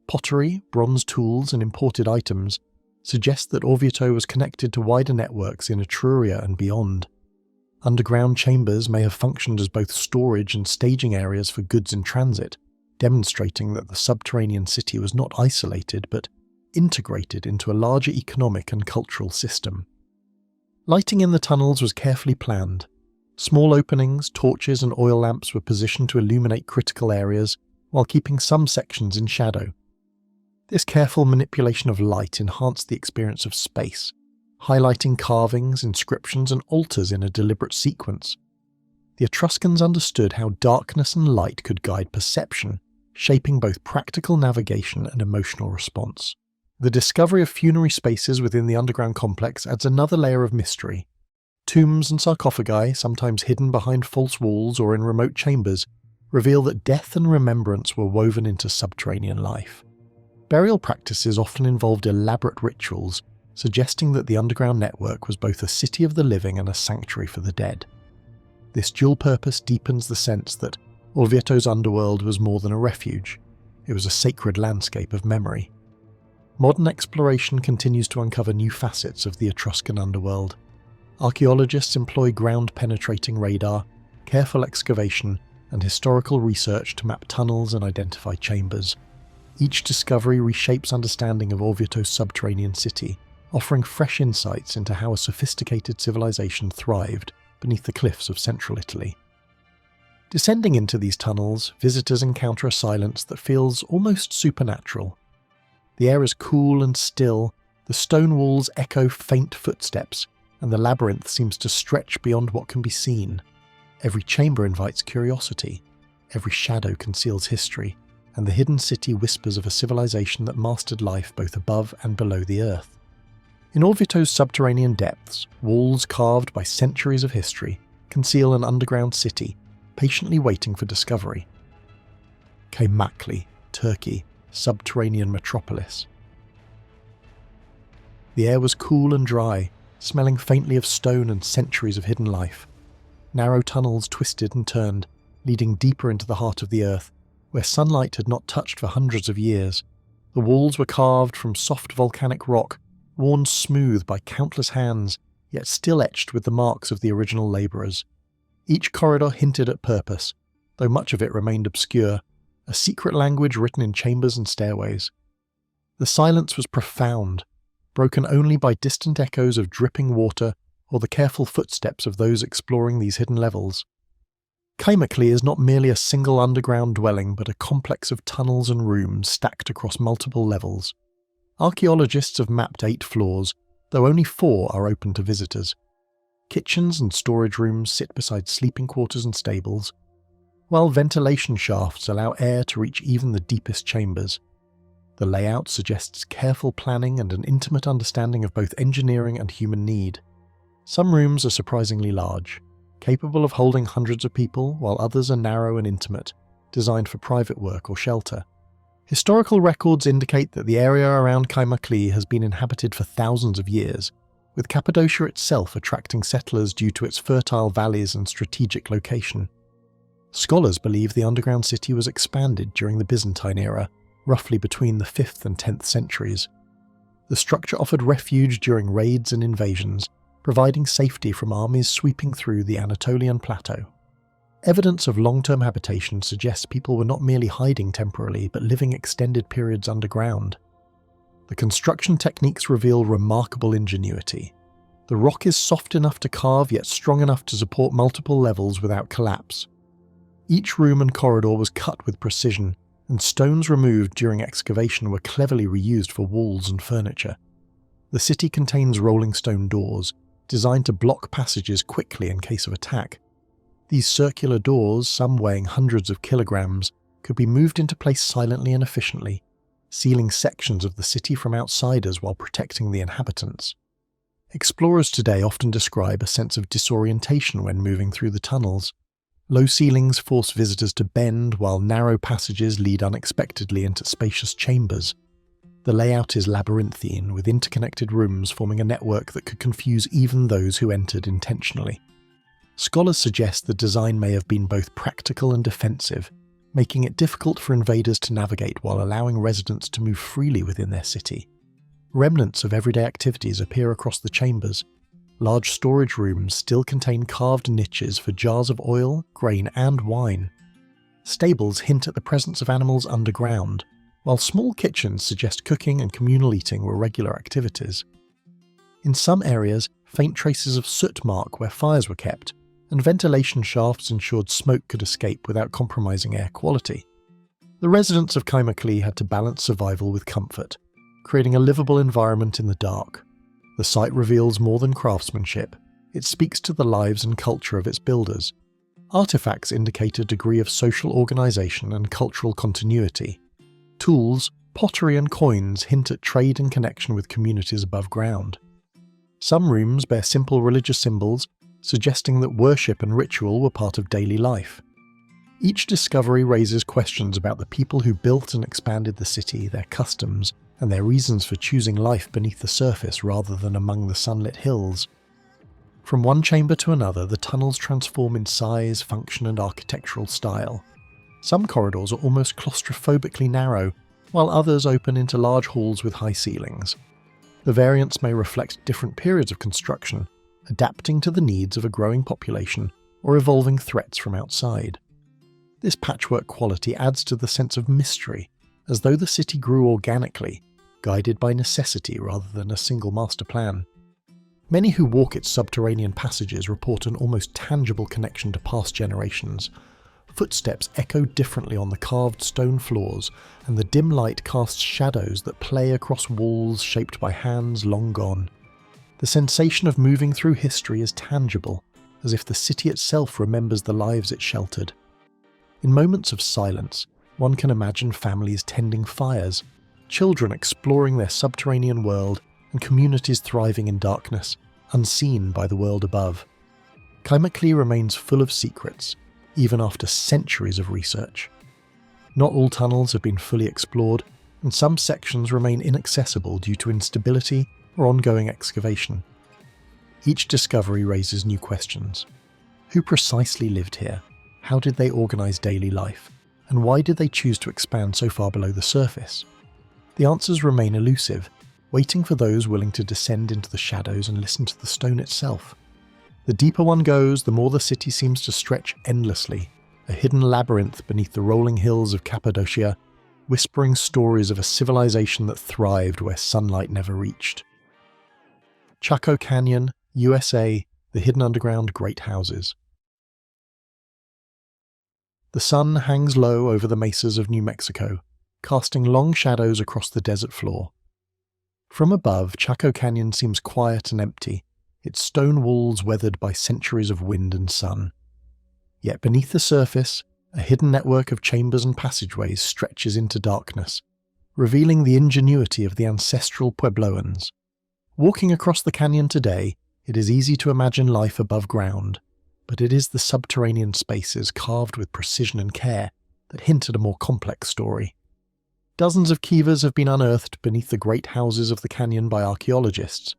[SPEAKER 1] Pottery, bronze tools, and imported items suggest that Orvieto was connected to wider networks in Etruria and beyond. Underground chambers may have functioned as both storage and staging areas for goods in transit, demonstrating that the subterranean city was not isolated but integrated into a larger economic and cultural system. Lighting in the tunnels was carefully planned. Small openings, torches, and oil lamps were positioned to illuminate critical areas, while keeping some sections in shadow. This careful manipulation of light enhanced the experience of space, highlighting carvings, inscriptions, and altars in a deliberate sequence. The Etruscans understood how darkness and light could guide perception, shaping both practical navigation and emotional response. The discovery of funerary spaces within the underground complex adds another layer of mystery. Tombs and sarcophagi, sometimes hidden behind false walls or in remote chambers, reveal that death and remembrance were woven into subterranean life. Burial practices often involved elaborate rituals, suggesting that the underground network was both a city of the living and a sanctuary for the dead. This dual purpose deepens the sense that Orvieto's underworld was more than a refuge. It was a sacred landscape of memory. Modern exploration continues to uncover new facets of the Etruscan underworld. Archaeologists employ ground-penetrating radar, careful excavation, and historical research to map tunnels and identify chambers. Each discovery reshapes understanding of Orvieto's subterranean city, offering fresh insights into how a sophisticated civilization thrived beneath the cliffs of central Italy. Descending into these tunnels, visitors encounter a silence that feels almost supernatural. The air is cool and still, the stone walls echo faint footsteps, and the labyrinth seems to stretch beyond what can be seen. Every chamber invites curiosity, every shadow conceals history, and the hidden city whispers of a civilization that mastered life both above and below the earth. In Orvieto's subterranean depths, walls carved by centuries of history conceal an underground city, patiently waiting for discovery. Kaymakli, Turkey, subterranean metropolis. The air was cool and dry, smelling faintly of stone and centuries of hidden life. Narrow tunnels twisted and turned, leading deeper into the heart of the earth, where sunlight had not touched for hundreds of years. The walls were carved from soft volcanic rock, worn smooth by countless hands, yet still etched with the marks of the original labourers. Each corridor hinted at purpose, though much of it remained obscure, a secret language written in chambers and stairways. The silence was profound, broken only by distant echoes of dripping water or the careful footsteps of those exploring these hidden levels. Kaymakli is not merely a single underground dwelling, but a complex of tunnels and rooms stacked across multiple levels. Archaeologists have mapped 8 floors, though only 4 are open to visitors. Kitchens and storage rooms sit beside sleeping quarters and stables, while ventilation shafts allow air to reach even the deepest chambers. The layout suggests careful planning and an intimate understanding of both engineering and human need. Some rooms are surprisingly large, capable of holding hundreds of people, while others are narrow and intimate, designed for private work or shelter. Historical records indicate that the area around Kaymakli has been inhabited for thousands of years, with Cappadocia itself attracting settlers due to its fertile valleys and strategic location. Scholars believe the underground city was expanded during the Byzantine era, roughly between the 5th and 10th centuries. The structure offered refuge during raids and invasions, providing safety from armies sweeping through the Anatolian plateau. Evidence of long-term habitation suggests people were not merely hiding temporarily, but living extended periods underground. The construction techniques reveal remarkable ingenuity. The rock is soft enough to carve, yet strong enough to support multiple levels without collapse. Each room and corridor was cut with precision, and stones removed during excavation were cleverly reused for walls and furniture. The city contains rolling stone doors, designed to block passages quickly in case of attack. These circular doors, some weighing hundreds of kilograms, could be moved into place silently and efficiently, sealing sections of the city from outsiders while protecting the inhabitants. Explorers today often describe a sense of disorientation when moving through the tunnels. Low ceilings force visitors to bend, while narrow passages lead unexpectedly into spacious chambers. The layout is labyrinthine, with interconnected rooms forming a network that could confuse even those who entered intentionally. Scholars suggest the design may have been both practical and defensive, making it difficult for invaders to navigate while allowing residents to move freely within their city. Remnants of everyday activities appear across the chambers. Large storage rooms still contain carved niches for jars of oil, grain, and wine. Stables hint at the presence of animals underground, while small kitchens suggest cooking and communal eating were regular activities. In some areas, faint traces of soot mark where fires were kept, and ventilation shafts ensured smoke could escape without compromising air quality. The residents of Kaymakli had to balance survival with comfort, creating a livable environment in the dark. The site reveals more than craftsmanship. It speaks to the lives and culture of its builders. Artifacts indicate a degree of social organization and cultural continuity. Tools, pottery and coins hint at trade and connection with communities above ground. Some rooms bear simple religious symbols, suggesting that worship and ritual were part of daily life. Each discovery raises questions about the people who built and expanded the city, their customs, and their reasons for choosing life beneath the surface rather than among the sunlit hills. From one chamber to another, the tunnels transform in size, function, and architectural style. Some corridors are almost claustrophobically narrow, while others open into large halls with high ceilings. The variants may reflect different periods of construction, adapting to the needs of a growing population or evolving threats from outside. This patchwork quality adds to the sense of mystery, as though the city grew organically, guided by necessity rather than a single master plan. Many who walk its subterranean passages report an almost tangible connection to past generations. Footsteps echo differently on the carved stone floors, and the dim light casts shadows that play across walls shaped by hands long gone. The sensation of moving through history is tangible, as if the city itself remembers the lives it sheltered. In moments of silence, one can imagine families tending fires, children exploring their subterranean world, and communities thriving in darkness, unseen by the world above. Kaymakli remains full of secrets. even after centuries of research. Not all tunnels have been fully explored, and some sections remain inaccessible due to instability or ongoing excavation. Each discovery raises new questions. Who precisely lived here? How did they organize daily life? And why did they choose to expand so far below the surface? The answers remain elusive, waiting for those willing to descend into the shadows and listen to the stone itself. The deeper one goes, the more the city seems to stretch endlessly, a hidden labyrinth beneath the rolling hills of Cappadocia, whispering stories of a civilization that thrived where sunlight never reached. Chaco Canyon, USA, the hidden underground great houses. The sun hangs low over the mesas of New Mexico, casting long shadows across the desert floor. From above, Chaco Canyon seems quiet and empty, its stone walls weathered by centuries of wind and sun. Yet beneath the surface, a hidden network of chambers and passageways stretches into darkness, revealing the ingenuity of the ancestral Puebloans. Walking across the canyon today, it is easy to imagine life above ground, but it is the subterranean spaces carved with precision and care that hint at a more complex story. Dozens of kivas have been unearthed beneath the great houses of the canyon by archaeologists.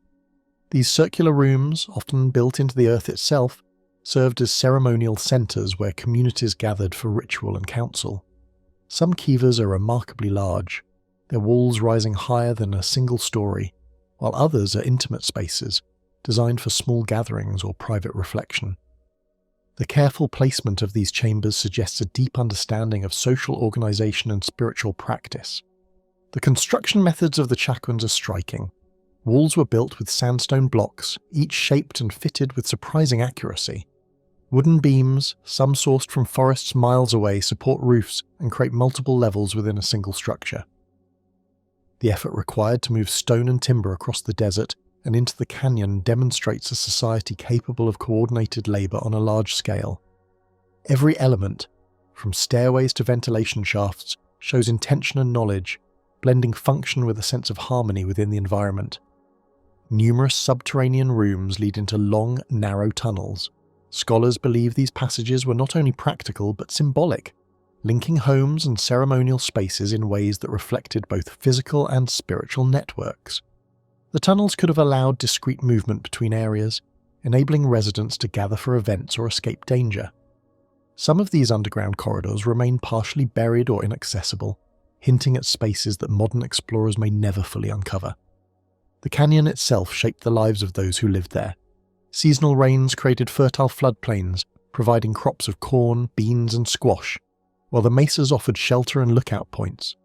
[SPEAKER 1] These circular rooms, often built into the earth itself, served as ceremonial centres where communities gathered for ritual and council. Some kivas are remarkably large, their walls rising higher than a single story, while others are intimate spaces, designed for small gatherings or private reflection. The careful placement of these chambers suggests a deep understanding of social organisation and spiritual practice. The construction methods of the Chacoans are striking. Walls were built with sandstone blocks, each shaped and fitted with surprising accuracy. Wooden beams, some sourced from forests miles away, support roofs and create multiple levels within a single structure. The effort required to move stone and timber across the desert and into the canyon demonstrates a society capable of coordinated labour on a large scale. Every element, from stairways to ventilation shafts, shows intention and knowledge, blending function with a sense of harmony within the environment. Numerous subterranean rooms lead into long, narrow tunnels. Scholars believe these passages were not only practical but symbolic, linking homes and ceremonial spaces in ways that reflected both physical and spiritual networks. The tunnels could have allowed discrete movement between areas, enabling residents to gather for events or escape danger. Some of these underground corridors remain partially buried or inaccessible, hinting at spaces that modern explorers may never fully uncover. The canyon itself shaped the lives of those who lived there. Seasonal rains created fertile floodplains, providing crops of corn, beans and squash, while the mesas offered shelter and lookout points.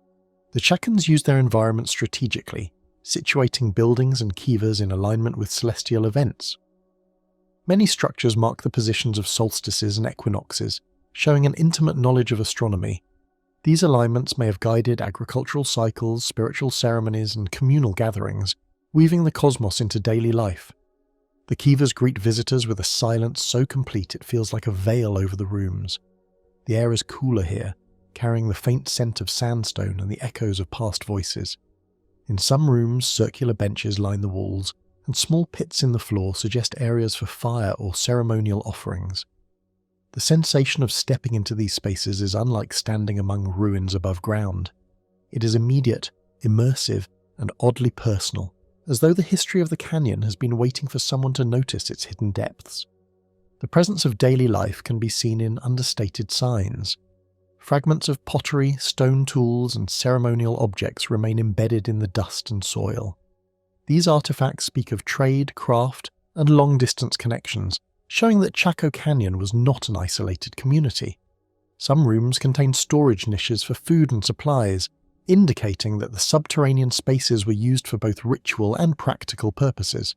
[SPEAKER 1] The Chacans used their environment strategically, situating buildings and kivas in alignment with celestial events. Many structures mark the positions of solstices and equinoxes, showing an intimate knowledge of astronomy. These alignments may have guided agricultural cycles, spiritual ceremonies, and communal gatherings, weaving the cosmos into daily life. The kivas greet visitors with a silence so complete it feels like a veil over the rooms. The air is cooler here, carrying the faint scent of sandstone and the echoes of past voices. In some rooms, circular benches line the walls, and small pits in the floor suggest areas for fire or ceremonial offerings. The sensation of stepping into these spaces is unlike standing among ruins above ground. It is immediate, immersive, and oddly personal, as though the history of the canyon has been waiting for someone to notice its hidden depths. The presence of daily life can be seen in understated signs. Fragments of pottery, stone tools, and ceremonial objects remain embedded in the dust and soil. These artifacts speak of trade, craft, and long-distance connections, showing that Chaco Canyon was not an isolated community. Some rooms contain storage niches for food and supplies, indicating that the subterranean spaces were used for both ritual and practical purposes.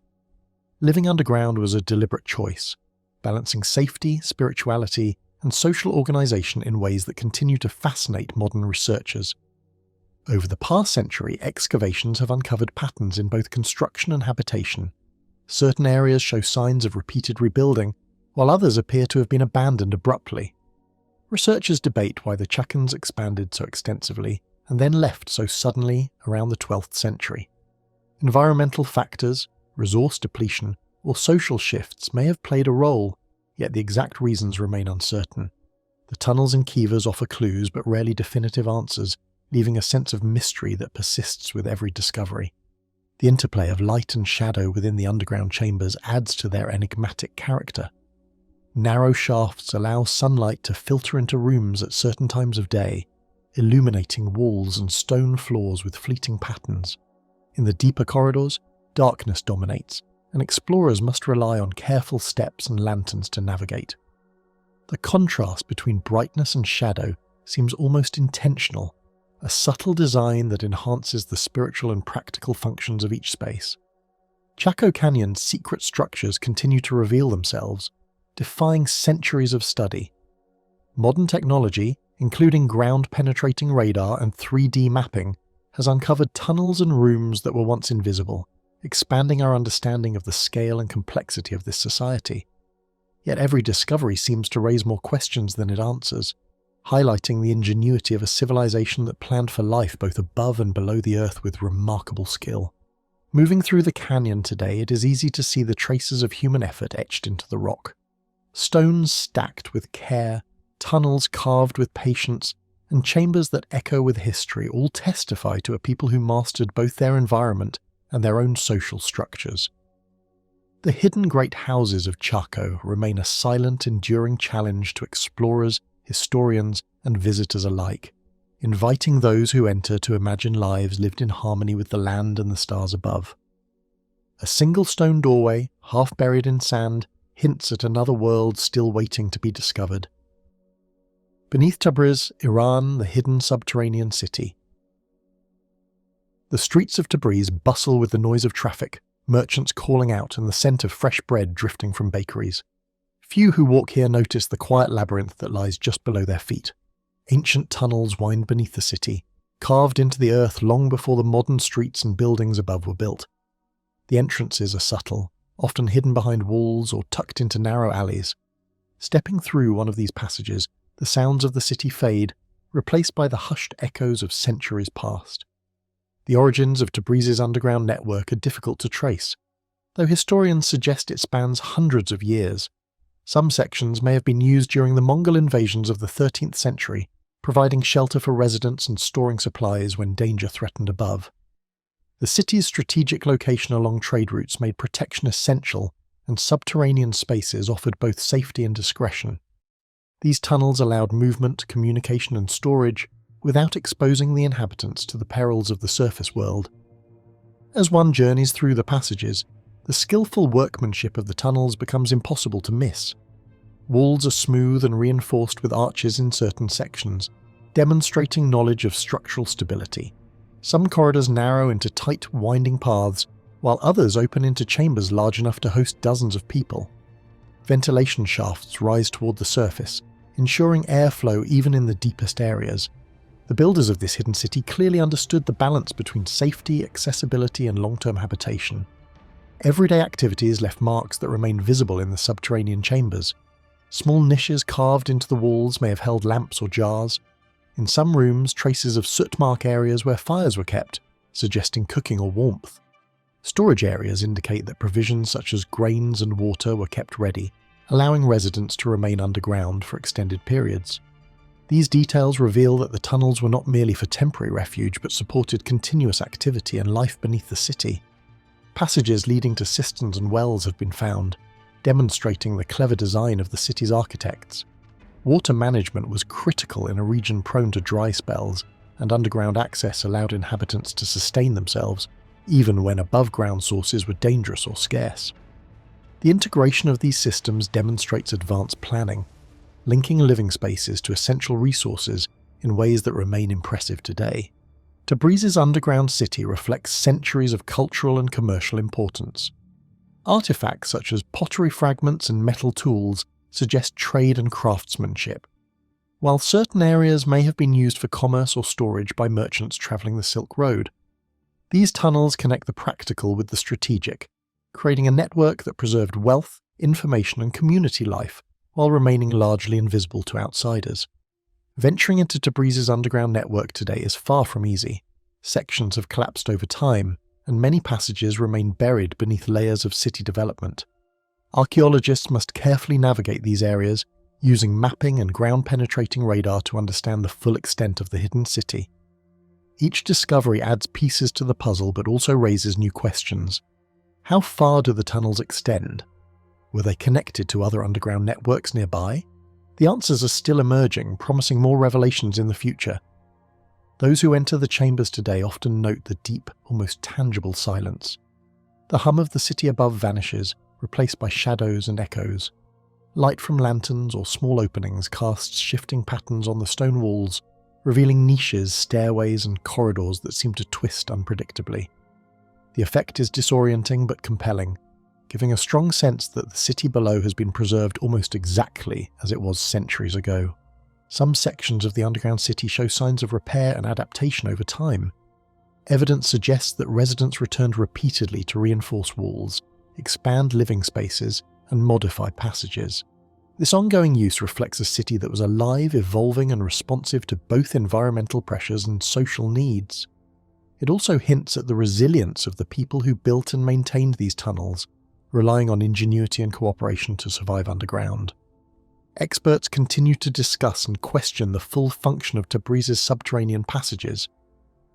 [SPEAKER 1] Living underground was a deliberate choice, balancing safety, spirituality, and social organisation in ways that continue to fascinate modern researchers. Over the past century, excavations have uncovered patterns in both construction and habitation. Certain areas show signs of repeated rebuilding, while others appear to have been abandoned abruptly. Researchers debate why the Chacans expanded so extensively and then left so suddenly around the 12th century. Environmental factors, resource depletion, or social shifts may have played a role, yet the exact reasons remain uncertain. The tunnels and kivas offer clues but rarely definitive answers, leaving a sense of mystery that persists with every discovery. The interplay of light and shadow within the underground chambers adds to their enigmatic character. Narrow shafts allow sunlight to filter into rooms at certain times of day, illuminating walls and stone floors with fleeting patterns. In the deeper corridors, darkness dominates, and explorers must rely on careful steps and lanterns to navigate. The contrast between brightness and shadow seems almost intentional, a subtle design that enhances the spiritual and practical functions of each space. Chaco Canyon's secret structures continue to reveal themselves, defying centuries of study. Modern technology, including ground-penetrating radar and 3D mapping, has uncovered tunnels and rooms that were once invisible, expanding our understanding of the scale and complexity of this society. Yet every discovery seems to raise more questions than it answers, highlighting the ingenuity of a civilization that planned for life both above and below the earth with remarkable skill. Moving through the canyon today, it is easy to see the traces of human effort etched into the rock. Stones stacked with care, tunnels carved with patience, and chambers that echo with history all testify to a people who mastered both their environment and their own social structures. The hidden great houses of Chaco remain a silent, enduring challenge to explorers, historians, and visitors alike, inviting those who enter to imagine lives lived in harmony with the land and the stars above. A single stone doorway, half buried in sand, hints at another world still waiting to be discovered. Beneath Tabriz, Iran, the hidden subterranean city. The streets of Tabriz bustle with the noise of traffic, merchants calling out and the scent of fresh bread drifting from bakeries. Few who walk here notice the quiet labyrinth that lies just below their feet. Ancient tunnels wind beneath the city, carved into the earth long before the modern streets and buildings above were built. The entrances are subtle, often hidden behind walls or tucked into narrow alleys. Stepping through one of these passages, the sounds of the city fade, replaced by the hushed echoes of centuries past. The origins of Tabriz's underground network are difficult to trace, though historians suggest it spans hundreds of years. Some sections may have been used during the Mongol invasions of the 13th century, providing shelter for residents and storing supplies when danger threatened above. The city's strategic location along trade routes made protection essential, and subterranean spaces offered both safety and discretion. These tunnels allowed movement, communication, and storage without exposing the inhabitants to the perils of the surface world. As one journeys through the passages, the skillful workmanship of the tunnels becomes impossible to miss. Walls are smooth and reinforced with arches in certain sections, demonstrating knowledge of structural stability. Some corridors narrow into tight, winding paths, while others open into chambers large enough to host dozens of people. Ventilation shafts rise toward the surface, ensuring airflow even in the deepest areas. The builders of this hidden city clearly understood the balance between safety, accessibility, and long-term habitation. Everyday activities left marks that remain visible in the subterranean chambers. Small niches carved into the walls may have held lamps or jars. In some rooms, traces of soot-mark areas where fires were kept, suggesting cooking or warmth. Storage areas indicate that provisions such as grains and water were kept ready, allowing residents to remain underground for extended periods. These details reveal that the tunnels were not merely for temporary refuge but supported continuous activity and life beneath the city. Passages leading to cisterns and wells have been found, demonstrating the clever design of the city's architects. Water management was critical in a region prone to dry spells, and underground access allowed inhabitants to sustain themselves, even when above-ground sources were dangerous or scarce. The integration of these systems demonstrates advanced planning, linking living spaces to essential resources in ways that remain impressive today. Tabriz's underground city reflects centuries of cultural and commercial importance. Artifacts such as pottery fragments and metal tools suggest trade and craftsmanship, while certain areas may have been used for commerce or storage by merchants travelling the Silk Road. These tunnels connect the practical with the strategic, creating a network that preserved wealth, information, and community life while remaining largely invisible to outsiders. Venturing into Tabriz's underground network today is far from easy. Sections have collapsed over time, and many passages remain buried beneath layers of city development. Archaeologists must carefully navigate these areas, using mapping and ground-penetrating radar to understand the full extent of the hidden city. Each discovery adds pieces to the puzzle but also raises new questions. How far do the tunnels extend? Were they connected to other underground networks nearby? The answers are still emerging, promising more revelations in the future. Those who enter the chambers today often note the deep, almost tangible silence. The hum of the city above vanishes, replaced by shadows and echoes. Light from lanterns or small openings casts shifting patterns on the stone walls, revealing niches, stairways, and corridors that seem to twist unpredictably. The effect is disorienting but compelling, giving a strong sense that the city below has been preserved almost exactly as it was centuries ago. Some sections of the underground city show signs of repair and adaptation over time. Evidence suggests that residents returned repeatedly to reinforce walls, expand living spaces, and modify passages. This ongoing use reflects a city that was alive, evolving, and responsive to both environmental pressures and social needs. It also hints at the resilience of the people who built and maintained these tunnels, relying on ingenuity and cooperation to survive underground. Experts continue to discuss and question the full function of Tabriz's subterranean passages.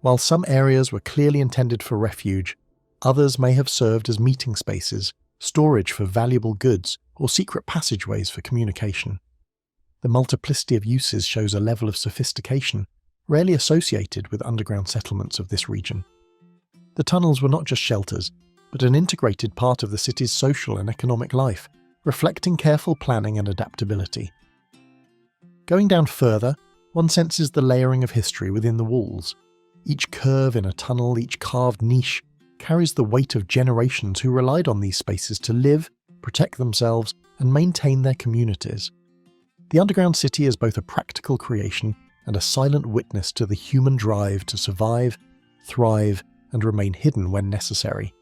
[SPEAKER 1] While some areas were clearly intended for refuge, others may have served as meeting spaces, storage for valuable goods, or secret passageways for communication. The multiplicity of uses shows a level of sophistication rarely associated with underground settlements of this region. The tunnels were not just shelters, but an integrated part of the city's social and economic life, reflecting careful planning and adaptability. Going down further, one senses the layering of history within the walls. Each curve in a tunnel, each carved niche, carries the weight of generations who relied on these spaces to live, protect themselves, and maintain their communities. The underground city is both a practical creation and a silent witness to the human drive to survive, thrive, and remain hidden when necessary.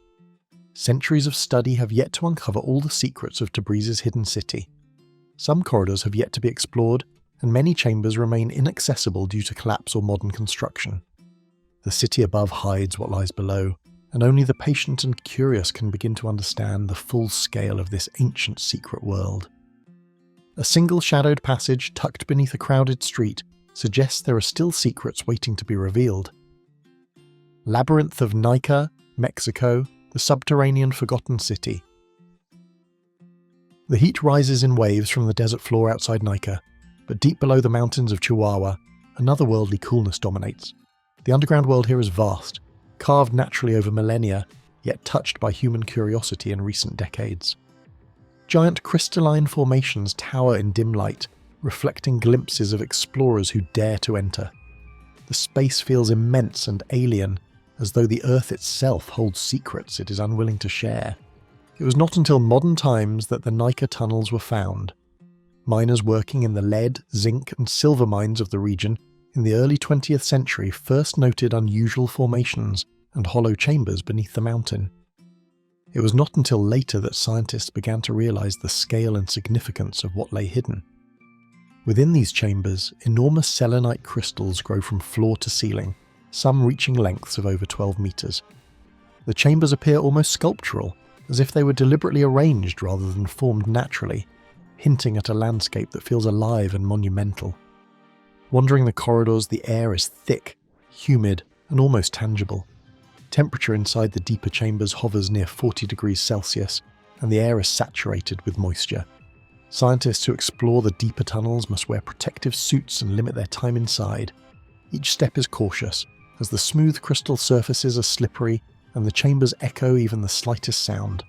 [SPEAKER 1] Centuries of study have yet to uncover all the secrets of Tabriz's hidden city. Some corridors have yet to be explored, and many chambers remain inaccessible due to collapse or modern construction. The city above hides what lies below, and only the patient and curious can begin to understand the full scale of this ancient secret world. A single shadowed passage tucked beneath a crowded street suggests there are still secrets waiting to be revealed. Labyrinth of Naica, Mexico, the subterranean forgotten city. The heat rises in waves from the desert floor outside Naica, but deep below the mountains of Chihuahua, another worldly coolness dominates. The underground world here is vast, carved naturally over millennia, yet touched by human curiosity in recent decades. Giant crystalline formations tower in dim light, reflecting glimpses of explorers who dare to enter. The space feels immense and alien, as though the Earth itself holds secrets it is unwilling to share. It was not until modern times that the Naica tunnels were found. Miners working in the lead, zinc, and silver mines of the region in the early 20th century first noted unusual formations and hollow chambers beneath the mountain. It was not until later that scientists began to realize the scale and significance of what lay hidden. Within these chambers, enormous selenite crystals grow from floor to ceiling, some reaching lengths of over 12 meters. The chambers appear almost sculptural, as if they were deliberately arranged rather than formed naturally, hinting at a landscape that feels alive and monumental. Wandering the corridors, the air is thick, humid, and almost tangible. Temperature inside the deeper chambers hovers near 40 degrees Celsius, and the air is saturated with moisture. Scientists who explore the deeper tunnels must wear protective suits and limit their time inside. Each step is cautious, as the smooth crystal surfaces are slippery and the chambers echo even the slightest sound.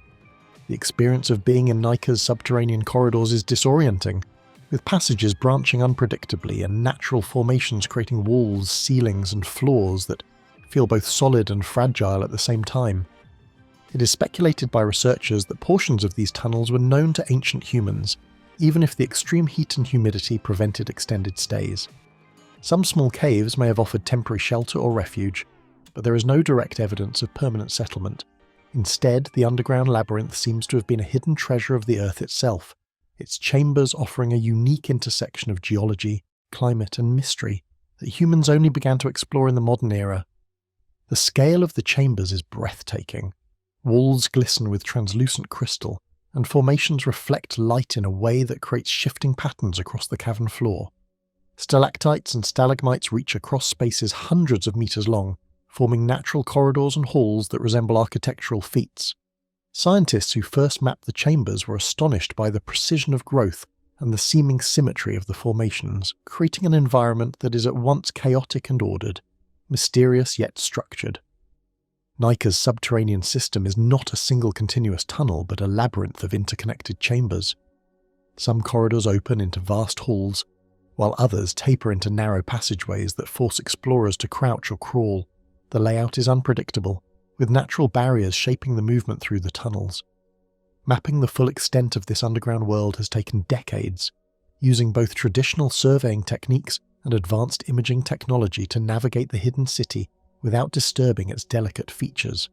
[SPEAKER 1] The experience of being in Naica's subterranean corridors is disorienting, with passages branching unpredictably and natural formations creating walls, ceilings, and floors that feel both solid and fragile at the same time. It is speculated by researchers that portions of these tunnels were known to ancient humans, even if the extreme heat and humidity prevented extended stays. Some small caves may have offered temporary shelter or refuge, but there is no direct evidence of permanent settlement. Instead, the underground labyrinth seems to have been a hidden treasure of the Earth itself, its chambers offering a unique intersection of geology, climate, and mystery that humans only began to explore in the modern era. The scale of the chambers is breathtaking. Walls glisten with translucent crystal, and formations reflect light in a way that creates shifting patterns across the cavern floor. Stalactites and stalagmites reach across spaces hundreds of meters long, forming natural corridors and halls that resemble architectural feats. Scientists who first mapped the chambers were astonished by the precision of growth and the seeming symmetry of the formations, creating an environment that is at once chaotic and ordered, mysterious yet structured. Naica's subterranean system is not a single continuous tunnel, but a labyrinth of interconnected chambers. Some corridors open into vast halls, while others taper into narrow passageways that force explorers to crouch or crawl. The layout is unpredictable, with natural barriers shaping the movement through the tunnels. Mapping the full extent of this underground world has taken decades, using both traditional surveying techniques and advanced imaging technology to navigate the hidden city without disturbing its delicate features.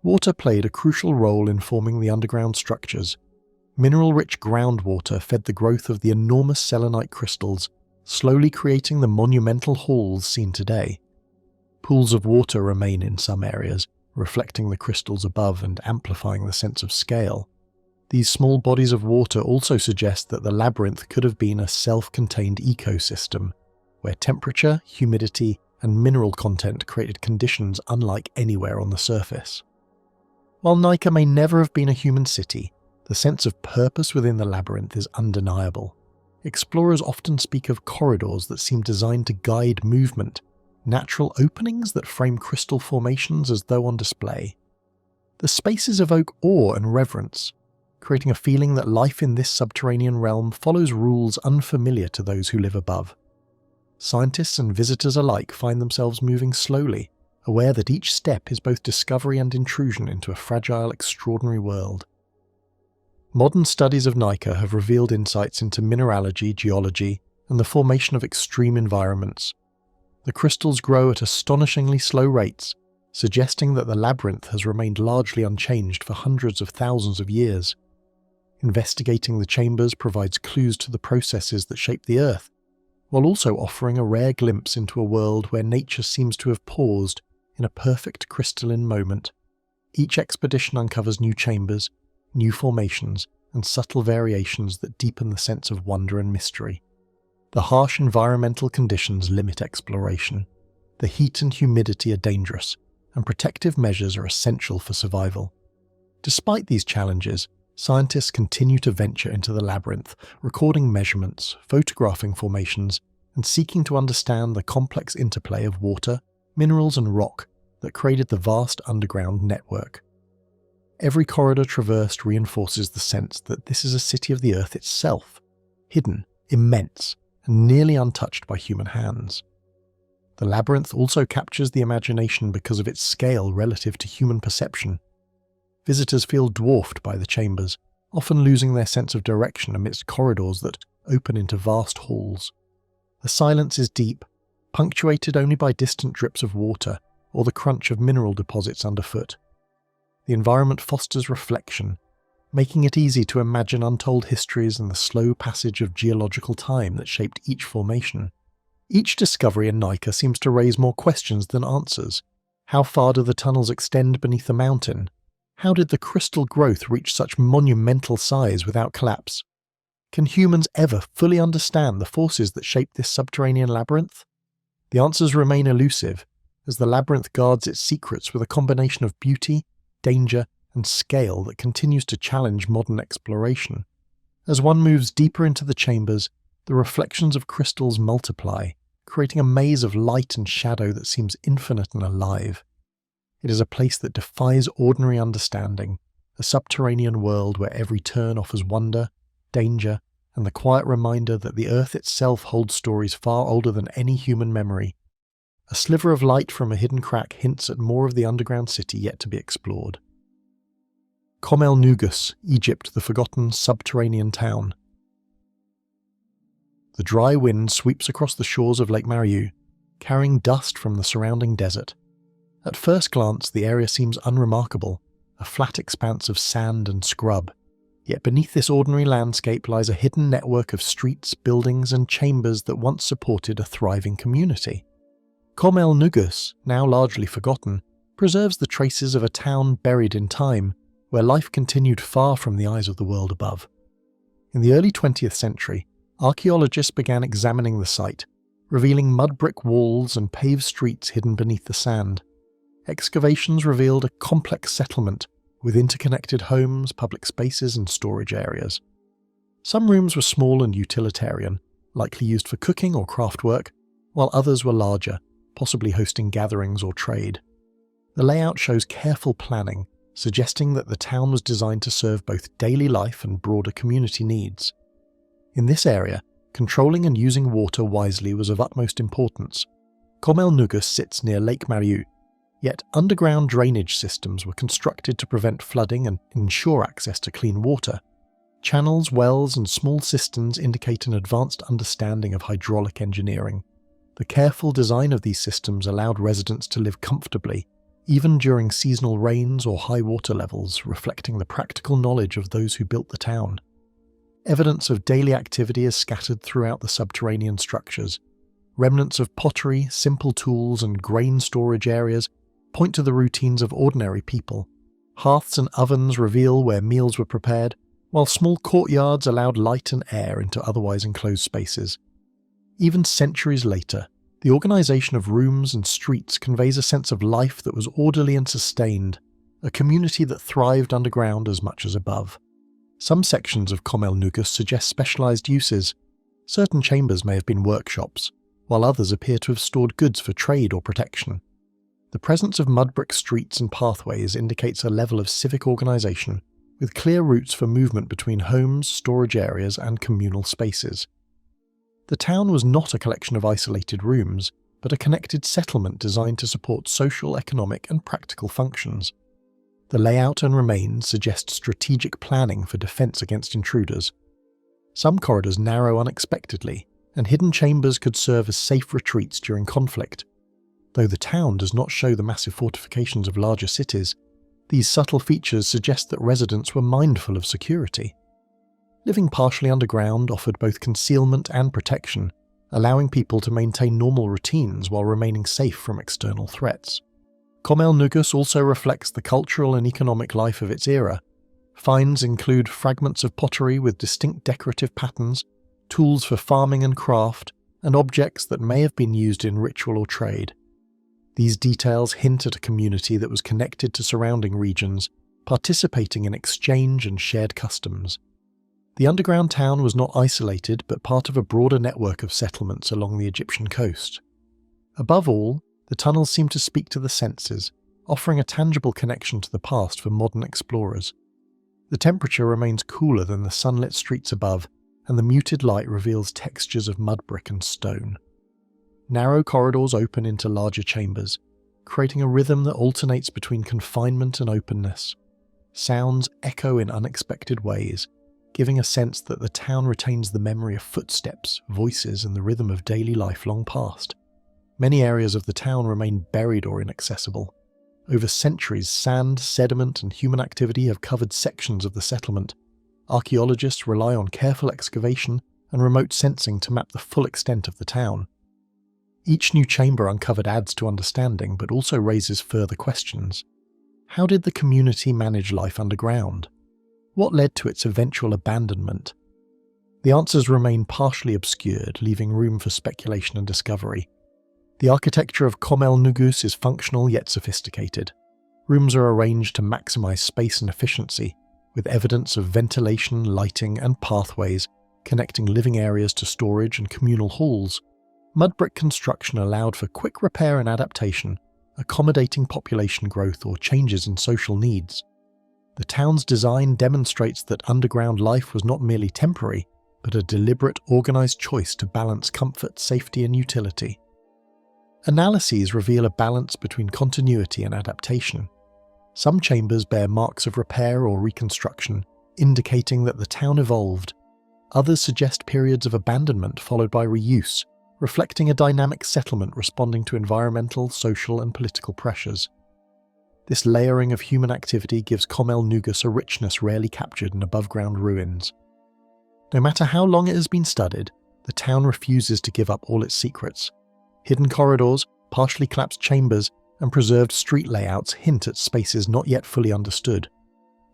[SPEAKER 1] Water played a crucial role in forming the underground structures. Mineral-rich groundwater fed the growth of the enormous selenite crystals, slowly creating the monumental halls seen today. Pools of water remain in some areas, reflecting the crystals above and amplifying the sense of scale. These small bodies of water also suggest that the labyrinth could have been a self-contained ecosystem, where temperature, humidity, and mineral content created conditions unlike anywhere on the surface. While Naica may never have been a human city, the sense of purpose within the labyrinth is undeniable. Explorers often speak of corridors that seem designed to guide movement, natural openings that frame crystal formations as though on display. The spaces evoke awe and reverence, creating a feeling that life in this subterranean realm follows rules unfamiliar to those who live above. Scientists and visitors alike find themselves moving slowly, aware that each step is both discovery and intrusion into a fragile, extraordinary world. Modern studies of Naica have revealed insights into mineralogy, geology, and the formation of extreme environments. The crystals grow at astonishingly slow rates, suggesting that the labyrinth has remained largely unchanged for hundreds of thousands of years. Investigating the chambers provides clues to the processes that shape the Earth, while also offering a rare glimpse into a world where nature seems to have paused in a perfect crystalline moment. Each expedition uncovers new chambers, new formations, and subtle variations that deepen the sense of wonder and mystery. The harsh environmental conditions limit exploration. The heat and humidity are dangerous, and protective measures are essential for survival. Despite these challenges, scientists continue to venture into the labyrinth, recording measurements, photographing formations, and seeking to understand the complex interplay of water, minerals, and rock that created the vast underground network. Every corridor traversed reinforces the sense that this is a city of the Earth itself, hidden, immense, and nearly untouched by human hands. The labyrinth also captures the imagination because of its scale relative to human perception. Visitors feel dwarfed by the chambers, often losing their sense of direction amidst corridors that open into vast halls. The silence is deep, punctuated only by distant drips of water or the crunch of mineral deposits underfoot. The environment fosters reflection, making it easy to imagine untold histories and the slow passage of geological time that shaped each formation. Each discovery in Naica seems to raise more questions than answers. How far do the tunnels extend beneath the mountain? How did the crystal growth reach such monumental size without collapse? Can humans ever fully understand the forces that shape this subterranean labyrinth? The answers remain elusive, as the labyrinth guards its secrets with a combination of beauty, danger, and scale that continues to challenge modern exploration. As one moves deeper into the chambers, the reflections of crystals multiply, creating a maze of light and shadow that seems infinite and alive. It is a place that defies ordinary understanding, a subterranean world where every turn offers wonder, danger, and the quiet reminder that the Earth itself holds stories far older than any human memory. A sliver of light from a hidden crack hints at more of the underground city yet to be explored. el-Nugus, Egypt, the forgotten subterranean town. The dry wind sweeps across the shores of Lake Mariu, carrying dust from the surrounding desert. At first glance, the area seems unremarkable, a flat expanse of sand and scrub. Yet beneath this ordinary landscape lies a hidden network of streets, buildings, and chambers that once supported a thriving community. el-Nugus, now largely forgotten, preserves the traces of a town buried in time, where life continued far from the eyes of the world above. In the early 20th century, archaeologists began examining the site, revealing mud brick walls and paved streets hidden beneath the sand. Excavations revealed a complex settlement with interconnected homes, public spaces, and storage areas. Some rooms were small and utilitarian, likely used for cooking or craft work, while others were larger, possibly hosting gatherings or trade. The layout shows careful planning, suggesting that the town was designed to serve both daily life and broader community needs. In this area, controlling and using water wisely was of utmost importance. el-Nugus sits near Lake Mariu, yet underground drainage systems were constructed to prevent flooding and ensure access to clean water. Channels, wells, and small cisterns indicate an advanced understanding of hydraulic engineering. The careful design of these systems allowed residents to live comfortably, even during seasonal rains or high water levels, reflecting the practical knowledge of those who built the town. Evidence of daily activity is scattered throughout the subterranean structures. Remnants of pottery, simple tools, and grain storage areas point to the routines of ordinary people. Hearths and ovens reveal where meals were prepared, while small courtyards allowed light and air into otherwise enclosed spaces. Even centuries later, the organization of rooms and streets conveys a sense of life that was orderly and sustained, a community that thrived underground as much as above. Some sections of el-Nugus suggest specialized uses. Certain chambers may have been workshops, while others appear to have stored goods for trade or protection. The presence of mud brick streets and pathways indicates a level of civic organization, with clear routes for movement between homes, storage areas, and communal spaces. The town was not a collection of isolated rooms, but a connected settlement designed to support social, economic, and practical functions. The layout and remains suggest strategic planning for defense against intruders. Some corridors narrow unexpectedly, and hidden chambers could serve as safe retreats during conflict. Though the town does not show the massive fortifications of larger cities, these subtle features suggest that residents were mindful of security. Living partially underground offered both concealment and protection, allowing people to maintain normal routines while remaining safe from external threats. el-Nugus also reflects the cultural and economic life of its era. Finds include fragments of pottery with distinct decorative patterns, tools for farming and craft, and objects that may have been used in ritual or trade. These details hint at a community that was connected to surrounding regions, participating in exchange and shared customs. The underground town was not isolated, but part of a broader network of settlements along the Egyptian coast. Above all, the tunnels seem to speak to the senses, offering a tangible connection to the past for modern explorers. The temperature remains cooler than the sunlit streets above, and the muted light reveals textures of mud brick and stone. Narrow corridors open into larger chambers, creating a rhythm that alternates between confinement and openness. Sounds echo in unexpected ways, giving a sense that the town retains the memory of footsteps, voices, and the rhythm of daily life long past. Many areas of the town remain buried or inaccessible. Over centuries, sand, sediment, and human activity have covered sections of the settlement. Archaeologists rely on careful excavation and remote sensing to map the full extent of the town. Each new chamber uncovered adds to understanding, but also raises further questions. How did the community manage life underground? What led to its eventual abandonment? The answers remain partially obscured, leaving room for speculation and discovery. The architecture of el-Nugus is functional yet sophisticated. Rooms are arranged to maximize space and efficiency, with evidence of ventilation, lighting, and pathways connecting living areas to storage and communal halls. Mud brick construction allowed for quick repair and adaptation, accommodating population growth or changes in social needs. The town's design demonstrates that underground life was not merely temporary, but a deliberate, organized choice to balance comfort, safety, and utility. Analyses reveal a balance between continuity and adaptation. Some chambers bear marks of repair or reconstruction, indicating that the town evolved. Others suggest periods of abandonment followed by reuse, reflecting a dynamic settlement responding to environmental, social, and political pressures. This layering of human activity gives el-Nugus a richness rarely captured in above-ground ruins. No matter how long it has been studied, the town refuses to give up all its secrets. Hidden corridors, partially collapsed chambers, and preserved street layouts hint at spaces not yet fully understood.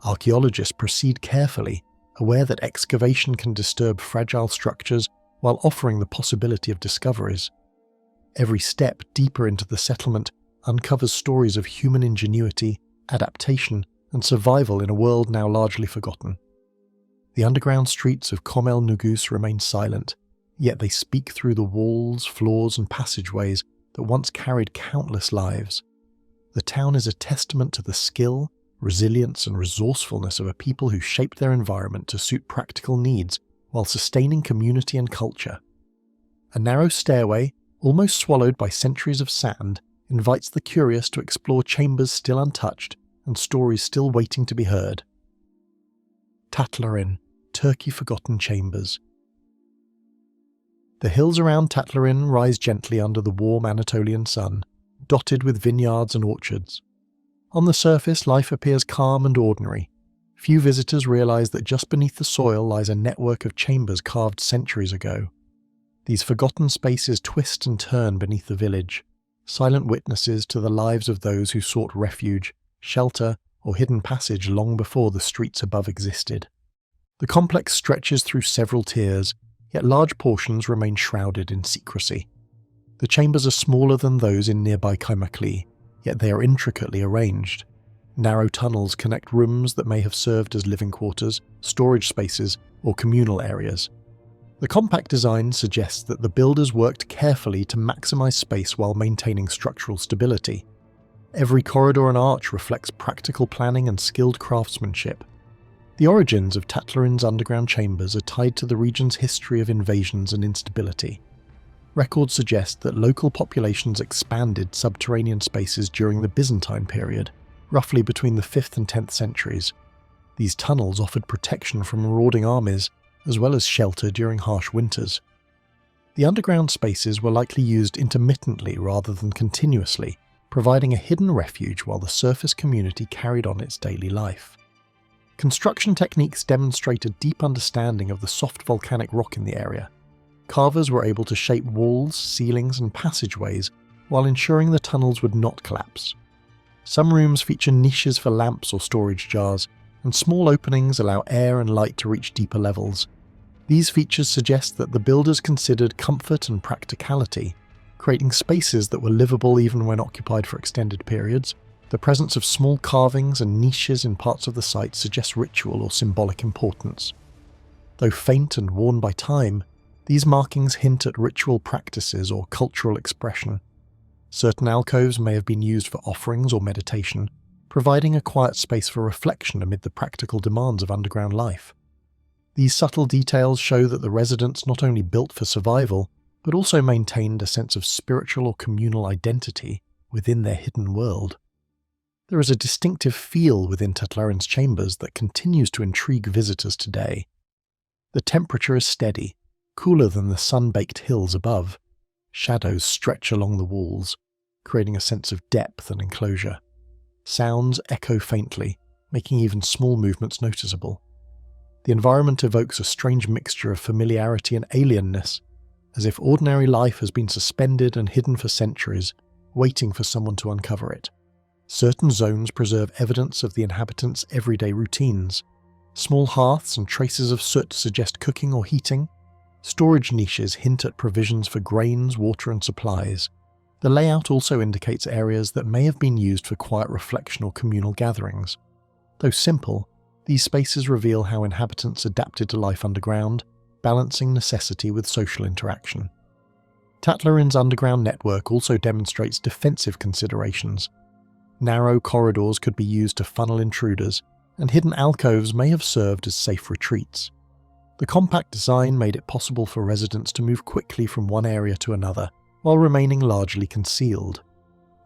[SPEAKER 1] Archaeologists proceed carefully, aware that excavation can disturb fragile structures while offering the possibility of discoveries. Every step deeper into the settlement uncovers stories of human ingenuity, adaptation, and survival in a world now largely forgotten. The underground streets of el-Nugus remain silent, yet they speak through the walls, floors, and passageways that once carried countless lives. The town is a testament to the skill, resilience, and resourcefulness of a people who shaped their environment to suit practical needs while sustaining community and culture. A narrow stairway, almost swallowed by centuries of sand, invites the curious to explore chambers still untouched and stories still waiting to be heard. Tatlarin, Turkey-forgotten chambers. The hills around Tatlarin rise gently under the warm Anatolian sun, dotted with vineyards and orchards. On the surface, life appears calm and ordinary. Few visitors realize that just beneath the soil lies a network of chambers carved centuries ago. These forgotten spaces twist and turn beneath the village, silent witnesses to the lives of those who sought refuge, shelter, or hidden passage long before the streets above existed. The complex stretches through several tiers, yet large portions remain shrouded in secrecy. The chambers are smaller than those in nearby Kaymakli, yet they are intricately arranged. Narrow tunnels connect rooms that may have served as living quarters, storage spaces, or communal areas. The compact design suggests that the builders worked carefully to maximize space while maintaining structural stability. Every corridor and arch reflects practical planning and skilled craftsmanship. The origins of Tatlarin's underground chambers are tied to the region's history of invasions and instability. Records suggest that local populations expanded subterranean spaces during the Byzantine period, roughly between the 5th and 10th centuries. These tunnels offered protection from marauding armies, as well as shelter during harsh winters. The underground spaces were likely used intermittently rather than continuously, providing a hidden refuge while the surface community carried on its daily life. Construction techniques demonstrate a deep understanding of the soft volcanic rock in the area. Carvers were able to shape walls, ceilings, and passageways while ensuring the tunnels would not collapse. Some rooms feature niches for lamps or storage jars, and small openings allow air and light to reach deeper levels. These features suggest that the builders considered comfort and practicality, creating spaces that were livable even when occupied for extended periods. The presence of small carvings and niches in parts of the site suggests ritual or symbolic importance. Though faint and worn by time, these markings hint at ritual practices or cultural expression. Certain alcoves may have been used for offerings or meditation, providing a quiet space for reflection amid the practical demands of underground life. These subtle details show that the residents not only built for survival, but also maintained a sense of spiritual or communal identity within their hidden world. There is a distinctive feel within Tatlarin's chambers that continues to intrigue visitors today. The temperature is steady, cooler than the sun-baked hills above. Shadows stretch along the walls, creating a sense of depth and enclosure. Sounds echo faintly, making even small movements noticeable. The environment evokes a strange mixture of familiarity and alienness, as if ordinary life has been suspended and hidden for centuries, waiting for someone to uncover it. Certain zones preserve evidence of the inhabitants' everyday routines. Small hearths and traces of soot suggest cooking or heating. Storage niches hint at provisions for grains, water, and supplies. The layout also indicates areas that may have been used for quiet reflection or communal gatherings. Though simple, these spaces reveal how inhabitants adapted to life underground, balancing necessity with social interaction. Tatlarin's underground network also demonstrates defensive considerations. Narrow corridors could be used to funnel intruders, and hidden alcoves may have served as safe retreats. The compact design made it possible for residents to move quickly from one area to another, while remaining largely concealed.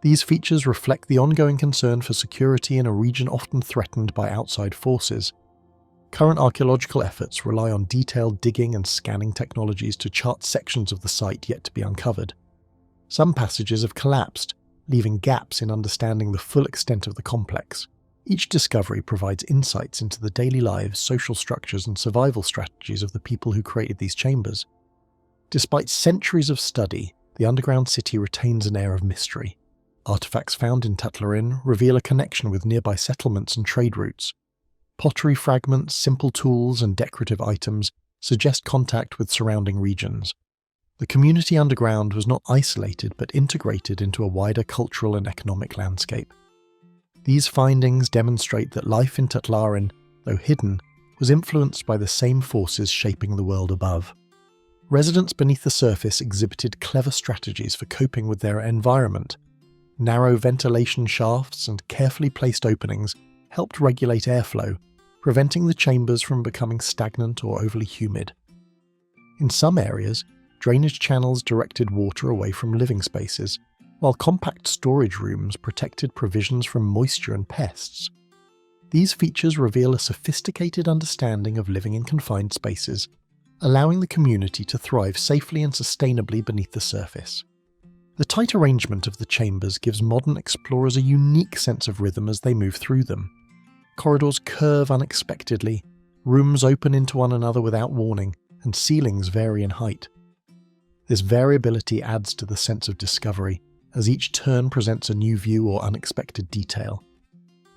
[SPEAKER 1] These features reflect the ongoing concern for security in a region often threatened by outside forces. Current archaeological efforts rely on detailed digging and scanning technologies to chart sections of the site yet to be uncovered. Some passages have collapsed, leaving gaps in understanding the full extent of the complex. Each discovery provides insights into the daily lives, social structures, and survival strategies of the people who created these chambers. Despite centuries of study, the underground city retains an air of mystery. Artifacts found in Tatlarin reveal a connection with nearby settlements and trade routes. Pottery fragments, simple tools, and decorative items suggest contact with surrounding regions. The community underground was not isolated but integrated into a wider cultural and economic landscape. These findings demonstrate that life in Tatlarin, though hidden, was influenced by the same forces shaping the world above. Residents beneath the surface exhibited clever strategies for coping with their environment. Narrow ventilation shafts and carefully placed openings helped regulate airflow, preventing the chambers from becoming stagnant or overly humid. In some areas, drainage channels directed water away from living spaces, while compact storage rooms protected provisions from moisture and pests. These features reveal a sophisticated understanding of living in confined spaces, allowing the community to thrive safely and sustainably beneath the surface. The tight arrangement of the chambers gives modern explorers a unique sense of rhythm as they move through them. Corridors curve unexpectedly, rooms open into one another without warning, and ceilings vary in height. This variability adds to the sense of discovery, as each turn presents a new view or unexpected detail.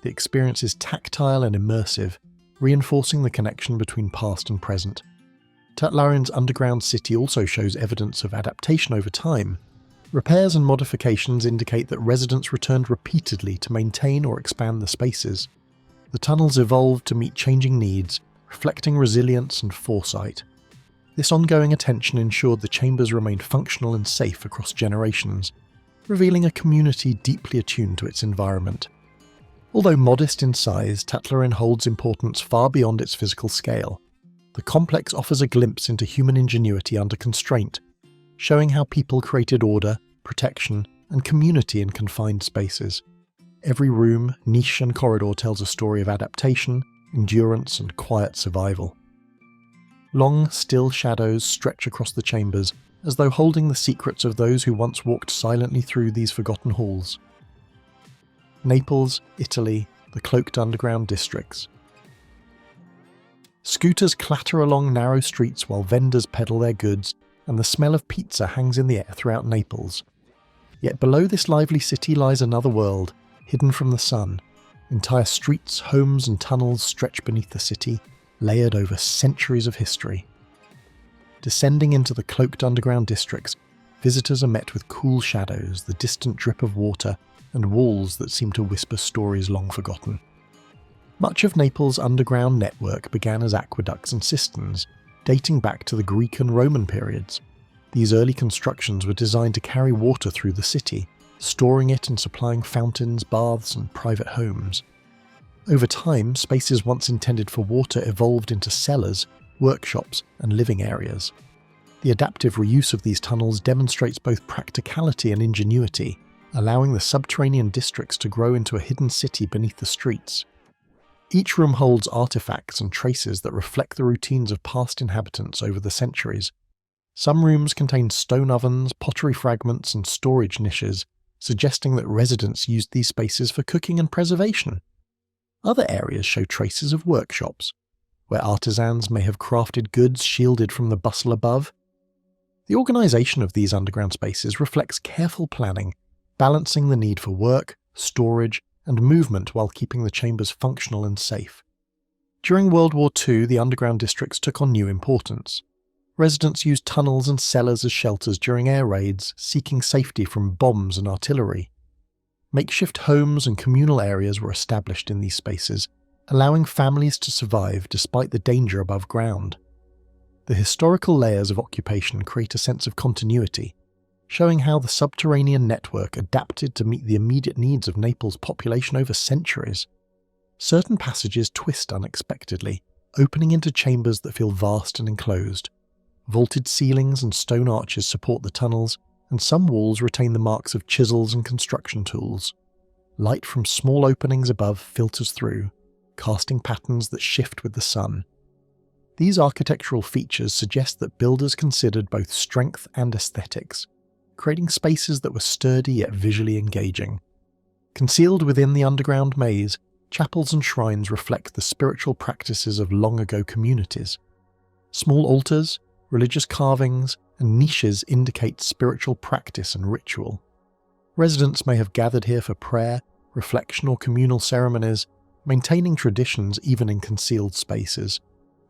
[SPEAKER 1] The experience is tactile and immersive, reinforcing the connection between past and present. Tatlarin's underground city also shows evidence of adaptation over time. Repairs and modifications indicate that residents returned repeatedly to maintain or expand the spaces. The tunnels evolved to meet changing needs, reflecting resilience and foresight. This ongoing attention ensured the chambers remained functional and safe across generations, revealing a community deeply attuned to its environment. Although modest in size, Tatlarin holds importance far beyond its physical scale. The complex offers a glimpse into human ingenuity under constraint, showing how people created order, protection, and community in confined spaces. Every room, niche, and corridor tells a story of adaptation, endurance, and quiet survival. Long, still shadows stretch across the chambers, as though holding the secrets of those who once walked silently through these forgotten halls. Naples, Italy, the cloaked underground districts. Scooters clatter along narrow streets while vendors peddle their goods, and the smell of pizza hangs in the air throughout Naples. Yet below this lively city lies another world, hidden from the sun. Entire streets, homes, and tunnels stretch beneath the city, layered over centuries of history. Descending into the cloaked underground districts, visitors are met with cool shadows, the distant drip of water, and walls that seem to whisper stories long forgotten. Much of Naples' underground network began as aqueducts and cisterns, dating back to the Greek and Roman periods. These early constructions were designed to carry water through the city, storing it and supplying fountains, baths, and private homes. Over time, spaces once intended for water evolved into cellars, workshops, and living areas. The adaptive reuse of these tunnels demonstrates both practicality and ingenuity, allowing the subterranean districts to grow into a hidden city beneath the streets. Each room holds artifacts and traces that reflect the routines of past inhabitants over the centuries. Some rooms contain stone ovens, pottery fragments, and storage niches, suggesting that residents used these spaces for cooking and preservation. Other areas show traces of workshops, where artisans may have crafted goods shielded from the bustle above. The organisation of these underground spaces reflects careful planning, balancing the need for work, storage, and movement while keeping the chambers functional and safe. During World War II, the underground districts took on new importance. Residents used tunnels and cellars as shelters during air raids, seeking safety from bombs and artillery. Makeshift homes and communal areas were established in these spaces, allowing families to survive despite the danger above ground. The historical layers of occupation create a sense of continuity, showing how the subterranean network adapted to meet the immediate needs of Naples' population over centuries. Certain passages twist unexpectedly, opening into chambers that feel vast and enclosed. Vaulted ceilings and stone arches support the tunnels, and some walls retain the marks of chisels and construction tools. Light from small openings above filters through, casting patterns that shift with the sun. These architectural features suggest that builders considered both strength and aesthetics, creating spaces that were sturdy yet visually engaging. Concealed within the underground maze, chapels and shrines reflect the spiritual practices of long-ago communities. Small altars, religious carvings, and niches indicate spiritual practice and ritual. Residents may have gathered here for prayer, reflection, or communal ceremonies, Maintaining traditions even in concealed spaces,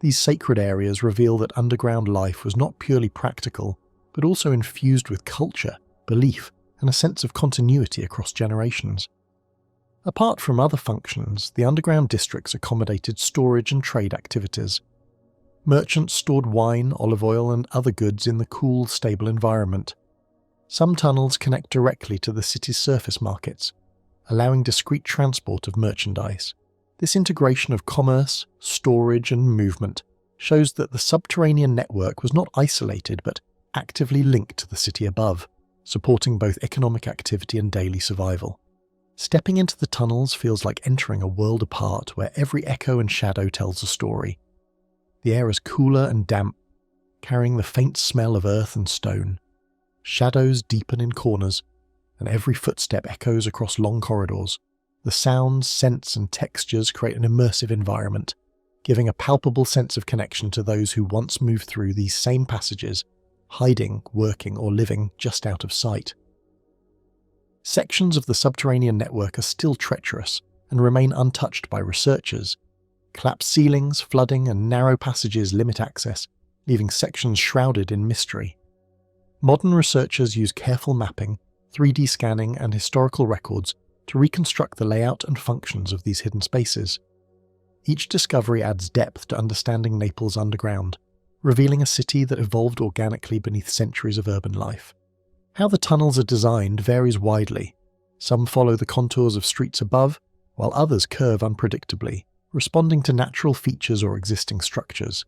[SPEAKER 1] these sacred areas reveal that underground life was not purely practical, but also infused with culture, belief, and a sense of continuity across generations. Apart from other functions, the underground districts accommodated storage and trade activities. Merchants stored wine, olive oil, and other goods in the cool, stable environment. Some tunnels connect directly to the city's surface markets, allowing discreet transport of merchandise. This integration of commerce, storage, and movement shows that the subterranean network was not isolated but actively linked to the city above, supporting both economic activity and daily survival. Stepping into the tunnels feels like entering a world apart where every echo and shadow tells a story. The air is cooler and damp, carrying the faint smell of earth and stone. Shadows deepen in corners, and every footstep echoes across long corridors. The sounds, scents, and textures create an immersive environment, giving a palpable sense of connection to those who once moved through these same passages, hiding, working, or living just out of sight. Sections of the subterranean network are still treacherous and remain untouched by researchers. Collapsed ceilings, flooding, and narrow passages limit access, leaving sections shrouded in mystery. Modern researchers use careful mapping, 3D scanning, and historical records to reconstruct the layout and functions of these hidden spaces. Each discovery adds depth to understanding Naples underground, revealing a city that evolved organically beneath centuries of urban life. How the tunnels are designed varies widely. Some follow the contours of streets above, while others curve unpredictably, responding to natural features or existing structures.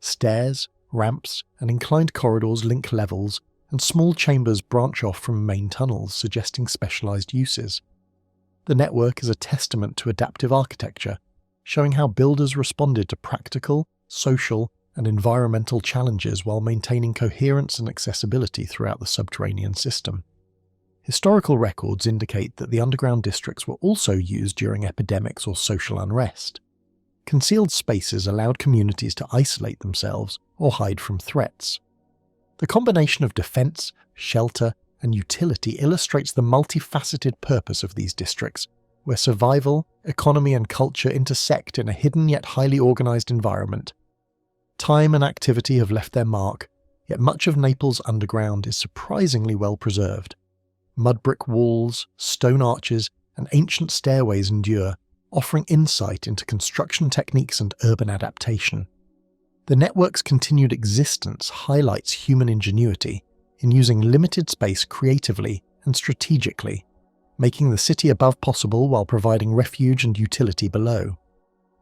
[SPEAKER 1] Stairs, ramps, and inclined corridors link levels, and small chambers branch off from main tunnels, suggesting specialized uses. The network is a testament to adaptive architecture, showing how builders responded to practical, social, and environmental challenges while maintaining coherence and accessibility throughout the subterranean system. Historical records indicate that the underground districts were also used during epidemics or social unrest. Concealed spaces allowed communities to isolate themselves or hide from threats. The combination of defense, shelter, and utility illustrates the multifaceted purpose of these districts, where survival, economy, and culture intersect in a hidden yet highly organized environment. Time and activity have left their mark, yet much of Naples' underground is surprisingly well preserved. Mud brick walls, stone arches, and ancient stairways endure, offering insight into construction techniques and urban adaptation. The network's continued existence highlights human ingenuity in using limited space creatively and strategically, making the city above possible while providing refuge and utility below.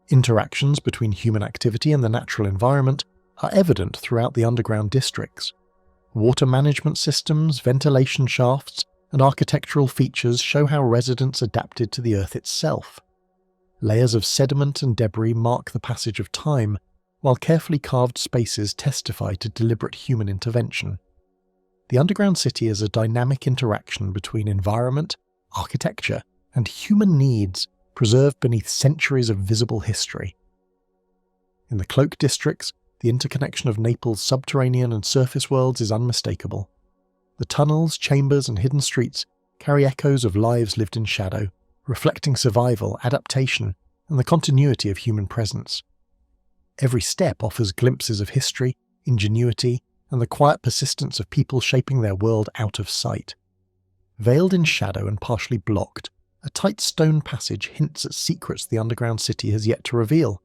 [SPEAKER 1] Interactions between human activity and the natural environment are evident throughout the underground districts. Water management systems, ventilation shafts, and architectural features show how residents adapted to the earth itself. Layers of sediment and debris mark the passage of time, while carefully carved spaces testify to deliberate human intervention. The underground city is a dynamic interaction between environment, architecture, and human needs, preserved beneath centuries of visible history. In the cloak districts, the interconnection of Naples' subterranean and surface worlds is unmistakable. The tunnels, chambers, and hidden streets carry echoes of lives lived in shadow, reflecting survival, adaptation, and the continuity of human presence. Every step offers glimpses of history, ingenuity, and the quiet persistence of people shaping their world out of sight. Veiled in shadow and partially blocked, a tight stone passage hints at secrets the underground city has yet to reveal,